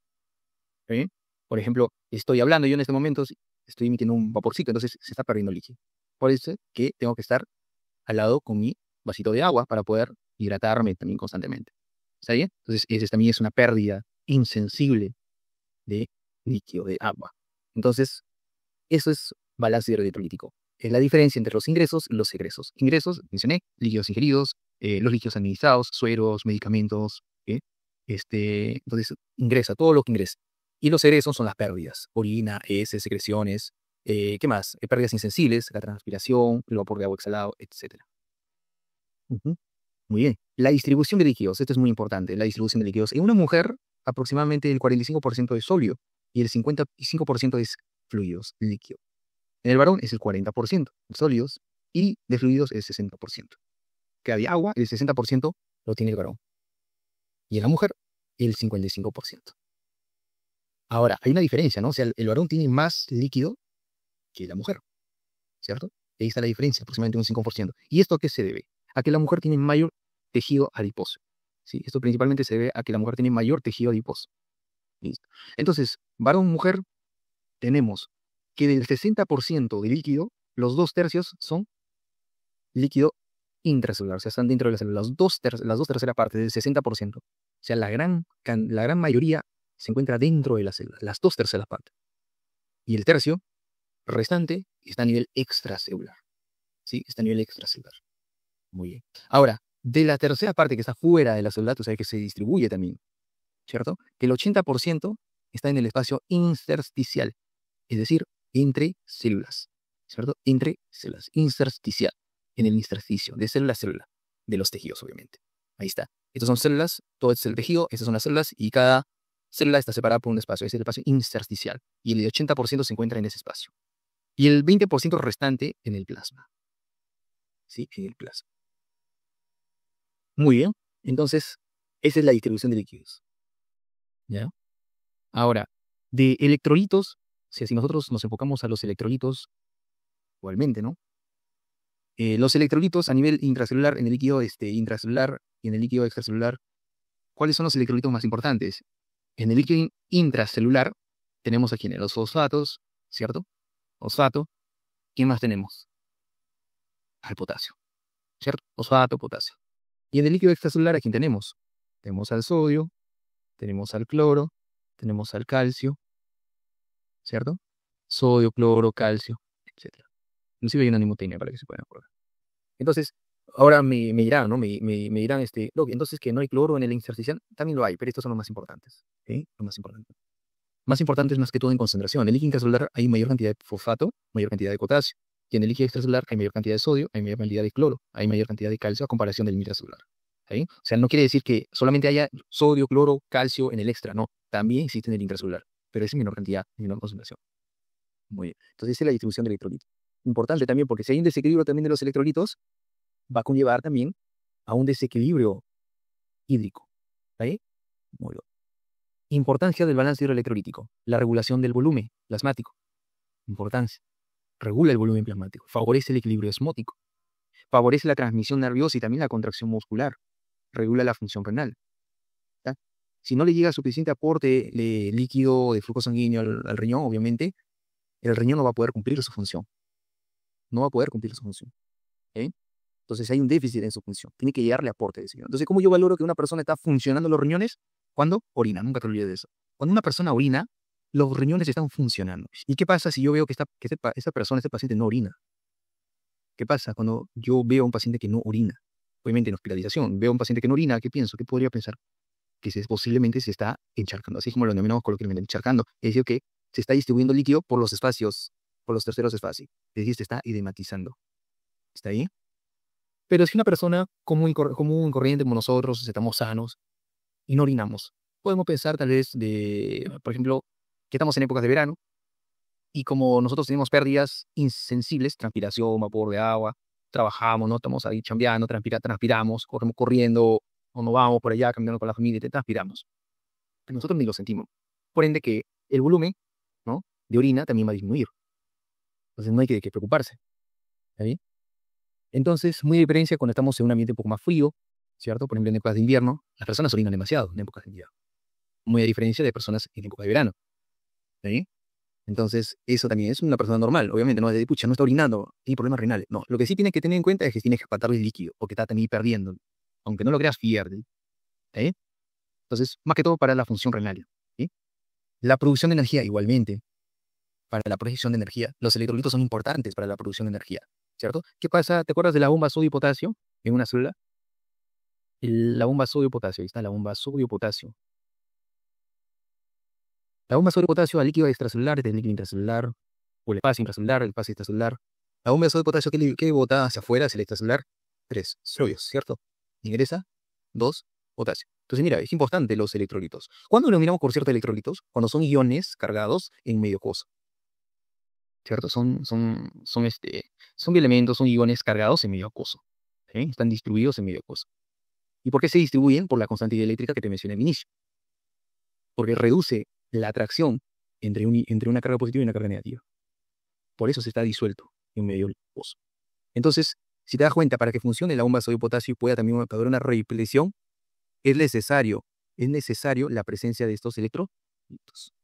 ¿Sí? Por ejemplo, estoy hablando yo en este momento, estoy emitiendo un vaporcito, entonces se está perdiendo líquido. Por eso que tengo que estar al lado con mi vasito de agua para poder hidratarme también constantemente. ¿Está bien? Entonces, ese también es una pérdida insensible de líquido, de agua. Entonces, eso es balance hidroelectrolítico. Es la diferencia entre los ingresos y los egresos. Ingresos, mencioné, líquidos ingeridos, los líquidos administrados, sueros, medicamentos. ¿Sí? Entonces, ingresa todo lo que ingresa. Y los egresos son las pérdidas. Orina, heces, secreciones. ¿Qué más? Pérdidas insensibles, la transpiración, el vapor de agua exhalado, etc. Ujú. Muy bien. La distribución de líquidos, esto es muy importante, la distribución de líquidos. En una mujer, aproximadamente el 45% es sólido y el 55% es fluidos, líquido. En el varón es el 40% de sólidos y de fluidos es 60%. Que había agua, el 60% lo tiene el varón. Y en la mujer, el 55%. Ahora, hay una diferencia, ¿no? O sea, el varón tiene más líquido que la mujer, ¿cierto? Ahí está la diferencia, aproximadamente un 5%. ¿Y esto a qué se debe? A que la mujer tiene mayor tejido adiposo. ¿Sí? Esto principalmente se debe a que la mujer tiene mayor tejido adiposo. ¿Listo? Entonces, varón-mujer, tenemos que del 60% de líquido, los 2/3 son líquido intracelular, o sea, están dentro de la célula. Las dos terceras partes del 60%, o sea, la gran mayoría se encuentra dentro de la célula, las 2/3 partes. Y el tercio restante está a nivel extracelular. ¿Sí? Está a nivel extracelular. Muy bien. Ahora, de la tercera parte que está fuera de la célula, tú sabes que se distribuye también, ¿cierto? Que el 80% está en el espacio intersticial, es decir, entre células, ¿cierto? Entre células, intersticial, en el intersticio, de célula a célula, de los tejidos, obviamente. Ahí está. Estas son células, todo es el tejido, estas son las células, y cada célula está separada por un espacio, es el espacio intersticial, y el 80% se encuentra en ese espacio. Y el 20% restante en el plasma. ¿Sí? En el plasma. Muy bien. Entonces, esa es la distribución de líquidos. ¿Ya? Ahora, de electrolitos, si nosotros nos enfocamos a los electrolitos, igualmente, ¿no? Los electrolitos a nivel intracelular, en el líquido intracelular y en el líquido extracelular, ¿cuáles son los electrolitos más importantes? En el líquido intracelular tenemos aquí los fosfatos, ¿cierto? Fosfato. ¿Quién más tenemos? Al potasio, ¿cierto? Fosfato, potasio. Y en el líquido extracelular, ¿a quién tenemos? Tenemos al sodio, tenemos al cloro, tenemos al calcio, ¿cierto? Sodio, cloro, calcio, etc. Inclusive hay una nimotecnia para que se puedan acordar. Entonces, ahora me dirán, ¿no? Me dirán, "Doc, entonces que no hay cloro en el intersticial". También lo hay, pero estos son los más importantes. ¿Sí? Los más importantes. Más importantes más que todo en concentración. En el líquido intracelular hay mayor cantidad de fosfato, mayor cantidad de potasio. Y en el líquido extracelular hay mayor cantidad de sodio, hay mayor cantidad de cloro, hay mayor cantidad de calcio a comparación del intracelular. ¿Sí? O sea, no quiere decir que solamente haya sodio, cloro, calcio en el extra, no. También existe en el intracelular, pero es en menor cantidad, en menor concentración. Muy bien. Entonces, esa es la distribución de electrolitos. Importante también, porque si hay un desequilibrio también de los electrolitos, va a conllevar también a un desequilibrio hídrico. ¿Sí? Muy bien. Importancia del balance hidroelectrolítico. La regulación del volumen plasmático. Importancia. Regula el volumen plasmático. Favorece el equilibrio osmótico. Favorece la transmisión nerviosa y también la contracción muscular. Regula la función renal. ¿Ya? Si no le llega suficiente aporte de líquido, de flujo sanguíneo al riñón, obviamente, el riñón no va a poder cumplir su función. No va a poder cumplir su función. ¿Sí? Entonces hay un déficit en su función. Tiene que llegarle aporte de ese. Entonces, ¿cómo yo valoro que una persona está funcionando los riñones? Cuando orina. Nunca te olvides de eso. Cuando una persona orina, los riñones están funcionando. ¿Y qué pasa si yo veo que esa persona, este paciente no orina? ¿Qué pasa cuando yo veo a un paciente que no orina? Obviamente en hospitalización, veo a un paciente que no orina, ¿qué pienso? ¿Qué podría pensar? Que posiblemente se está encharcando, así como lo denominamos coloquialmente, encharcando. Es decir, que se está distribuyendo líquido por los espacios, por los terceros espacios. Es decir, se está edematizando. ¿Está ahí? Pero si una persona común y corriente como nosotros, estamos sanos y no orinamos, podemos pensar tal vez por ejemplo, que estamos en épocas de verano Y como nosotros tenemos pérdidas insensibles, transpiración, vapor de agua, trabajamos, ¿no? Estamos ahí chambeando, transpiramos, corremos corriendo, o nos vamos por allá caminando con la familia y te transpiramos. Nosotros ni lo sentimos. Por ende que el volumen, ¿no?, de orina también va a disminuir. Entonces no hay que preocuparse. ¿Está bien? Entonces, muy de diferencia cuando estamos en un ambiente un poco más frío, ¿cierto? Por ejemplo, en épocas de invierno, las personas orinan demasiado en épocas de invierno. Muy a diferencia de personas en época de verano. ¿Está bien? Entonces, eso también es una persona normal. Obviamente, no es de, pucha, no está orinando, tiene problemas renales. No, lo que sí tiene que tener en cuenta es que tiene que faltarle líquido, porque está también perdiendo. Aunque no lo creas, pierde. ¿Está bien? Entonces, más que todo para la función renal. ¿Sí? La producción de energía, igualmente. Para la producción de energía, los electrolitos son importantes para la producción de energía, ¿cierto? ¿Qué pasa? ¿Te acuerdas de la bomba sodio y potasio en una célula? La bomba sodio y potasio, ahí está la bomba sodio y potasio. La bomba sodio y potasio al líquido extracelular, del líquido intracelular, o el espacio extracelular. La bomba sodio y potasio que bota hacia afuera, hacia el extracelular, 3 sodio, ¿cierto? Ingresa 2 potasio. Entonces, mira, es importante los electrolitos. ¿Cuándo los miramos por ciertos electrolitos? Cuando son iones cargados en medio aquoso, ¿cierto? Son elementos, son iones cargados en medio aquoso. ¿Sí? Están distribuidos en medio aquoso. ¿Y por qué se distribuyen? Por la constante dieléctrica que te mencioné al inicio. Porque reduce la atracción entre una carga positiva y una carga negativa. Por eso se está disuelto en medio aquoso. Entonces, si te das cuenta, para que funcione la bomba sodio potasio y pueda también haber una repleción, es necesario la presencia de estos electrolitos.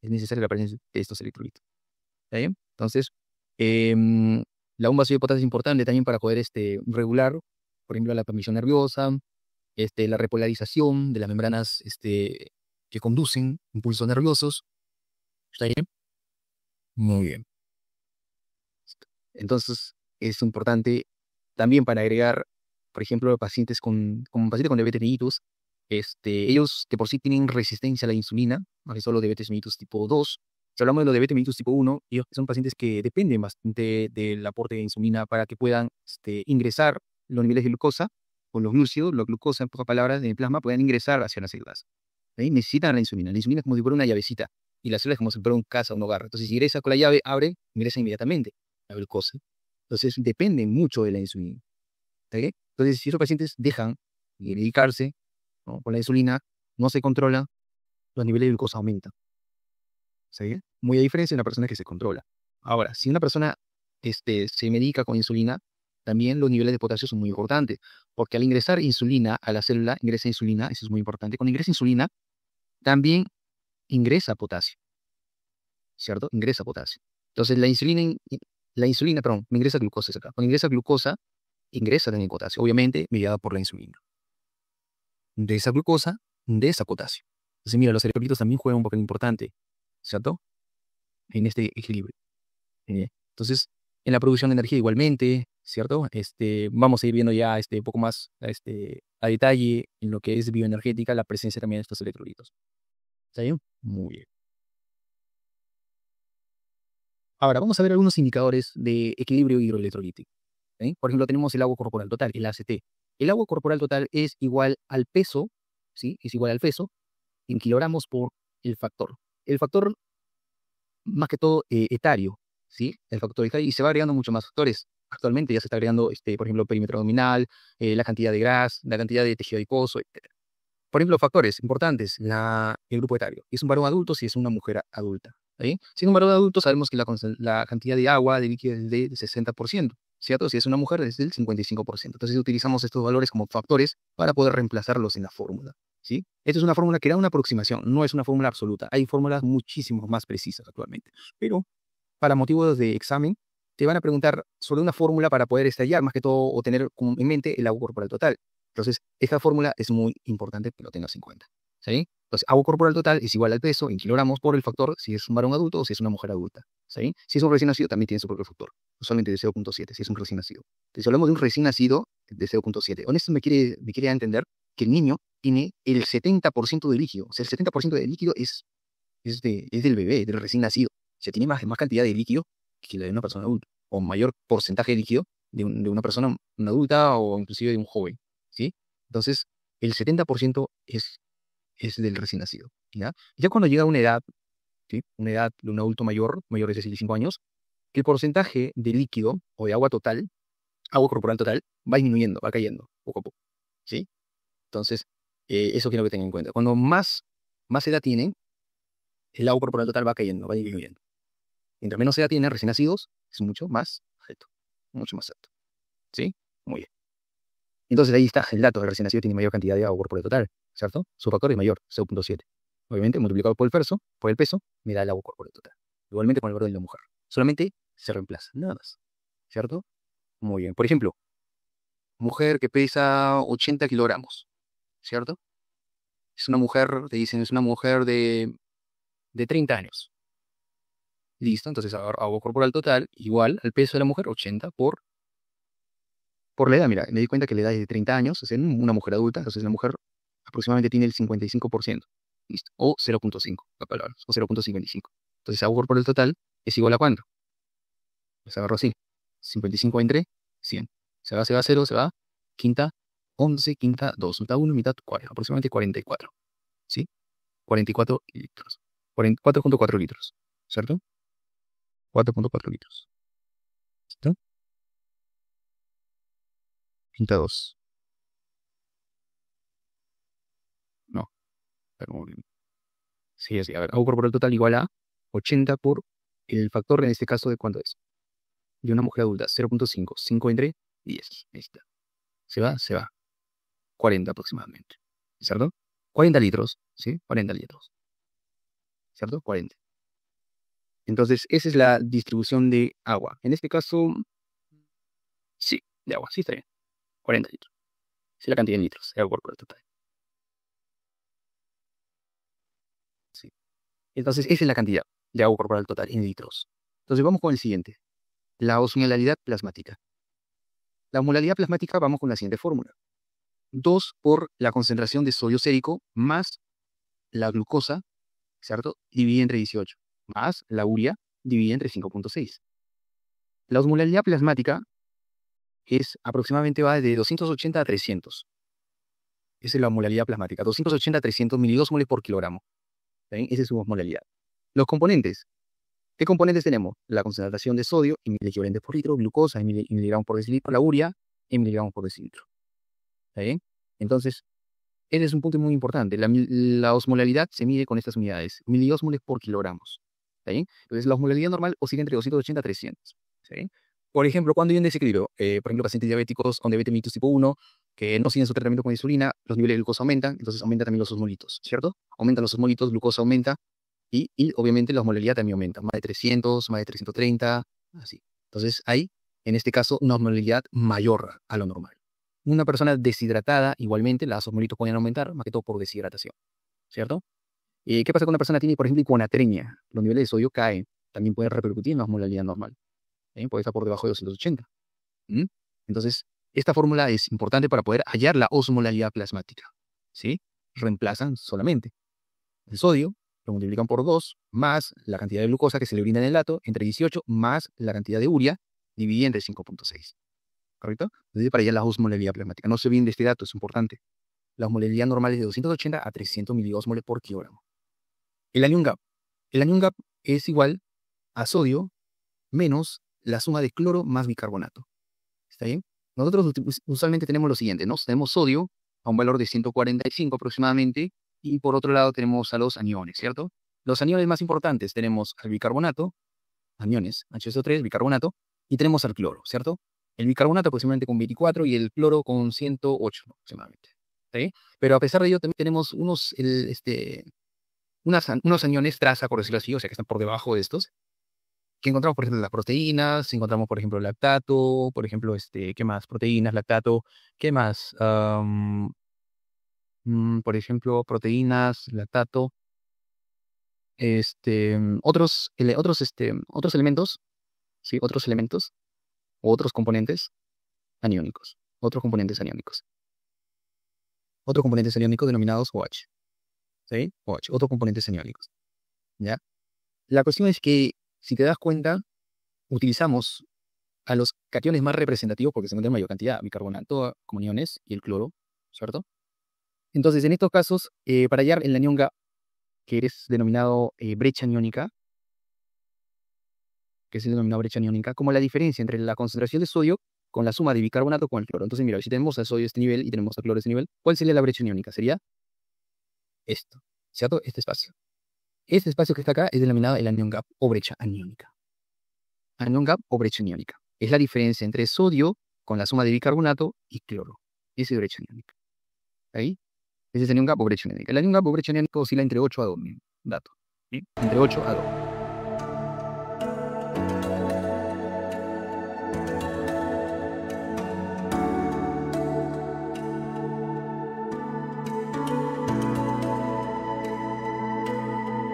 Es necesaria la presencia de estos electrolitos. ¿Está bien? Entonces, la bomba sodio potasio es importante también para poder regular, por ejemplo, la transmisión nerviosa, la repolarización de las membranas que conducen impulsos nerviosos. ¿Está bien? Muy bien. Entonces, es importante también para agregar, por ejemplo, pacientes con diabetes mellitus, ellos de por sí tienen resistencia a la insulina, no es solo diabetes mellitus tipo 2. Si hablamos de los diabetes mellitus tipo 1, ellos son pacientes que dependen bastante del aporte de insulina para que puedan ingresar los niveles de glucosa, o los glúcidos, la glucosa, en pocas palabras, en el plasma, puedan ingresar hacia las células. ¿Sí? Necesitan la insulina. La insulina es como si fuera una llavecita, y la célula es como si fuera un casa, un hogar. Entonces, si ingresa con la llave, abre, ingresa inmediatamente la glucosa. Entonces, dependen mucho de la insulina. ¿Está bien? Entonces, si esos pacientes dejan de medicarse, ¿no?, con la insulina, no se controla, los niveles de glucosa aumentan. ¿Está bien? Muy a diferencia de una persona que se controla. Ahora, si una persona se medica con insulina, también los niveles de potasio son muy importantes, porque al ingresar insulina a la célula, ingresa insulina, eso es muy importante. Cuando ingresa insulina, también ingresa potasio, ¿cierto? Ingresa potasio. Entonces, perdón, me ingresa glucosa acá. Cuando ingresa glucosa, ingresa también potasio, obviamente mediada por la insulina. De esa glucosa, de esa potasio. Entonces, mira, los electrolitos también juegan un papel importante, ¿cierto? En este equilibrio. Entonces, en la producción de energía igualmente, ¿cierto? Vamos a ir viendo ya un poco más a detalle en lo que es bioenergética, la presencia también de estos electrolitos. ¿Está bien? Muy bien. Ahora, vamos a ver algunos indicadores de equilibrio hidroelectrolítico. ¿Sí? Por ejemplo, tenemos el agua corporal total, el ACT. El agua corporal total es igual al peso, ¿sí? Es igual al peso en kilogramos por el factor. El factor, más que todo, etario, ¿sí? El factor etario, y se va agregando muchos más factores. Actualmente ya se está agregando, por ejemplo, perímetro abdominal, la cantidad de grasa, la cantidad de tejido adiposo, etc. Por ejemplo, factores importantes, el grupo etario. Si es un varón adulto, si es una mujer adulta. ¿Sí? Si es un varón adulto, sabemos que la cantidad de agua, de líquido es del 60%, ¿cierto? Si es una mujer, es del 55%. Entonces utilizamos estos valores como factores para poder reemplazarlos en la fórmula, ¿sí? Esta es una fórmula que da una aproximación, no es una fórmula absoluta. Hay fórmulas muchísimo más precisas actualmente. Pero para motivos de examen, te van a preguntar sobre una fórmula para poder estallar, más que todo, o tener en mente el agua corporal total. Entonces, esta fórmula es muy importante que lo tengas en cuenta, ¿sí? Entonces, agua corporal total es igual al peso en kilogramos por el factor si es un varón adulto o si es una mujer adulta, ¿sí? Si es un recién nacido, también tiene su propio factor, usualmente de 0.7, si es un recién nacido. Entonces, si hablamos de un recién nacido, de 0.7. Honesto, me quiere entender que el niño tiene el 70% de líquido. O sea, el 70% de líquido es del bebé, del recién nacido. O sea, tiene más cantidad de líquido que la de una persona adulta, o mayor porcentaje de líquido de una persona, una adulta o inclusive de un joven, ¿sí? Entonces, el 70% es del recién nacido, ¿ya? Ya cuando llega a una edad ¿sí? Una edad de un adulto mayor, mayor de 65 años, el porcentaje de líquido o de agua total, agua corporal total, va disminuyendo, va cayendo poco a poco, ¿sí? Entonces, eso quiero que tengan en cuenta. Cuando más edad tienen, el agua corporal total va cayendo, va disminuyendo. Mientras menos edad tienen recién nacidos, es mucho más alto, mucho más alto, ¿sí? Muy bien. Entonces ahí está el dato, el recién nacido tiene mayor cantidad de agua corporal total, ¿cierto? Su factor es mayor, 0.7. Obviamente, multiplicado por el peso, me da el agua corporal total. Igualmente con el valor de la mujer. Solamente se reemplaza, nada más, ¿cierto? Muy bien. Por ejemplo, mujer que pesa 80 kilogramos, ¿cierto? Es una mujer, te dicen, es una mujer de 30 años. Listo, entonces agua corporal total igual al peso de la mujer, 80 por la edad. Mira, me di cuenta que la edad es de 30 años, es una mujer adulta, entonces la mujer aproximadamente tiene el 55%, ¿listo? O 0.5, la palabra, o 0.55. Entonces agua corporal total es igual a ¿cuánto? Pues agarro así, 55 entre 100. Se va 0, se va, quinta, 11, quinta, 2, mitad 1, mitad 4, aproximadamente 44, ¿sí? 44 litros. 4.4 litros, ¿cierto? 4.4 litros. ¿Listo? Quinta 2. No, pero, sí, así. A ver, agua corporal total igual a 80 por el factor, en este caso, ¿de cuánto es? De una mujer adulta, 0.5. 5 entre 10. Ahí está. Se va. 40 aproximadamente. ¿Cierto? 40 litros, ¿sí? 40 litros. ¿Cierto? 40. Entonces, esa es la distribución de agua. En este caso, sí, de agua, sí está bien. 40 litros. Sí, la cantidad en litros de agua corporal total. Sí. Entonces, esa es la cantidad de agua corporal total en litros. Entonces, vamos con el siguiente. La osmolalidad plasmática. La osmolalidad plasmática, vamos con la siguiente fórmula. 2 por la concentración de sodio sérico más la glucosa, ¿cierto? Dividida entre 18, más la urea dividida entre 5.6. La osmolalidad plasmática es aproximadamente va de 280 a 300. Esa es la osmolalidad plasmática, 280 a 300 milidosmoles por kilogramo. ¿Está bien? Esa es su osmolalidad. Los componentes. ¿Qué componentes tenemos? La concentración de sodio en miliequivalentes por litro, glucosa en miligramos por decilitro, la urea en miligramos por decilitro. ¿Está bien? Entonces, ese es un punto muy importante. La osmolalidad se mide con estas unidades, miliosmoles por kilogramos. ¿Está bien? Entonces, la osmolalidad normal oscila entre 280 a 300. ¿Está bien? Por ejemplo, cuando hay un desequilibrio, por ejemplo, pacientes diabéticos con diabetes mellitus tipo 1, que no siguen su tratamiento con insulina, los niveles de glucosa aumentan, entonces aumentan también los osmolitos, ¿cierto? Aumentan los osmolitos, glucosa aumenta, y obviamente la osmolalidad también aumenta, más de 300, más de 330, así. Entonces, hay, en este caso, una osmolalidad mayor a lo normal. Una persona deshidratada, igualmente, los osmolitos pueden aumentar, más que todo por deshidratación, ¿cierto? ¿Qué pasa cuando una persona tiene, por ejemplo, hiponatremia? Los niveles de sodio caen, también puede repercutir en la osmolalidad normal. Puede estar por debajo de 280. ¿Mm? Entonces, esta fórmula es importante para poder hallar la osmolalidad plasmática, ¿sí? Reemplazan solamente el sodio, lo multiplican por 2, más la cantidad de glucosa que se le brinda en el dato, entre 18, más la cantidad de urea, dividida entre 5.6. ¿Correcto? Entonces, para hallar la osmolalidad plasmática. No se olviden de este dato, es importante. La osmolalidad normal es de 280 a 300 miliosmoles por kilogramo. El anion gap. El anion gap es igual a sodio menos la suma de cloro más bicarbonato. ¿Está bien? Nosotros usualmente tenemos lo siguiente, ¿no? Tenemos sodio a un valor de 145 aproximadamente, y por otro lado tenemos a los aniones, ¿cierto? Los aniones más importantes tenemos al bicarbonato, aniones, HSO3, bicarbonato, y tenemos al cloro, ¿cierto? El bicarbonato aproximadamente con 24 y el cloro con 108 aproximadamente. ¿Sí? Pero a pesar de ello también tenemos unos aniones traza, por decirlo así, o sea que están por debajo de estos, que encontramos, por ejemplo, en las proteínas, encontramos, por ejemplo, lactato, por ejemplo, ¿qué más? Proteínas, lactato, ¿qué más? Por ejemplo, proteínas, lactato, otros elementos, ¿sí? Otros elementos, o otros componentes aniónicos, otros componentes aniónicos. Otros componentes aniónicos denominados OH, ¿sí? OH, otros componentes aniónicos, ¿ya? La cuestión es que, si te das cuenta, utilizamos a los cationes más representativos porque se encuentran en mayor cantidad, bicarbonato como aniones y el cloro, ¿cierto? Entonces, en estos casos, para hallar el anión GAP, que es denominado brecha aniónica, como la diferencia entre la concentración de sodio con la suma de bicarbonato con el cloro. Entonces, mira, si tenemos al sodio a este nivel y tenemos al cloro a este nivel, ¿cuál sería la brecha aniónica? Sería esto, ¿cierto? Este espacio. Este espacio que está acá es denominado el anion gap o brecha aniónica. Anion gap o brecha aniónica. Es la diferencia entre sodio con la suma de bicarbonato y cloro. Esa es brecha aniónica. ¿Ahí? Ese es el anion gap o brecha aniónica. El anion gap o brecha aniónica oscila entre 8 a 2. Dato. ¿Sí? Entre 8 a 2.